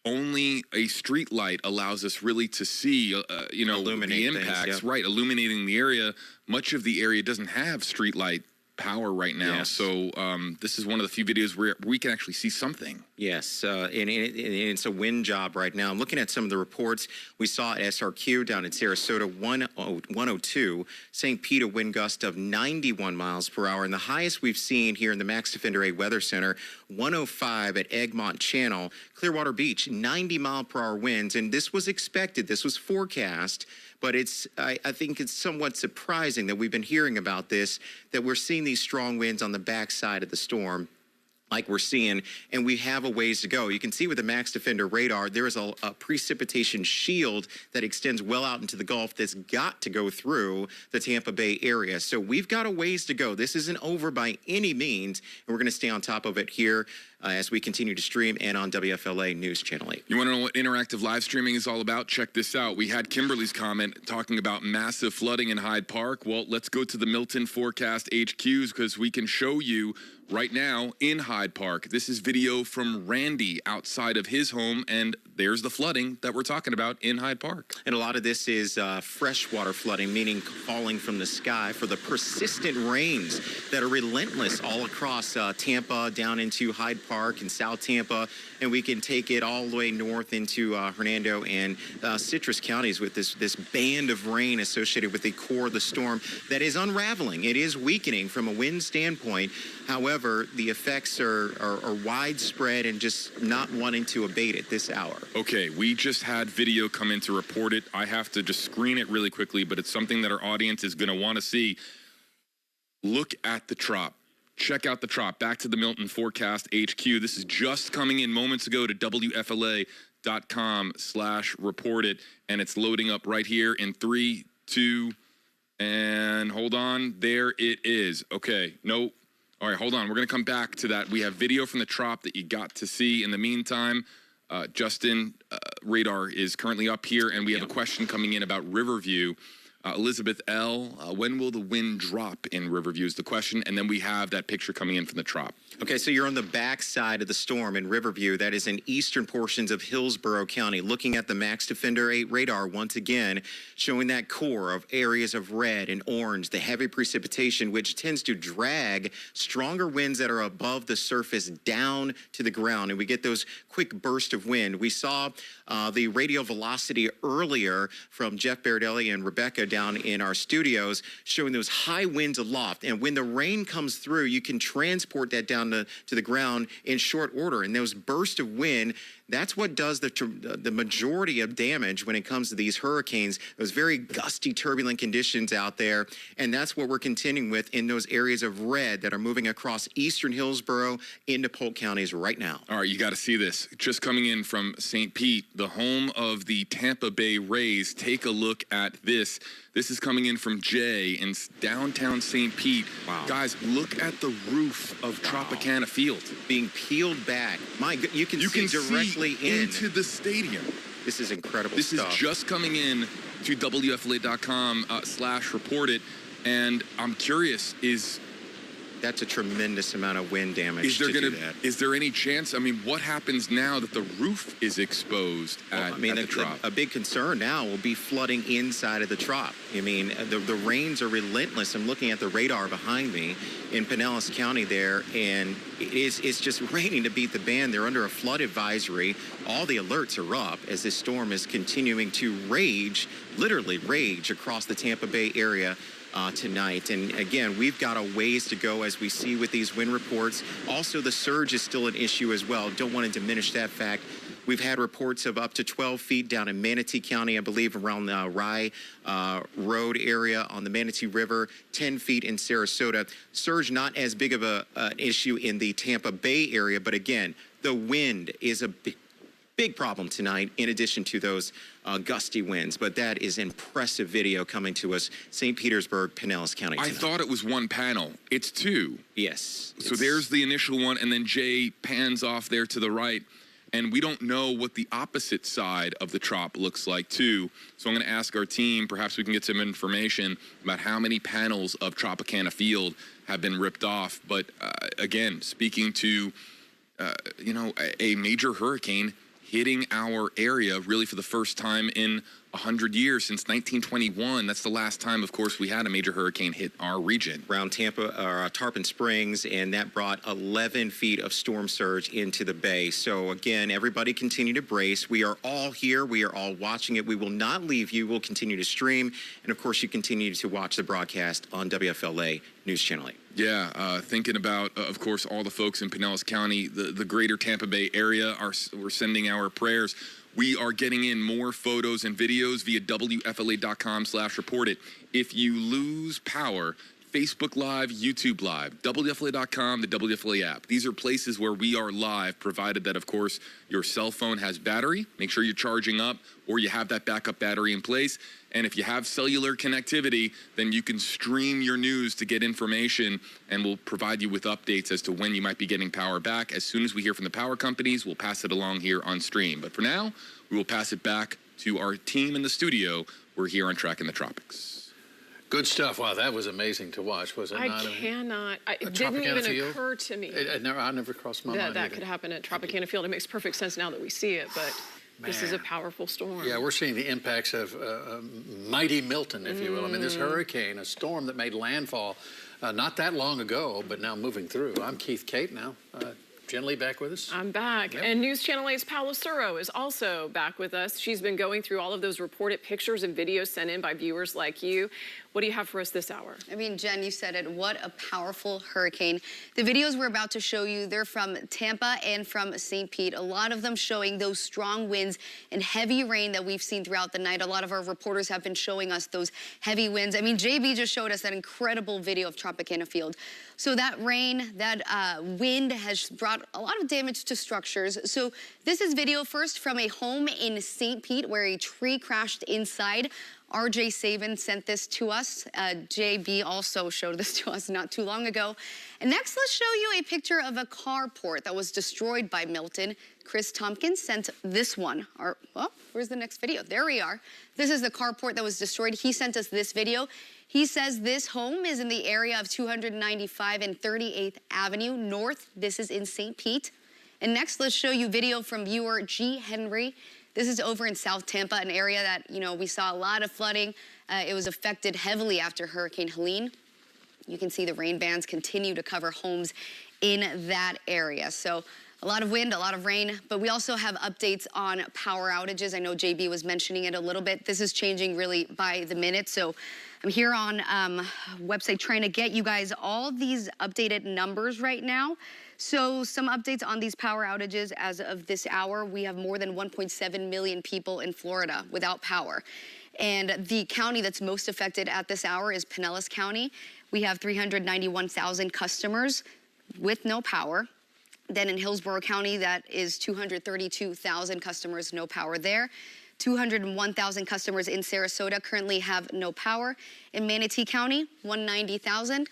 only a street light allows us really to see, the impacts. Right, illuminating the area. Much of the area doesn't have street light power right now. Yes. So this is one of the few videos where we can actually see something. Yes, and it's a wind job right now. I'm looking at some of the reports. We saw at SRQ down in Sarasota, 102. St. Pete, a wind gust of 91 miles per hour. And the highest we've seen here in the Max Defender 8 Weather Center, 105 at Egmont Channel. Clearwater Beach, 90 mile per hour winds. And this was expected. This was forecast. But I think it's somewhat surprising that we've been hearing about this, that we're seeing these strong winds on the backside of the storm, like we're seeing, and we have a ways to go. You can see with the Max Defender radar, there is a precipitation shield that extends well out into the Gulf that's got to go through the Tampa Bay area. So we've got a ways to go. This isn't over by any means, and we're going to stay on top of it here as we continue to stream and on WFLA News Channel 8. You want to know what interactive live streaming is all about? Check this out. We had Kimberly's comment talking about massive flooding in Hyde Park. Well, let's go to the Milton Forecast HQs because we can show you right now in Hyde Park. This is video from Randy outside of his home, and there's the flooding that we're talking about in Hyde Park. And a lot of this is freshwater flooding, meaning falling from the sky for the persistent rains that are relentless all across Tampa, down into Hyde Park and South Tampa, and we can take it all the way north into Hernando and Citrus counties with this band of rain associated with the core of the storm that is unraveling. It is weakening from a wind standpoint. However, the effects are widespread and just not wanting to abate at this hour. Okay, we just had video come in to report it. I have to just screen it really quickly, but it's something that our audience is going to want to see. Look at the trop. Check out the trop. Back to the Milton Forecast HQ. This is just coming in moments ago to WFLA.com/reported, and it's loading up right here in 3, 2, and hold on. There it is. Okay, no. All right, hold on. We're going to come back to that. We have video from the trop that you got to see. In the meantime, Justin, radar is currently up here, and we have a question coming in about Riverview. Elizabeth L., when will the wind drop in Riverview is the question, and then we have that picture coming in from the trop. Okay, so you're on the backside of the storm in Riverview. That is in eastern portions of Hillsborough County. Looking at the Max Defender 8 radar once again, showing that core of areas of red and orange, the heavy precipitation, which tends to drag stronger winds that are above the surface down to the ground, and we get those quick bursts of wind. We saw the radial velocity earlier from Jeff Baradelli and Rebecca down in our studios, showing those high winds aloft. And when the rain comes through, you can transport that down to the ground in short order. And those bursts of wind, that's what does the majority of damage when it comes to these hurricanes, those very gusty, turbulent conditions out there. And that's what we're continuing with in those areas of red that are moving across eastern Hillsborough into Polk counties right now. All right, you got to see this. Just coming in from St. Pete, the home of the Tampa Bay Rays. Take a look at this. This is coming in from Jay in downtown St. Pete. Wow. Guys, look at the roof of Tropicana Field. Being peeled back. You can see directly into the stadium. This is incredible This stuff. is just coming in to WFLA.com/reported. And I'm curious, that's a tremendous amount of wind damage Is there any chance? I mean, what happens now that the roof is exposed at the trop? A big concern now will be flooding inside of the trop. I mean, the rains are relentless. I'm looking at the radar behind me in Pinellas County there, and it's just raining to beat the band. They're under a flood advisory. All the alerts are up as this storm is continuing to literally rage across the Tampa Bay area tonight. And again, we've got a ways to go as we see with these wind reports. Also, the surge is still an issue as well. Don't want to diminish that fact. We've had reports of up to 12 feet down in Manatee County, I believe around the Rye Road area on the Manatee River, 10 feet in Sarasota. Surge not as big of an issue in the Tampa Bay area, but again, the wind is a big problem tonight, in addition to those gusty winds. But that is impressive video coming to us, St. Petersburg, Pinellas County tonight. I thought it was one panel. It's two. Yes. So there's the initial one, and then Jay pans off there to the right. And we don't know what the opposite side of the trop looks like, too. So I'm going to ask our team, perhaps we can get some information about how many panels of Tropicana Field have been ripped off. But again, speaking to, a major hurricane hitting our area really for the first time in 100 years since 1921. That's the last time, of course, we had a major hurricane hit our region. Around Tampa, Tarpon Springs, and that brought 11 feet of storm surge into the bay. So again, everybody continue to brace. We are all here. We are all watching it. We will not leave you. We'll continue to stream. And of course, you continue to watch the broadcast on WFLA News Channel 8. Yeah, thinking about, of course, all the folks in Pinellas County, the greater Tampa Bay area, we're sending our prayers. We are getting in more photos and videos via WFLA.com/report it. If you lose power, Facebook Live, YouTube Live, WFLA.com, the WFLA app. These are places where we are live, provided that, of course, your cell phone has battery. Make sure you're charging up or you have that backup battery in place. And if you have cellular connectivity, then you can stream your news to get information, and we'll provide you with updates as to when you might be getting power back. As soon as we hear from the power companies, we'll pass it along here on stream. But for now, we will pass it back to our team in the studio. We're here on Tracking the Tropics. Good stuff. Wow, that was amazing to watch, was it not? It didn't even occur to me I never crossed my mind that either. could happen at Tropicana Field. It makes perfect sense now that we see it, but this is a powerful storm. Yeah, we're seeing the impacts of mighty Milton, if you will. I mean, this hurricane, a storm that made landfall not that long ago, but now moving through. I'm Keith Kate now. Jen Lee back with us. I'm back. Yep. And News Channel 8's Paola Suro is also back with us. She's been going through all of those reported pictures and videos sent in by viewers like you. What do you have for us this hour? I mean, Jen, you said it. What a powerful hurricane. The videos we're about to show you, they're from Tampa and from St. Pete. A lot of them showing those strong winds and heavy rain that we've seen throughout the night. A lot of our reporters have been showing us those heavy winds. I mean, JB just showed us that incredible video of Tropicana Field. So that rain, that wind has brought a lot of damage to structures. So this is video first from a home in St. Pete where a tree crashed inside. RJ Saban sent this to us. JB also showed this to us not too long ago. And next, let's show you a picture of a carport that was destroyed by Milton. Chris Tompkins sent this one. Well, where's the next video? There we are. This is the carport that was destroyed. He sent us this video. He says this home is in the area of 295 and 38th Avenue North. This is in St. Pete. And next, let's show you video from viewer G. Henry. This is over in South Tampa, an area that, you know, we saw a lot of flooding. It was affected heavily after Hurricane Helene. You can see the rain bands continue to cover homes in that area. So a lot of wind, a lot of rain, but we also have updates on power outages. I know JB was mentioning it a little bit. This is changing really by the minute. So I'm here on website trying to get you guys all these updated numbers right now. So some updates on these power outages as of this hour. We have more than 1.7 million people in Florida without power. And the county that's most affected at this hour is Pinellas County. We have 391,000 customers with no power. Then in Hillsborough County, that is 232,000 customers, no power there. 201,000 customers in Sarasota currently have no power. In Manatee County, 190,000.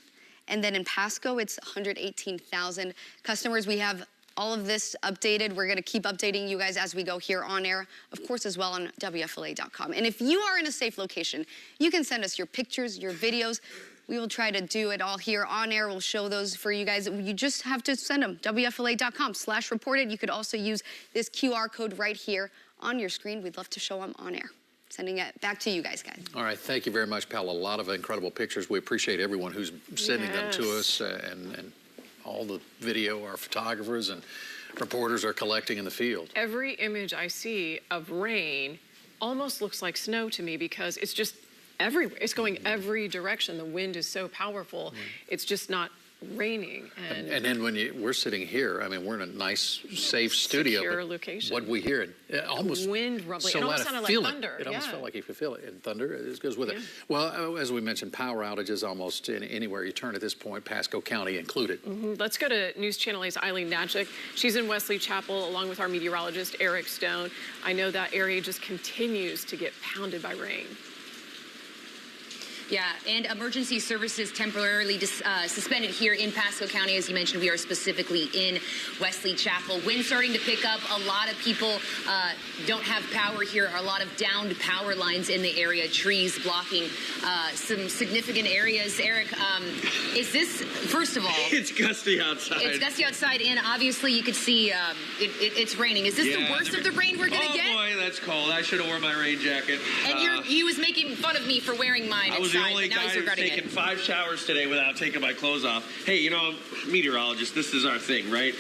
And then in Pasco, it's 118,000 customers. We have all of this updated. We're going to keep updating you guys as we go here on air, of course, as well on WFLA.com. And if you are in a safe location, you can send us your pictures, your videos. We will try to do it all here on air. We'll show those for you guys. You just have to send them, WFLA.com/report it. You could also use this QR code right here on your screen. We'd love to show them on air. Sending it back to you guys. All right, thank you very much, pal. A lot of incredible pictures. We appreciate everyone who's sending them to us, and all the video our photographers and reporters are collecting in the field. Every image I see of rain almost looks like snow to me because it's just everywhere. It's going every direction. The wind is so powerful. It's just not raining. And then when we're sitting here, I mean, we're in a nice, safe studio. Secure location. What we hear, almost wind rumbling. So it almost sounded like thunder. It almost felt like you could feel it. And thunder, it goes with it. Well, as we mentioned, power outages almost anywhere you turn at this point, Pasco County included. Let's go to News Channel 8's Eileen Natchik. She's in Wesley Chapel along with our meteorologist, Eric Stone. I know that area just continues to get pounded by rain. Yeah, and emergency services temporarily suspended here in Pasco County. As you mentioned, we are specifically in Wesley Chapel. Wind starting to pick up. A lot of people don't have power here. A lot of downed power lines in the area. Trees blocking some significant areas. Eric, is this, first of all... It's gusty outside. It's gusty outside, and obviously you could see it's raining. Is this the worst of the rain we're going to get? Oh, boy, that's cold. I should have worn my rain jacket. And he was making fun of me for wearing mine I was the inside, only but now guy he's who's regretting taken it. 5 showers today without taking my clothes off. Hey, you know, I'm a meteorologist. This is our thing, right?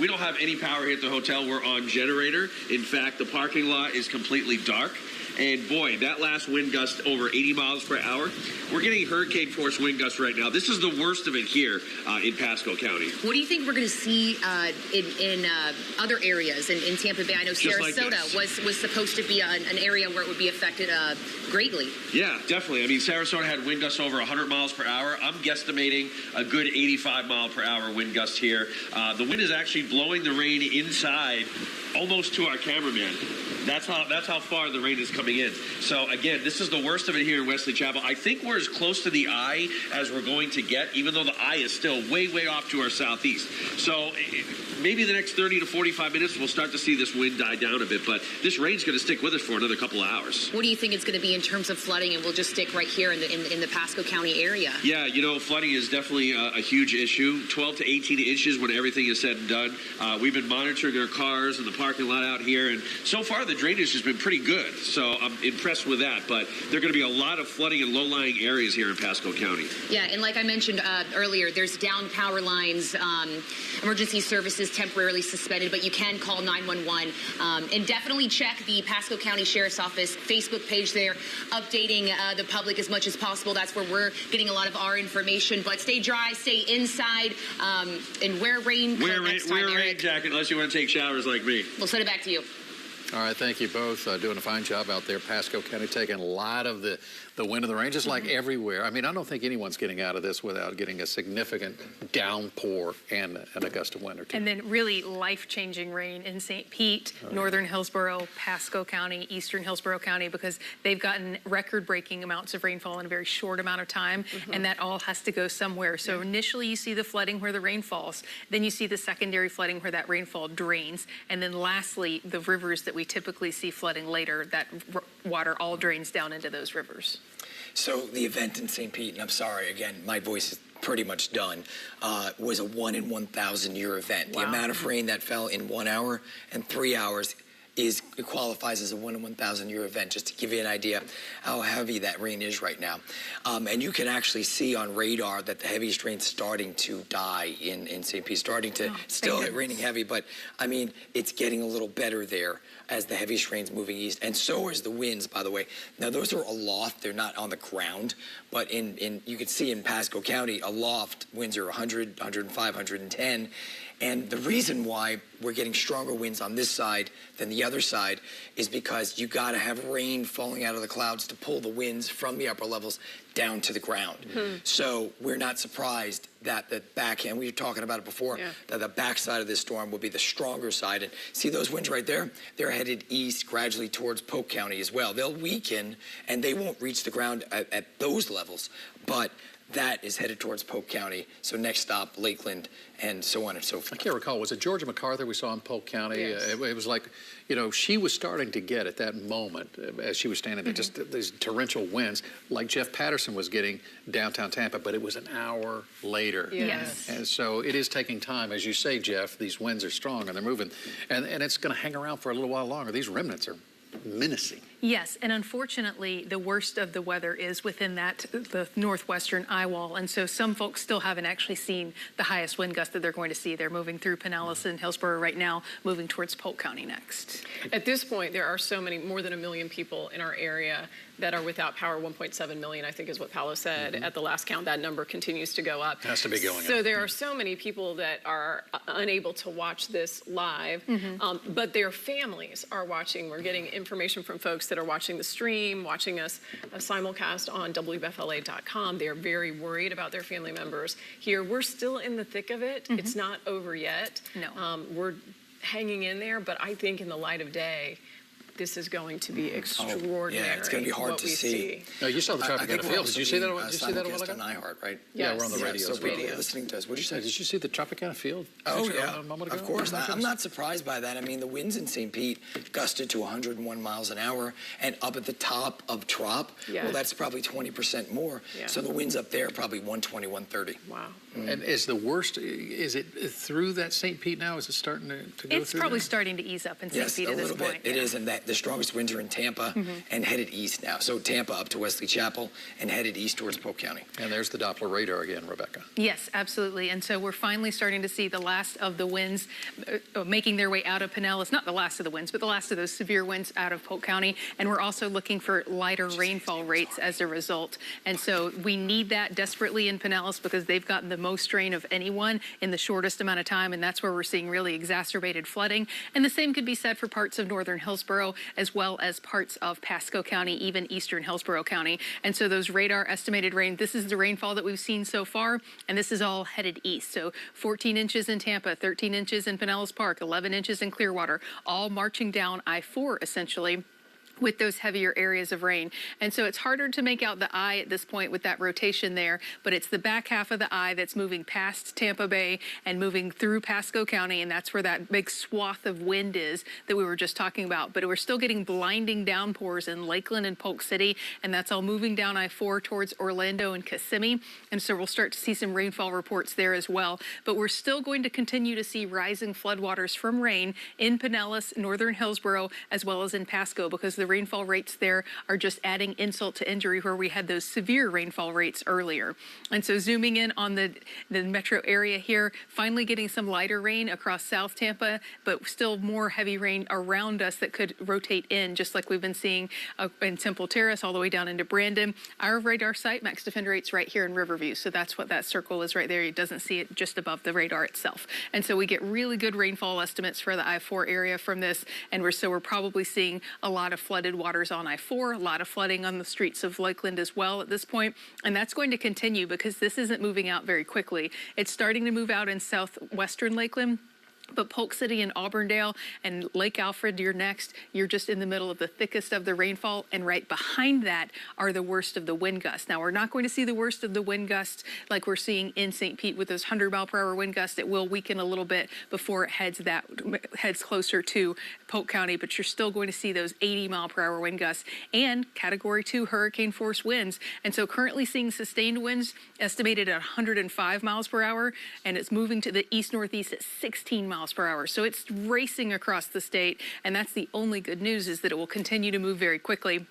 We don't have any power here at the hotel. We're on generator. In fact, the parking lot is completely dark. And boy, that last wind gust over 80 miles per hour. We're getting hurricane force wind gusts right now. This is the worst of it here in Pasco County. What do you think we're going to see in other areas in Tampa Bay? I know Just like Sarasota was supposed to be an area where it would be affected greatly. Yeah, definitely. I mean, Sarasota had wind gusts over 100 miles per hour. I'm guesstimating a good 85 mile per hour wind gust here. The wind is actually blowing the rain inside almost to our cameraman. That's how far the rain is coming in. So again, this is the worst of it here in Wesley Chapel. I think we're as close to the eye as we're going to get, even though the eye is still way, way off to our southeast. So maybe the next 30 to 45 minutes, we'll start to see this wind die down a bit. But this rain's going to stick with us for another couple of hours. What do you think it's going to be in terms of flooding? And we'll just stick right here in the Pasco County area. Yeah, you know, flooding is definitely a huge issue. 12 to 18 inches when everything is said and done. We've been monitoring our cars in the parking lot out here, and so far the drainage has been pretty good. So I'm impressed with that. But there are going to be a lot of flooding in low-lying areas here in Pasco County. Yeah, and like I mentioned earlier, there's down power lines, emergency services temporarily suspended, but you can call 911. And definitely check the Pasco County Sheriff's Office Facebook page there, updating the public as much as possible. That's where we're getting a lot of our information. But stay dry, stay inside, and wear rain coat next time, Wear a rain Eric. jacket unless you want to take showers like me. We'll send it back to you. All right, thank you both. Doing a fine job out there. Pasco County taking a lot of the wind and the rain, just like everywhere. I mean, I don't think anyone's getting out of this without getting a significant downpour and a gust of wind or two. And then really life-changing rain in St. Pete, northern Hillsborough, Pasco County, eastern Hillsborough County, because they've gotten record-breaking amounts of rainfall in a very short amount of time, and that all has to go somewhere. So initially you see the flooding where the rain falls, then you see the secondary flooding where that rainfall drains, and then lastly, the rivers that we typically see flooding later, that water all drains down into those rivers. So the event in St. Pete, and I'm sorry, again, my voice is pretty much done, was a 1 in 1,000 year event. Wow. The amount of rain that fell in 1 hour and 3 hours it qualifies as a 1 in 1,000 year event, just to give you an idea how heavy that rain is right now. And you can actually see on radar that the heaviest rain's starting to die in St. Pete, starting to still raining heavy, but I mean, it's getting a little better there as the heaviest rain's moving east, and so is the winds, by the way. Now, those are aloft, they're not on the ground, but you can see in Pasco County, aloft, winds are 100, 105, 110, and the reason why we're getting stronger winds on this side than the other side is because you got to have rain falling out of the clouds to pull the winds from the upper levels down to the ground. So we're not surprised that the backhand, we were talking about it before, that the backside of this storm will be the stronger side. And see those winds right there? They're headed east gradually towards Polk County as well. They'll weaken and they won't reach the ground at those levels, but that is headed towards Polk County. So next stop, Lakeland, and so on and so forth. I can't recall, was it Georgia MacArthur we saw in Polk County? Yes. It was like, you know, she was starting to get at that moment as she was standing there, just these torrential winds, like Jeff Patterson was getting downtown Tampa, but it was an hour later. Yes. And so it is taking time. As you say, Jeff, these winds are strong and they're moving, and it's going to hang around for a little while longer. These remnants are menacing. Yes, and unfortunately, the worst of the weather is within the northwestern eye wall, and so some folks still haven't actually seen the highest wind gust that they're going to see. They're moving through Pinellas and Hillsborough right now, moving towards Polk County next. At this point, there are so many, more than 1 million people in our area that are without power. 1.7 million, I think, is what Paolo said. At the last count, that number continues to go up. Has to be going up. So there are so many people that are unable to watch this live, but their families are watching. We're getting information from folks that are watching the stream, watching us simulcast on WFLA.com. They're very worried about their family members here. We're still in the thick of it. It's not over yet. No. We're hanging in there, but I think in the light of day, this is going to be extraordinary. Yeah, it's going to be hard what to we see. No, you saw the traffic on the field. Did you see that? Did you see that a while ago? On iHeart, right? Yeah, we're on the radio. So people are listening to us. What did you say? Did you see the Tropicana field? Oh, picture yeah, a moment ago? of course. Oh, my I'm goodness. not surprised by that. I mean, the winds in St. Pete gusted to 101 miles an hour, and up at the top of Trop, Yeah. well, that's probably 20% more. Yeah. So the winds up there are probably 120, 130. Wow. And is the worst, is it through that St. Pete now? Is it starting to go It's through probably there? starting to ease up in St. Yes, Pete a at this little point. bit. It is, and that the strongest winds are in Tampa and headed east now. So Tampa up to Wesley Chapel and headed east towards Polk County. And there's the Doppler radar again, Rebecca. Yes, absolutely. And so we're finally starting to see the last of the winds making their way out of Pinellas. Not the last of the winds, but the last of those severe winds out of Polk County. And we're also looking for lighter rainfall rates as a result. And so we need that desperately in Pinellas because they've gotten the most rain of anyone in the shortest amount of time. And that's where we're seeing really exacerbated flooding. And the same could be said for parts of northern Hillsborough as well as parts of Pasco County, even eastern Hillsborough County. And so those radar estimated rain, this is the rainfall that we've seen so far, and this is all headed east. So 14 inches in Tampa, 13 inches in Pinellas Park, 11 inches in Clearwater, all marching down I-4 essentially, with those heavier areas of rain. And so it's harder to make out the eye at this point with that rotation there, but it's the back half of the eye that's moving past Tampa Bay and moving through Pasco County, and that's where that big swath of wind is that we were just talking about. But we're still getting blinding downpours in Lakeland and Polk City, and that's all moving down I-4 towards Orlando and Kissimmee. And so we'll start to see some rainfall reports there as well. But we're still going to continue to see rising floodwaters from rain in Pinellas, northern Hillsborough, as well as in Pasco, because the rainfall rates there are just adding insult to injury where we had those severe rainfall rates earlier. And so zooming in on the metro area here, finally getting some lighter rain across South Tampa, but still more heavy rain around us that could rotate in, just like we've been seeing in Temple Terrace all the way down into Brandon. Our radar site, Max Defender rate's right here in Riverview. So that's what that circle is right there. It doesn't see it just above the radar itself. And so we get really good rainfall estimates for the I-4 area from this. And we're probably seeing a lot of flooded waters on I-4, a lot of flooding on the streets of Lakeland as well at this point. And that's going to continue because this isn't moving out very quickly. It's starting to move out in southwestern Lakeland. But Polk City and Auburndale and Lake Alfred, you're next. You're just in the middle of the thickest of the rainfall, and right behind that are the worst of the wind gusts. Now, we're not going to see the worst of the wind gusts like we're seeing in St. Pete with those 100-mile-per-hour wind gusts. It will weaken a little bit before it heads closer to Polk County, but you're still going to see those 80-mile-per-hour wind gusts and Category 2 hurricane force winds. And so currently seeing sustained winds estimated at 105 miles per hour, and it's moving to the east-northeast at 16 miles per hour. So it's racing across the state, and that's the only good news, is that it will continue to move very quickly.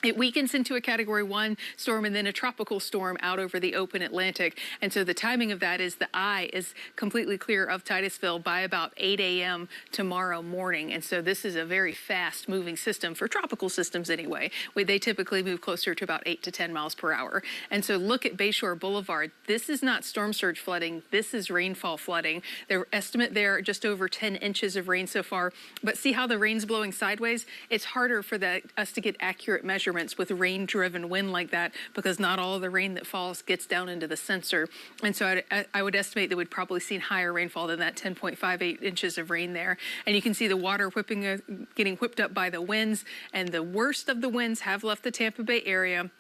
It weakens into a Category 1 storm and then a tropical storm out over the open Atlantic. And so the timing of that is the eye is completely clear of Titusville by about 8 a.m. tomorrow morning. And so this is a very fast moving system for tropical systems anyway. They typically move closer to about 8 to 10 miles per hour. And so look at Bayshore Boulevard. This is not storm surge flooding. This is rainfall flooding. Their estimate there, just over 10 inches of rain so far. But see how the rain's blowing sideways? It's harder for us to get accurate measurements with rain-driven wind like that because not all of the rain that falls gets down into the sensor. And so I would estimate that we'd probably see higher rainfall than that 10.58 inches of rain there. And you can see the water getting whipped up by the winds, and the worst of the winds have left the Tampa Bay area.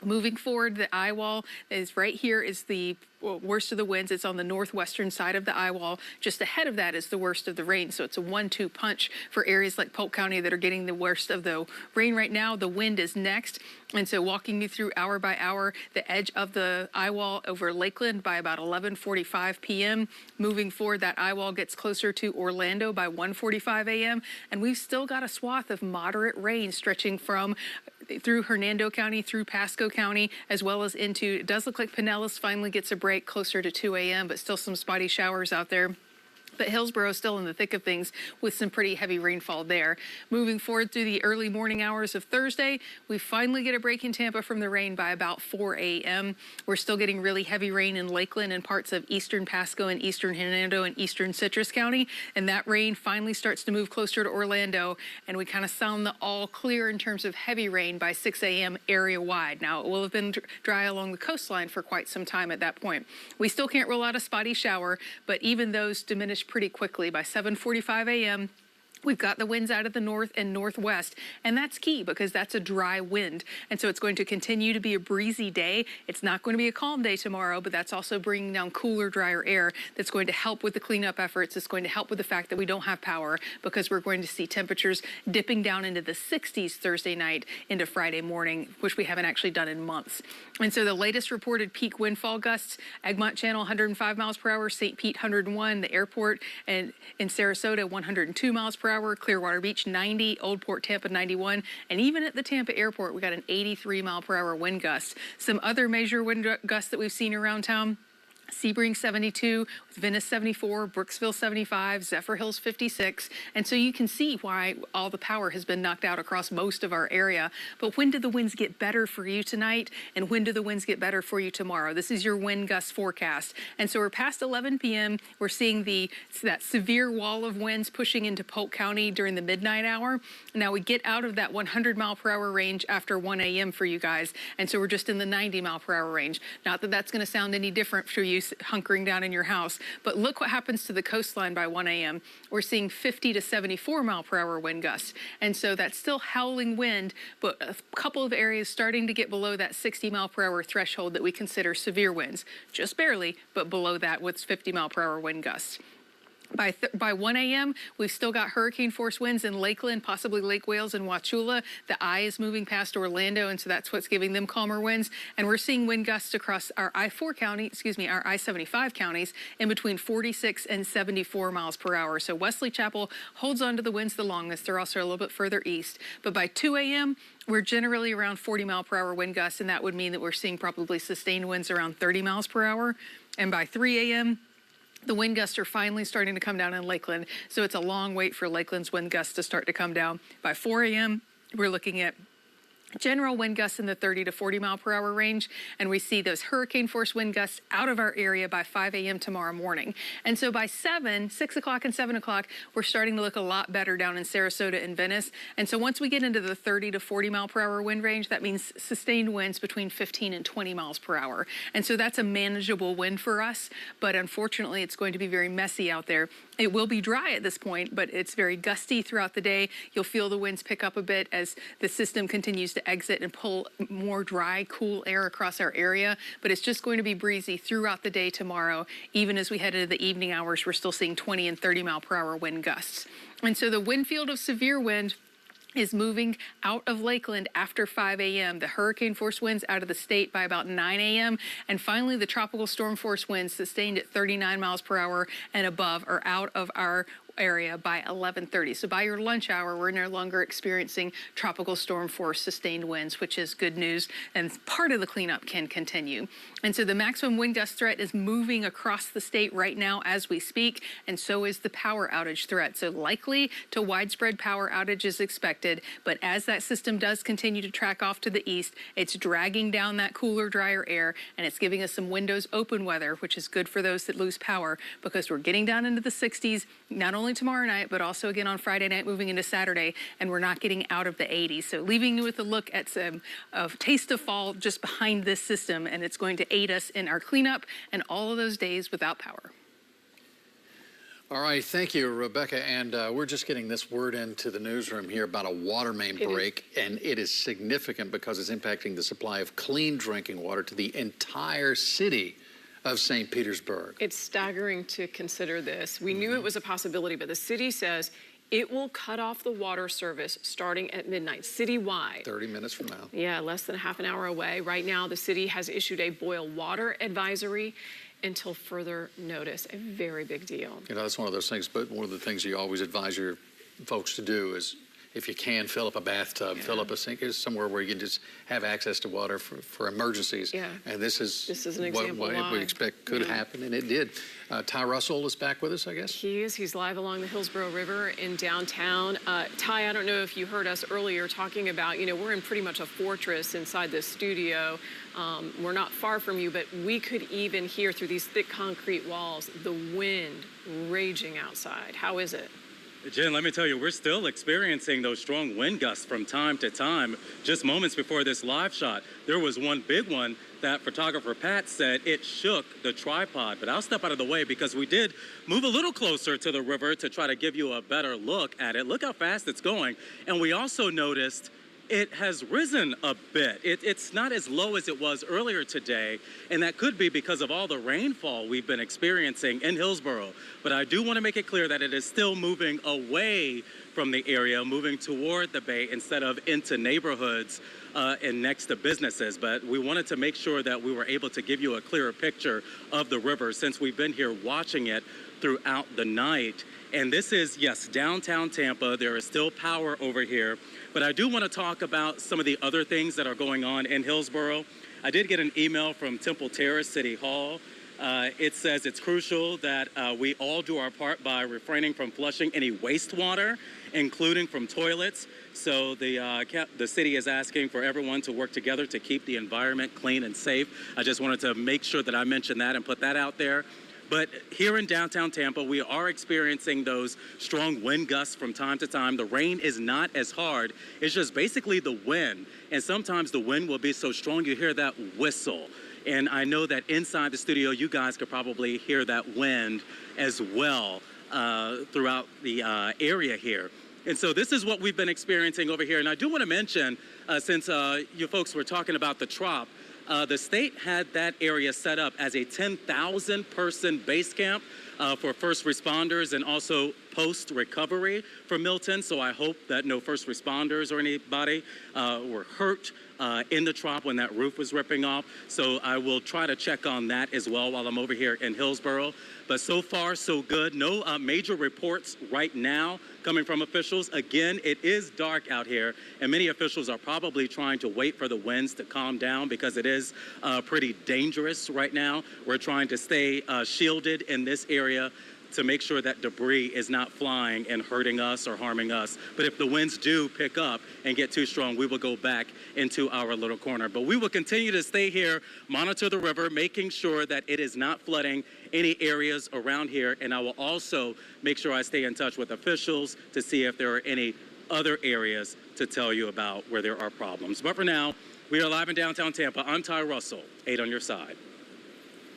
Moving forward, the eye wall is right here is the worst of the winds. It's on the northwestern side of the eye wall. Just ahead of that is the worst of the rain. So it's a 1-2 punch for areas like Polk County that are getting the worst of the rain right now. The wind is next. And so walking you through hour by hour, the edge of the eye wall over Lakeland by about 11:45 p.m. Moving forward, that eye wall gets closer to Orlando by 1:45 a.m. And we've still got a swath of moderate rain stretching from through Hernando County, through Pasco County, as well as into, it does look like Pinellas finally gets a break closer to 2 a.m., but still some spotty showers out there. But Hillsborough is still in the thick of things with some pretty heavy rainfall there. Moving forward through the early morning hours of Thursday, we finally get a break in Tampa from the rain by about 4 a.m. We're still getting really heavy rain in Lakeland and parts of eastern Pasco and eastern Hernando and eastern Citrus County. And that rain finally starts to move closer to Orlando. And we kind of sound the all clear in terms of heavy rain by 6 a.m. area wide. Now, it will have been dry along the coastline for quite some time at that point. We still can't rule out a spotty shower, but even those diminish pretty quickly. By 7:45 a.m., We've got the winds out of the north and northwest, and that's key because that's a dry wind. And so it's going to continue to be a breezy day. It's not going to be a calm day tomorrow, but that's also bringing down cooler, drier air that's going to help with the cleanup efforts. It's going to help with the fact that we don't have power because we're going to see temperatures dipping down into the 60s Thursday night into Friday morning, which we haven't actually done in months. And so the latest reported peak windfall gusts, Egmont Channel 105 miles per hour, St. Pete 101, the airport and in Sarasota 102 miles per hour, Clearwater Beach 90, Old Port Tampa 91, and even at the Tampa airport we got an 83 mile per hour wind gust. Some other major wind gusts that we've seen around town: Sebring 72, Venice 74, Brooksville 75, Zephyr Hills 56. And so you can see why all the power has been knocked out across most of our area. But when do the winds get better for you tonight? And when do the winds get better for you tomorrow? This is your wind gust forecast. And so we're past 11 p.m. We're seeing that severe wall of winds pushing into Polk County during the midnight hour. Now we get out of that 100 mile per hour range after 1 a.m. for you guys. And so we're just in the 90 mile per hour range. Not that that's going to sound any different for you hunkering down in your house, but look what happens to the coastline by 1 a.m. We're seeing 50 to 74 mile per hour wind gusts. And so that's still howling wind, but a couple of areas starting to get below that 60 mile per hour threshold that we consider severe winds. Just barely, but below that with 50 mile per hour wind gusts. By 1 a.m., we've still got hurricane force winds in Lakeland, possibly Lake Wales and Wauchula. The eye is moving past Orlando, and so that's what's giving them calmer winds. And we're seeing wind gusts across our our I-75 counties in between 46 and 74 miles per hour. So Wesley Chapel holds on to the winds the longest. They're also a little bit further east. But by 2 a.m., we're generally around 40 mile per hour wind gusts, and that would mean that we're seeing probably sustained winds around 30 miles per hour. And by 3 a.m., the wind gusts are finally starting to come down in Lakeland, so it's a long wait for Lakeland's wind gusts to start to come down. By 4 a.m., we're looking at general wind gusts in the 30 to 40 mile per hour range, and we see those hurricane force wind gusts out of our area by 5 a.m. tomorrow morning. And so by 6 o'clock and 7 o'clock, we're starting to look a lot better down in Sarasota and Venice. And so once we get into the 30 to 40 mile per hour wind range, that means sustained winds between 15 and 20 miles per hour. And so that's a manageable wind for us, but unfortunately it's going to be very messy out there. It will be dry at this point, but it's very gusty throughout the day. You'll feel the winds pick up a bit as the system continues to exit and pull more dry, cool air across our area. But it's just going to be breezy throughout the day tomorrow. Even as we head into the evening hours, we're still seeing 20 and 30 mile per hour wind gusts. And so the wind field of severe wind is moving out of Lakeland after 5 a.m. The hurricane force winds out of the state by about 9 a.m. And finally, the tropical storm force winds sustained at 39 miles per hour and above are out of our area by 11:30. So by your lunch hour, we're no longer experiencing tropical storm force sustained winds, which is good news, and part of the cleanup can continue. And so the maximum wind gust threat is moving across the state right now as we speak, and so is the power outage threat. So likely to widespread power outages expected, but as that system does continue to track off to the east, it's dragging down that cooler, drier air, and it's giving us some windows open weather, which is good for those that lose power because we're getting down into the 60s, not only tomorrow night, but also again on Friday night moving into Saturday, and we're not getting out of the 80s. So leaving you with a look at some taste of fall just behind this system, and it's going to aid us in our cleanup and all of those days without power. All right, thank you, Rebecca. And we're just getting this word into the newsroom here about a water main break, and it is significant because it's impacting the supply of clean drinking water to the entire city of St. Petersburg. It's staggering to consider this. We knew it was a possibility, but the city says it will cut off the water service starting at midnight, citywide. 30 minutes from now. Yeah, less than half an hour away. Right now, the city has issued a boil water advisory until further notice. A very big deal. You know, that's one of those things, but one of the things you always advise your folks to do is, if you can, fill up a bathtub, fill up a sink, somewhere where you can just have access to water for emergencies. Yeah. And this is an example what we expect could happen, and it did. Ty Russell is back with us, I guess? He is. He's live along the Hillsborough River in downtown. Ty, I don't know if you heard us earlier talking about, we're in pretty much a fortress inside this studio. We're not far from you, but we could even hear through these thick concrete walls the wind raging outside. How is it? Jen, let me tell you, we're still experiencing those strong wind gusts from time to time. Just moments before this live shot, there was one big one that photographer Pat said it shook the tripod, but I'll step out of the way because we did move a little closer to the river to try to give you a better look at it. Look how fast it's going. And we also noticed it has risen a bit. It's not as low as it was earlier today, and that could be because of all the rainfall we've been experiencing in Hillsborough. But I do want to make it clear that it is still moving away from the area, moving toward the bay instead of into neighborhoods and next to businesses. But we wanted to make sure that we were able to give you a clearer picture of the river since we've been here watching it throughout the night. And this is, yes, downtown Tampa. There is still power over here. But I do want to talk about some of the other things that are going on in Hillsborough. I did get an email from Temple Terrace City Hall. It says it's crucial that we all do our part by refraining from flushing any wastewater, including from toilets. So the city is asking for everyone to work together to keep the environment clean and safe. I just wanted to make sure that I mentioned that and put that out there. But here in downtown Tampa, we are experiencing those strong wind gusts from time to time. The rain is not as hard. It's just basically the wind. And sometimes the wind will be so strong you hear that whistle. And I know that inside the studio, you guys could probably hear that wind as well throughout the area here. And so this is what we've been experiencing over here. And I do want to mention, since you folks were talking about the trop, the state had that area set up as a 10,000 person base camp for first responders and also post-recovery for Milton. So I hope that no first responders or anybody were hurt in the trop when that roof was ripping off. So I will try to check on that as well while I'm over here in Hillsborough. But so far, so good. No major reports right now coming from officials. Again, it is dark out here, and many officials are probably trying to wait for the winds to calm down because it is pretty dangerous right now. We're trying to stay shielded in this area to make sure that debris is not flying and hurting us or harming us. But if the winds do pick up and get too strong, we will go back into our little corner. But we will continue to stay here, monitor the river, making sure that it is not flooding any areas around here. And I will also make sure I stay in touch with officials to see if there are any other areas to tell you about where there are problems. But for now, we are live in downtown Tampa. I'm Ty Russell, 8 on your side.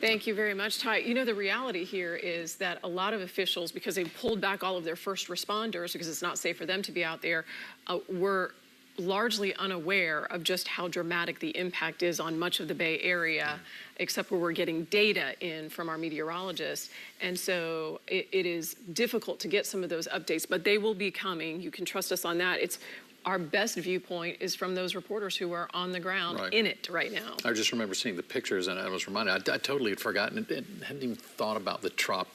Thank you very much, Ty. You know, the reality here is that a lot of officials, because they pulled back all of their first responders because it's not safe for them to be out there, were largely unaware of just how dramatic the impact is on much of the Bay Area, except where we're getting data in from our meteorologists. And so it is difficult to get some of those updates, but they will be coming. You can trust us on that. It's our best viewpoint is from those reporters who are on the ground in it right now. I just remember seeing the pictures, and I was reminded, I totally had forgotten and hadn't even thought about the trop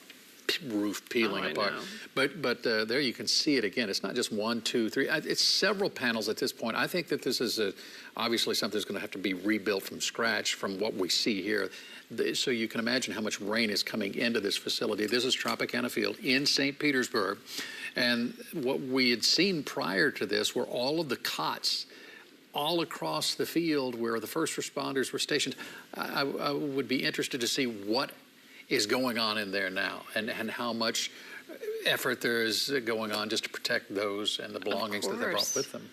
roof peeling apart. But there you can see it again. It's not just 1, 2, 3. It's several panels at this point. I think that this is obviously something that's going to have to be rebuilt from scratch from what we see here. So you can imagine how much rain is coming into this facility. This is Tropicana Field in St. Petersburg. And what we had seen prior to this were all of the cots all across the field where the first responders were stationed. I would be interested to see what is going on in there now and how much effort there is going on just to protect those and the belongings that they brought with them.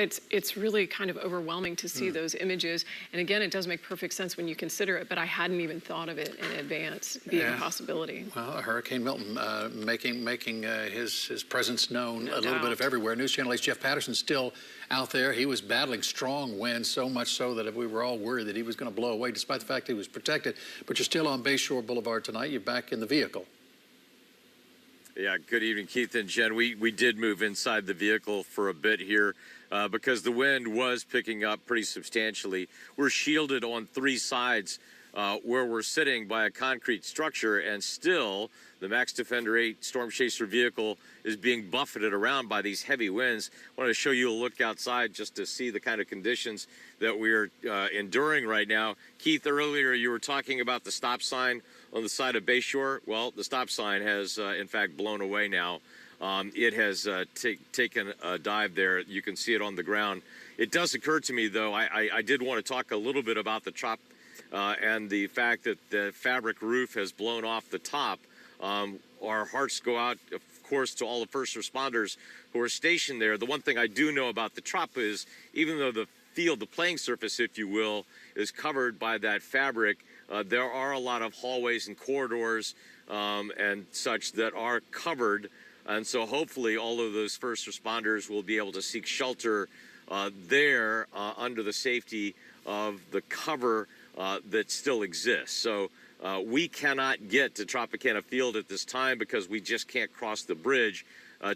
It's really kind of overwhelming to see those images. And again, it does make perfect sense when you consider it, but I hadn't even thought of it in advance being a possibility. Well, Hurricane Milton making his presence known a little bit of everywhere. News Channel 8's Jeff Patterson still out there. He was battling strong winds, so much so that we were all worried that he was going to blow away, despite the fact that he was protected. But you're still on Bayshore Boulevard tonight. You're back in the vehicle. Yeah, good evening, Keith and Jen. We did move inside the vehicle for a bit here because the wind was picking up pretty substantially. We're shielded on 3 sides where we're sitting by a concrete structure, and still the Max Defender 8 Storm Chaser vehicle is being buffeted around by these heavy winds. I wanted to show you a look outside just to see the kind of conditions that we're enduring right now. Keith, earlier you were talking about the stop sign on the side of Bayshore. Well, the stop sign has, in fact, blown away now. It has taken a dive there. You can see it on the ground. It does occur to me, though, I did want to talk a little bit about the trop and the fact that the fabric roof has blown off the top. Our hearts go out, of course, to all the first responders who are stationed there. The one thing I do know about the trop is, even though the field, the playing surface, if you will, is covered by that fabric. There are a lot of hallways and corridors and such that are covered. And so hopefully all of those first responders will be able to seek shelter there under the safety of the cover that still exists. So we cannot get to Tropicana Field at this time because we just can't cross the bridge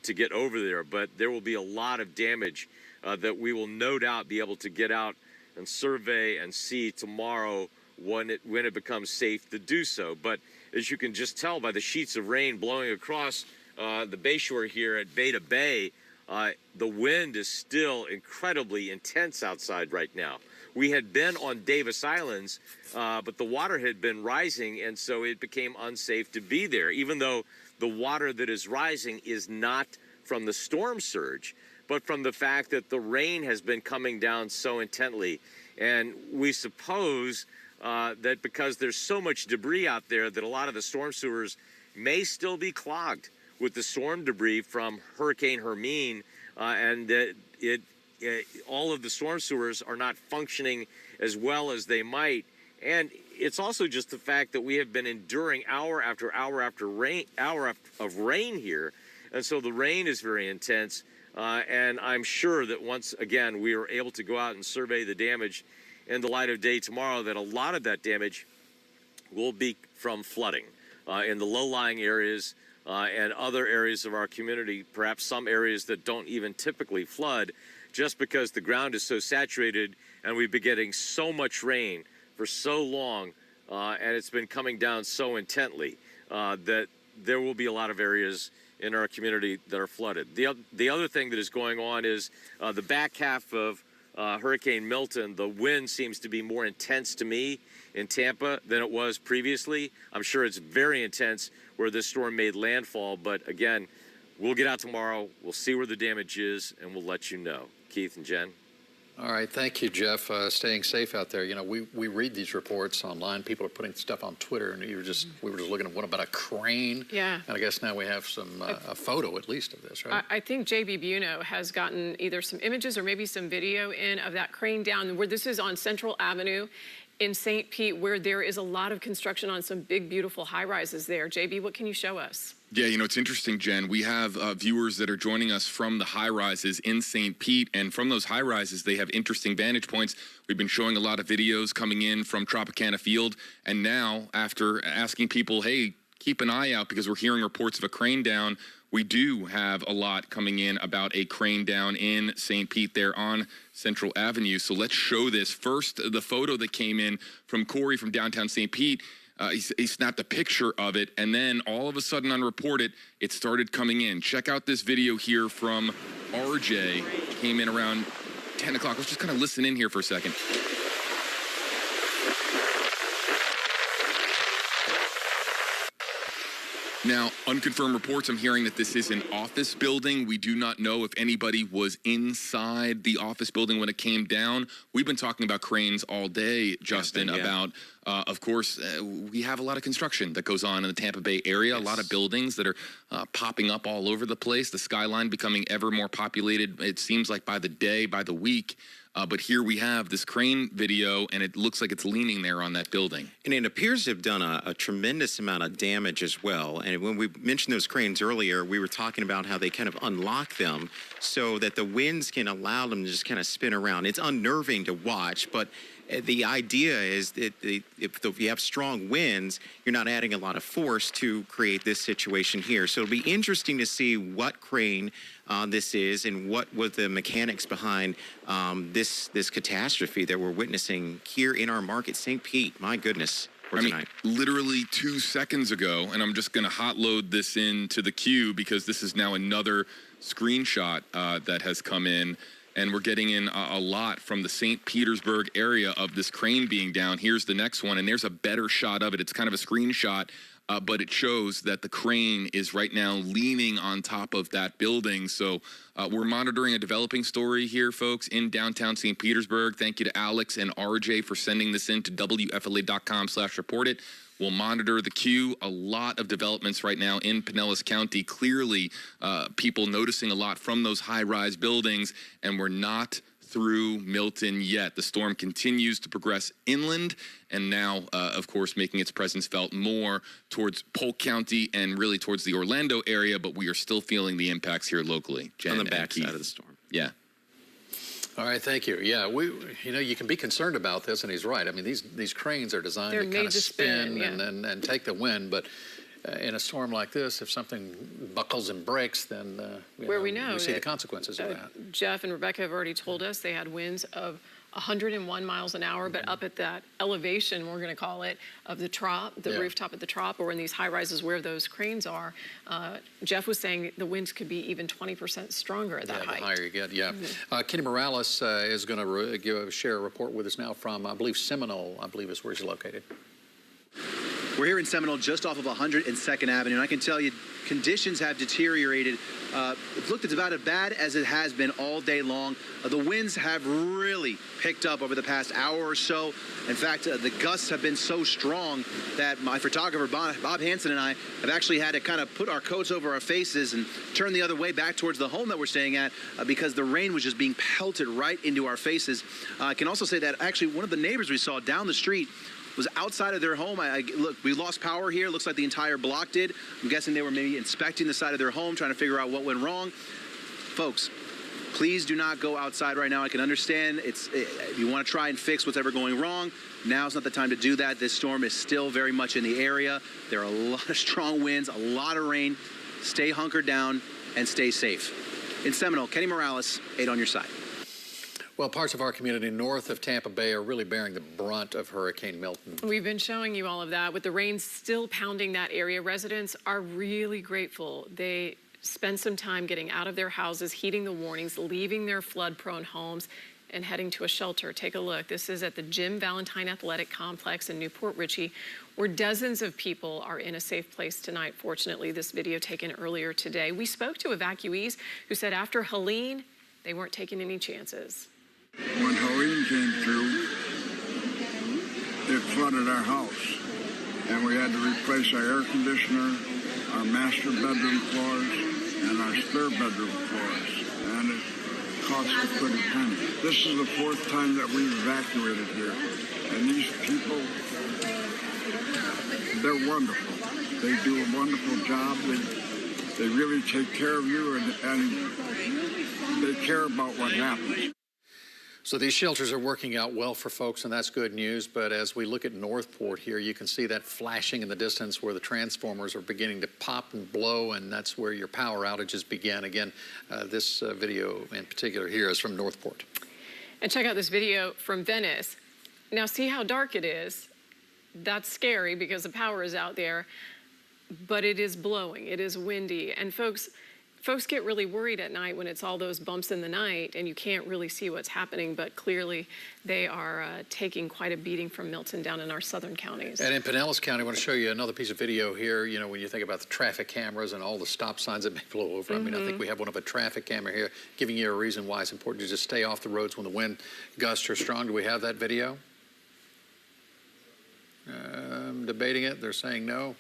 to get over there. But there will be a lot of damage that we will no doubt be able to get out and survey and see tomorrow when it becomes safe to do so. But as you can just tell by the sheets of rain blowing across the bayshore here at Beta Bay, the wind is still incredibly intense outside right now. We had been on Davis Islands, but the water had been rising, and so it became unsafe to be there, even though the water that is rising is not from the storm surge, but from the fact that the rain has been coming down so intently. And we suppose that because there's so much debris out there that a lot of the storm sewers may still be clogged with the storm debris from Hurricane Hermine, and that all of the storm sewers are not functioning as well as they might. And it's also just the fact that we have been enduring hour after hour after hour of rain here. And so the rain is very intense. And I'm sure that once again we are able to go out and survey the damage in the light of day tomorrow, that a lot of that damage will be from flooding in the low-lying areas and other areas of our community, perhaps some areas that don't even typically flood, just because the ground is so saturated and we've been getting so much rain for so long and it's been coming down so intently that there will be a lot of areas in our community that are flooded. The other thing that is going on is the back half of Hurricane Milton. The wind seems to be more intense to me in Tampa than it was previously. I'm sure it's very intense where this storm made landfall, but again, we'll get out tomorrow, we'll see where the damage is, and we'll let you know. Keith and Jen. All right, thank you, Jeff. Staying safe out there. You know, we read these reports online. People are putting stuff on Twitter, and we were just looking at what about a crane? Yeah. And I guess now we have some a photo at least of this, right? I think JB Buno has gotten either some images or maybe some video in of that crane down where this is on Central Avenue in St. Pete, where there is a lot of construction on some big, beautiful high-rises there. JB, what can you show us? Yeah, you know, it's interesting, Jen. We have viewers that are joining us from the high-rises in St. Pete, and from those high-rises, they have interesting vantage points. We've been showing a lot of videos coming in from Tropicana Field, and now, after asking people, hey, keep an eye out because we're hearing reports of a crane down, we do have a lot coming in about a crane down in St. Pete there on Central Avenue. So let's show this. First, the photo that came in from Corey from downtown St. Pete. He snapped a picture of it, and then all of a sudden, unreported, it started coming in. Check out this video here from RJ. Came in around 10 o'clock. Let's just kind of listen in here for a second. Now, unconfirmed reports, I'm hearing that this is an office building. We do not know if anybody was inside the office building when it came down. We've been talking about cranes all day, Justin, about, of course, we have a lot of construction that goes on in the Tampa Bay area, a lot of buildings that are popping up all over the place, the skyline becoming ever more populated, it seems like by the day, by the week. But here we have this crane video, and it looks like it's leaning there on that building. And it appears to have done a tremendous amount of damage as well. And when we mentioned those cranes earlier, we were talking about how they kind of unlock them so that the winds can allow them to just kind of spin around. It's unnerving to watch, but the idea is that if you have strong winds, you're not adding a lot of force to create this situation here. So it'll be interesting to see what crane this is and what was the mechanics behind this catastrophe that we're witnessing here in our market, St. Pete. My goodness. I mean, literally 2 seconds ago, and I'm just going to hot load this into the queue because this is now another screenshot that has come in. And we're getting in a lot from the St. Petersburg area of this crane being down. Here's the next one, and there's a better shot of it. It's kind of a screenshot, but it shows that the crane is right now leaning on top of that building. So we're monitoring a developing story here, folks, in downtown St. Petersburg. Thank you to Alex and RJ for sending this in to WFLA.com/report it. We'll monitor the queue. A lot of developments right now in Pinellas County. Clearly, people noticing a lot from those high-rise buildings, and we're not through Milton yet. The storm continues to progress inland and now, of course, making its presence felt more towards Polk County and really towards the Orlando area, but we are still feeling the impacts here locally. Jen On the and backside Keith. of the storm. Yeah. All right, thank you. Yeah, you can be concerned about this, and he's right. I mean, these cranes are designed They're to kind made of to spin, spin yeah. and take the wind, but in a storm like this, if something buckles and breaks, then we see the consequences of that. Jeff and Rebecca have already told us they had winds of 101 miles an hour, but up at that elevation, we're going to call it, of the trop, the rooftop at the trop, or in these high rises where those cranes are, Jeff was saying the winds could be even 20% stronger at that height. The higher you get, Kenny Morales is going to share a report with us now from, I believe, Seminole, I believe is where he's located. We're here in Seminole just off of 102nd Avenue, and I can tell you conditions have deteriorated. It looked about as bad as it has been all day long. The winds have really picked up over the past hour or so. In fact, the gusts have been so strong that my photographer, Bob Hansen, and I have actually had to kind of put our coats over our faces and turn the other way back towards the home that we're staying at because the rain was just being pelted right into our faces. I can also say that actually one of the neighbors we saw down the street was outside of their home. Look, we lost power here. Looks like the entire block did. I'm guessing they were maybe inspecting the side of their home, trying to figure out what went wrong. Folks, please do not go outside right now. I can understand if you want to try and fix what's ever going wrong, now's not the time to do that. This storm is still very much in the area. There are a lot of strong winds, a lot of rain. Stay hunkered down and stay safe. In Seminole, Kenny Morales, 8 on your side. Well, parts of our community north of Tampa Bay are really bearing the brunt of Hurricane Milton. We've been showing you all of that. With the rain still pounding that area, residents are really grateful. They spend some time getting out of their houses, heeding the warnings, leaving their flood-prone homes, and heading to a shelter. Take a look. This is at the Jim Valentine Athletic Complex in Newport Richey, where dozens of people are in a safe place tonight. Fortunately, this video taken earlier today. We spoke to evacuees who said after Helene, they weren't taking any chances. When Helene came through, it flooded our house, and we had to replace our air conditioner, our master bedroom floors, and our spare bedroom floors, and it cost a pretty penny. This is the 4th time that we've evacuated here, and these people, they're wonderful. They do a wonderful job. They really take care of you, and they care about what happens. So these shelters are working out well for folks, and that's good news. But as we look at Northport here, you can see that flashing in the distance where the transformers are beginning to pop and blow, and that's where your power outages began. Again, this video in particular here is from Northport. And check out this video from Venice. Now see how dark it is. That's scary because the power is out there, but it is blowing. It is windy, and folks get really worried at night when it's all those bumps in the night and you can't really see what's happening, but clearly they are taking quite a beating from Milton down in our southern counties. And in Pinellas County, I want to show you another piece of video here. You know, when you think about the traffic cameras and all the stop signs that may blow over. I mean, I think we have one of a traffic camera here giving you a reason why it's important to just stay off the roads when the wind gusts are strong. Do we have that video? Debating it. They're saying no.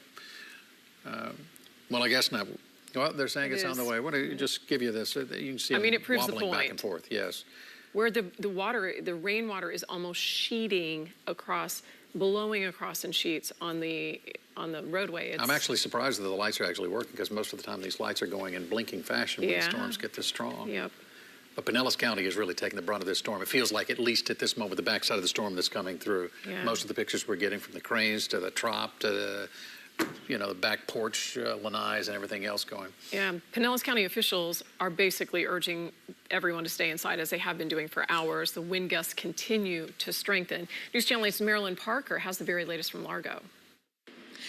Well, I guess not. Well, they're saying it's on the way. What do you just give you this? You can see it proves the wobbling point. back and forth. Yes. Where the rainwater is almost sheeting across, blowing across in sheets on the roadway. I'm actually surprised that the lights are actually working because most of the time these lights are going in blinking fashion when the storms get this strong. Yep. But Pinellas County is really taking the brunt of this storm. It feels like, at least at this moment, the backside of the storm that's coming through. Yeah. Most of the pictures we're getting from the cranes to the trop to the, the back porch lanais and everything else going. Yeah, Pinellas County officials are basically urging everyone to stay inside as they have been doing for hours. The wind gusts continue to strengthen. News Channel 8's Marilyn Parker has the very latest from Largo.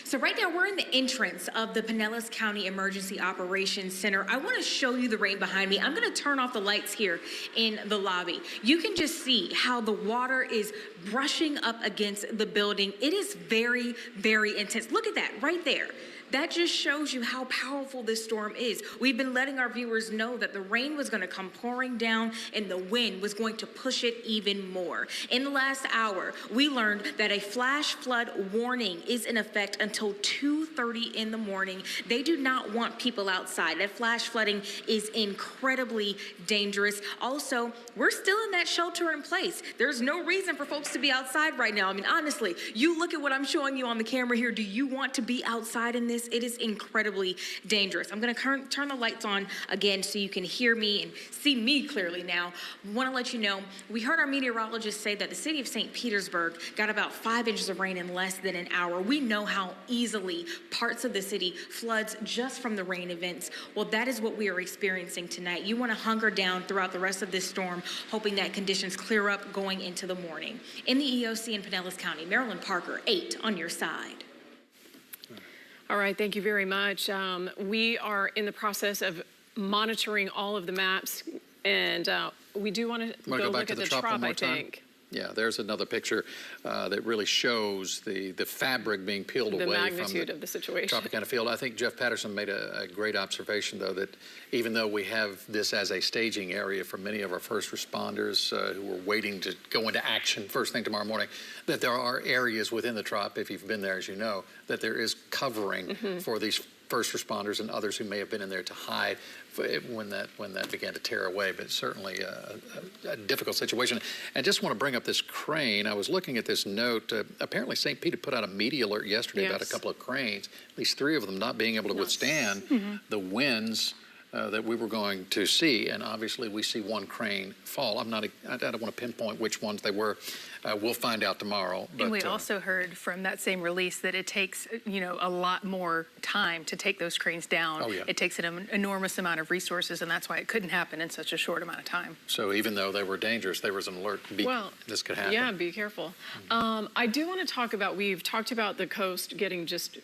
So right now we're in the entrance of the Pinellas County Emergency Operations Center. I want to show you the rain behind me. I'm going to turn off the lights here in the lobby. You can just see how the water is brushing up against the building. It is very, very intense. Look at that right there. That just shows you how powerful this storm is. We've been letting our viewers know that the rain was going to come pouring down and the wind was going to push it even more. In the last hour, we learned that a flash flood warning is in effect until until 2:30 in the morning. They do not want people outside. That flash flooding is incredibly dangerous. Also, we're still in that shelter in place. There's no reason for folks to be outside right now. I mean, honestly, you look at what I'm showing you on the camera here. Do you want to be outside in this? It is incredibly dangerous. I'm going to turn the lights on again so you can hear me and see me clearly now. I want to let you know, we heard our meteorologist say that the city of St. Petersburg got about 5 inches of rain in less than an hour. We know how easily parts of the city floods just from the rain events. Well, that is what we are experiencing tonight. You want to hunker down throughout the rest of this storm, hoping that conditions clear up going into the morning. In the EOC in Pinellas County, Marilyn Parker, 8 on your side. All right, thank you very much. We are in the process of monitoring all of the maps, and we do want to go look at the trop, I think. Yeah, there's another picture that really shows the fabric being peeled away from the magnitude of the situation. Tropicana field. I think Jeff Patterson made a great observation, though, that even though we have this as a staging area for many of our first responders who were waiting to go into action first thing tomorrow morning, that there are areas within the trop, if you've been there, as you know, that there is covering for these first responders and others who may have been in there to hide when that began to tear away. But certainly a difficult situation. And just want to bring up this crane. I was looking at this note. Apparently St. Pete had put out a media alert yesterday about a couple of cranes, at least 3 of them not being able to withstand the winds that we were going to see. And obviously we see one crane fall. I don't want to pinpoint which ones they were. We'll find out tomorrow. But, and we also heard from that same release that it takes, a lot more time to take those cranes down. Oh, yeah. It takes an enormous amount of resources, and that's why it couldn't happen in such a short amount of time. So even though they were dangerous, there was an alert. This could happen. Yeah, be careful. I do want to talk about, we've talked about the coast getting just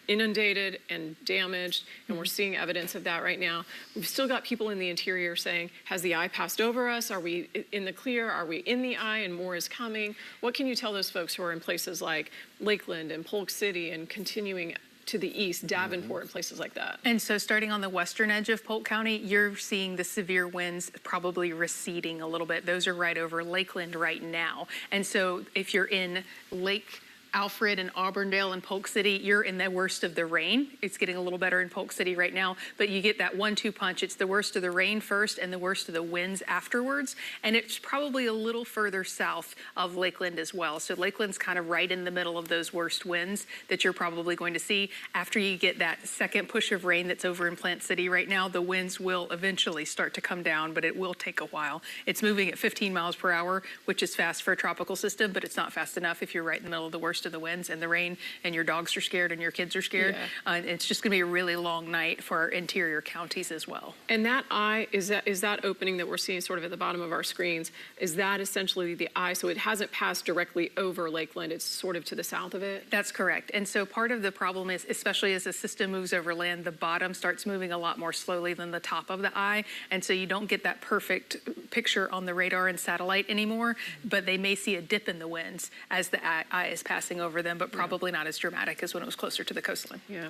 inundated and damaged, and we're seeing evidence of that right now. We've still got people in the interior saying, has the eye passed over us? Are we in the clear? Are we in the eye and more is coming? What can you tell those folks who are in places like Lakeland and Polk City and continuing to the east, Davenport, and places like that? And so starting on the western edge of Polk County, you're seeing the severe winds probably receding a little bit. Those are right over Lakeland right now. And so if you're in Lake Alfred and Auburndale and Polk City, you're in the worst of the rain. It's getting a little better in Polk City right now, but you get that 1-2 punch. It's the worst of the rain first and the worst of the winds afterwards. And it's probably a little further south of Lakeland as well. So Lakeland's kind of right in the middle of those worst winds that you're probably going to see. After you get that second push of rain that's over in Plant City right now, the winds will eventually start to come down, but it will take a while. It's moving at 15 miles per hour, which is fast for a tropical system, but it's not fast enough if you're right in the middle of the worst of the winds and the rain and your dogs are scared and your kids are scared. It's just going to be a really long night for our interior counties as well. And that eye, is that opening that we're seeing sort of at the bottom of our screens, is that essentially the eye? So it hasn't passed directly over Lakeland, it's sort of to the south of it? That's correct. And so part of the problem is, especially as the system moves over land, the bottom starts moving a lot more slowly than the top of the eye. And so you don't get that perfect picture on the radar and satellite anymore, but they may see a dip in the winds as the eye is passing over them, but probably not as dramatic as when it was closer to the coastline. Yeah.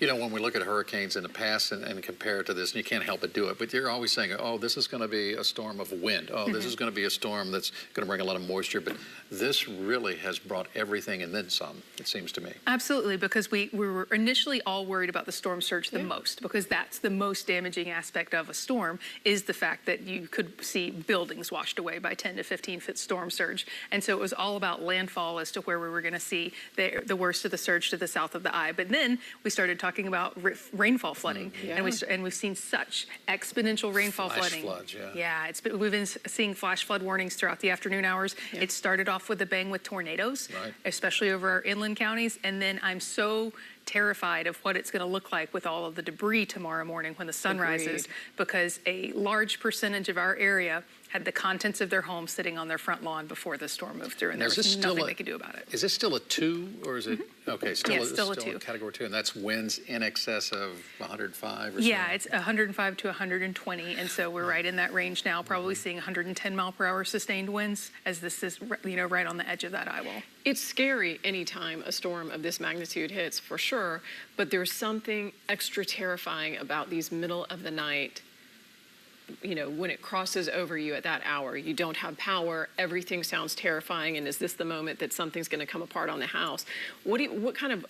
When we look at hurricanes in the past and compare it to this, and you can't help but do it, but you're always saying, oh, this is going to be a storm of wind. Oh, this is going to be a storm that's going to bring a lot of moisture. But this really has brought everything and then some, it seems to me. Absolutely, because we were initially all worried about the storm surge the most, because that's the most damaging aspect of a storm, is the fact that you could see buildings washed away by 10 to 15 foot storm surge. And so it was all about landfall as to where we were going to see the worst of the surge to the south of the eye. But then we started talking about rainfall flooding, and we've seen such exponential rainfall flooding. Floods, we've been seeing flash flood warnings throughout the afternoon hours. It started off with a bang with tornadoes, especially over our inland counties, and then I'm so terrified of what it's going to look like with all of the debris tomorrow morning when the sun rises, because a large percentage of our area had the contents of their home sitting on their front lawn before the storm moved through, and there was nothing they could do about it. Is this still a 2, or is it? Okay, still a 2. Category 2, and that's winds in excess of 105 or Yeah, it's 105 to 120, and so we're right in that range now, probably seeing 110 mile per hour sustained winds, as this is right on the edge of that eye wall. It's scary anytime a storm of this magnitude hits, for sure, but there's something extra terrifying about these middle of the night when it crosses over you at that hour, you don't have power, everything sounds terrifying, and is this the moment that something's going to come apart on the house? What kind of,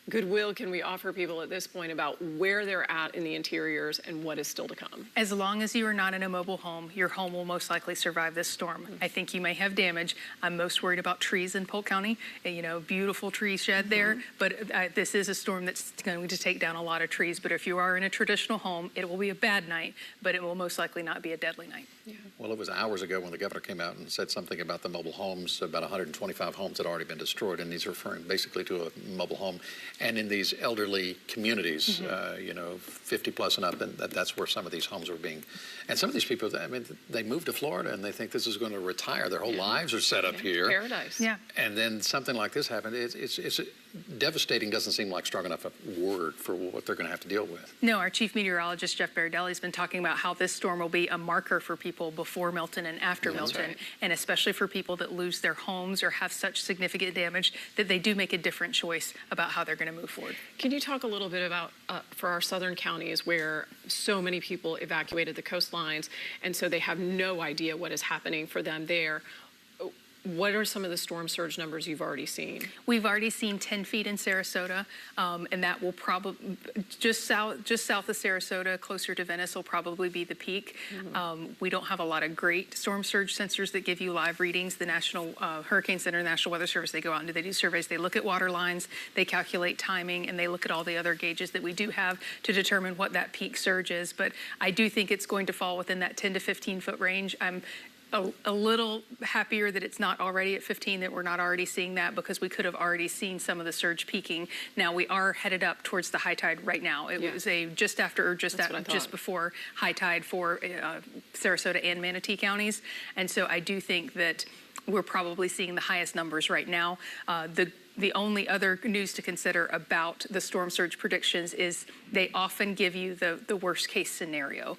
goodwill can we offer people at this point about where they're at in the interiors and what is still to come? As long as you are not in a mobile home, your home will most likely survive this storm. I think you may have damage. I'm most worried about trees in Polk County, beautiful tree shed there, but this is a storm that's going to take down a lot of trees. But if you are in a traditional home, it will be a bad night, but it will most likely not be a deadly night. Yeah. Well, it was hours ago when the governor came out and said something about the mobile homes. About 125 homes had already been destroyed, and he's referring basically to a mobile home. And in these elderly communities, 50 plus and up, and that's where some of these homes were being. And some of these people, they moved to Florida and they think this is going to retire. Their whole lives are set up here. Paradise. Yeah. And then something like this happened. It's devastating. Doesn't seem like strong enough a word for what they're going to have to deal with. No, our chief meteorologist, Jeff Baradelli, has been talking about how this storm will be a marker for people before Milton and after Milton, right. and especially for people that lose their homes or have such significant damage that they do make a different choice about how they're going to move forward. Can you talk a little bit about, for our southern counties where so many people evacuated the coastlines, and so they have no idea what is happening for them there? What are some of the storm surge numbers you've already seen? We've already seen 10 feet in Sarasota, and that will probably, just south of Sarasota, closer to Venice, will probably be the peak. We don't have a lot of great storm surge sensors that give you live readings. The National Hurricane Center and National Weather Service, they go out and they do surveys. They look at water lines, they calculate timing, and they look at all the other gauges that we do have to determine what that peak surge is. But I do think it's going to fall within that 10 to 15 foot range. I'm a little happier that it's not already at 15, that we're not already seeing that, because we could have already seen some of the surge peaking. Now we are headed up towards the high tide right now. It was just after or just before high tide for Sarasota and Manatee counties. And so I do think that we're probably seeing the highest numbers right now. The only other news to consider about the storm surge predictions is they often give you the worst case scenario.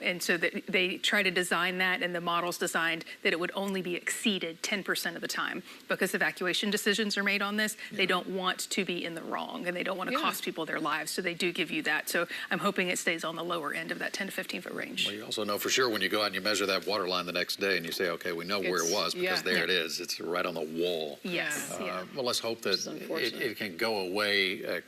And so that they try to design that, and the model's designed that it would only be exceeded 10% of the time, because evacuation decisions are made on this. They don't want to be in the wrong, and they don't want to cost people their lives, so they do give you that. So I'm hoping it stays on the lower end of that 10 to 15 foot range. Well, you also know for sure when you go out and you measure that water line the next day and you say, okay, we know where it was, because there it is. It's right on the wall. Yes. Well, let's hope that it can go away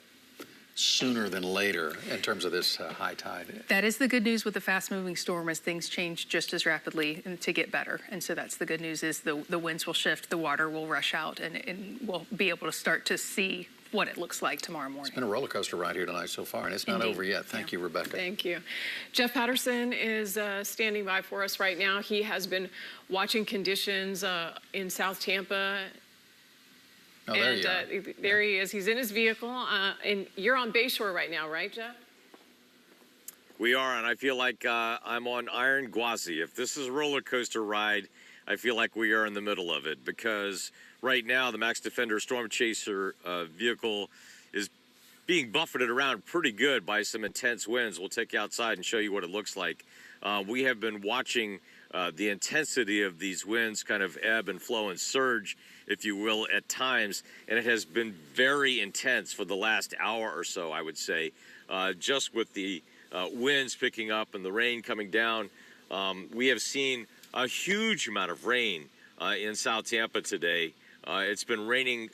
sooner than later in terms of this high tide. That is the good news with the fast-moving storm, as things change just as rapidly and to get better. And so that's the good news, is the winds will shift, the water will rush out, and we'll be able to start to see what it looks like tomorrow morning. It's been a roller coaster ride here tonight so far, and it's not over yet. Thank you, Rebecca. Thank you. Jeff Patterson is standing by for us right now. He has been watching conditions in South Tampa. Oh, there you are. There he is. He's in his vehicle. And you're on Bayshore right now, right, Jeff? We are, and I feel like I'm on Iron Gwazi. If this is a roller coaster ride, I feel like we are in the middle of it, because right now the Max Defender Storm Chaser vehicle is being buffeted around pretty good by some intense winds. We'll take you outside and show you what it looks like. We have been watching the intensity of these winds kind of ebb and flow and surge, if you will, at times, and it has been very intense for the last hour or so, I would say, just with the winds picking up and the rain coming down. We have seen a huge amount of rain in South Tampa today. It's been raining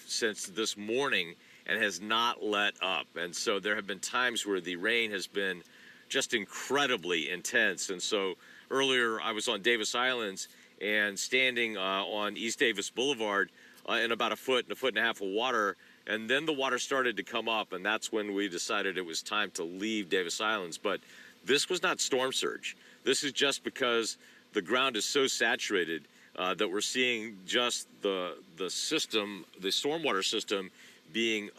since this morning and has not let up, and so there have been times where the rain has been just incredibly intense. And so earlier I was on Davis Islands and standing on East Davis Boulevard in about a foot and a half of water, and then the water started to come up, and that's when we decided it was time to leave Davis Islands. But this was not storm surge. This is just because the ground is so saturated that we're seeing just the system, the stormwater system, being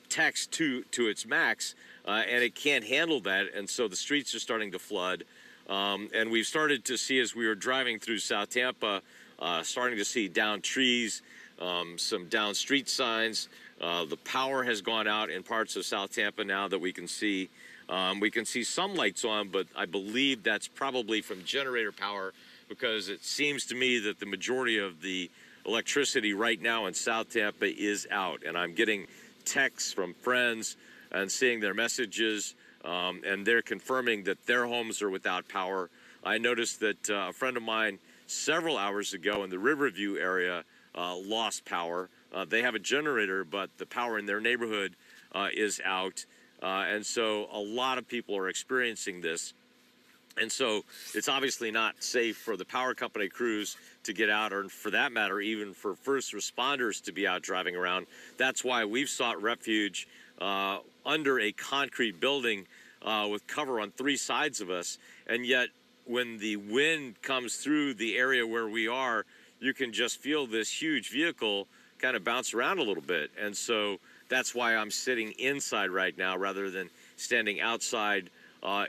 taxed to its max, and it can't handle that, and so the streets are starting to flood. And we've started to see, as we were driving through South Tampa, starting to see down trees, some down street signs. The power has gone out in parts of South Tampa now that we can see. We can see some lights on, but I believe that's probably from generator power, because it seems to me that the majority of the electricity right now in South Tampa is out. And I'm getting texts from friends and seeing their messages and they're confirming that their homes are without power. I noticed that a friend of mine several hours ago in the Riverview area lost power. They have a generator, but the power in their neighborhood is out. And so a lot of people are experiencing this. And so it's obviously not safe for the power company crews to get out, or for that matter, even for first responders to be out driving around. That's why we've sought refuge under a concrete building with cover on 3 sides of us. And yet, when the wind comes through the area where we are, you can just feel this huge vehicle kind of bounce around a little bit. And so that's why I'm sitting inside right now rather than standing outside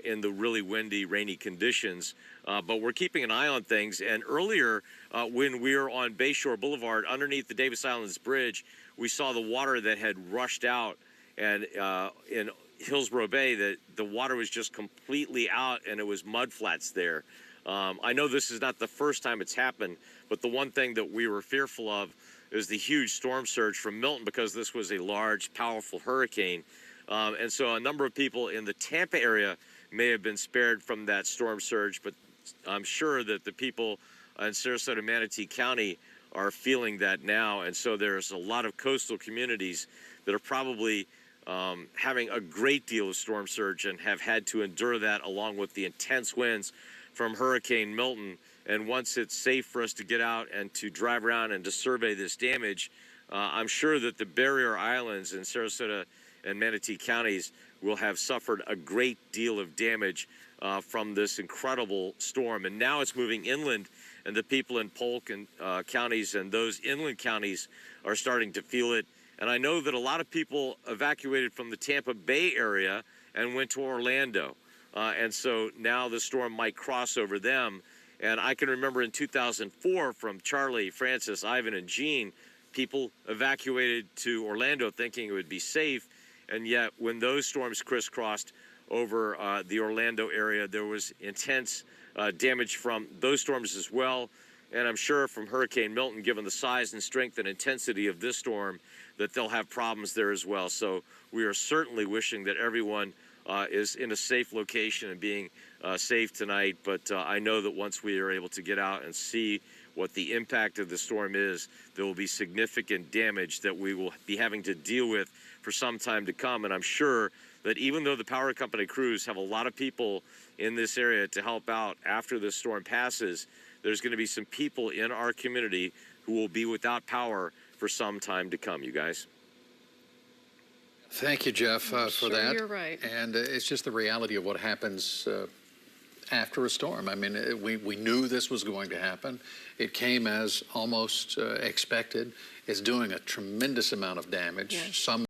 in the really windy, rainy conditions. But we're keeping an eye on things. And earlier, when we were on Bayshore Boulevard underneath the Davis Islands Bridge, we saw the water that had rushed out. And in Hillsborough Bay, that the water was just completely out, and it was mud flats there. I know this is not the first time it's happened, but the one thing that we were fearful of is the huge storm surge from Milton, because this was a large, powerful hurricane. And so a number of people in the Tampa area may have been spared from that storm surge, but I'm sure that the people in Sarasota, Manatee County are feeling that now. And so there's a lot of coastal communities that are probably having a great deal of storm surge and have had to endure that, along with the intense winds from Hurricane Milton. And once it's safe for us to get out and to drive around and to survey this damage, I'm sure that the barrier islands in Sarasota and Manatee counties will have suffered a great deal of damage from this incredible storm. And now it's moving inland, and the people in Polk and counties and those inland counties are starting to feel it. And I know that a lot of people evacuated from the Tampa Bay area and went to Orlando. And so now the storm might cross over them. And I can remember in 2004 from Charlie, Francis, Ivan, and Jean, people evacuated to Orlando thinking it would be safe. And yet when those storms crisscrossed over the Orlando area, there was intense damage from those storms as well. And I'm sure from Hurricane Milton, given the size and strength and intensity of this storm, that they'll have problems there as well. So we are certainly wishing that everyone is in a safe location and being safe tonight. But I know that once we are able to get out and see what the impact of the storm is, there will be significant damage that we will be having to deal with for some time to come. And I'm sure that even though the power company crews have a lot of people in this area to help out after this storm passes, there's going to be some people in our community who will be without power for some time to come, you guys. Thank you, Jeff, for that. You're right. And it's just the reality of what happens after a storm. I mean, we knew this was going to happen. It came as almost expected. It's doing a tremendous amount of damage. Yes. Some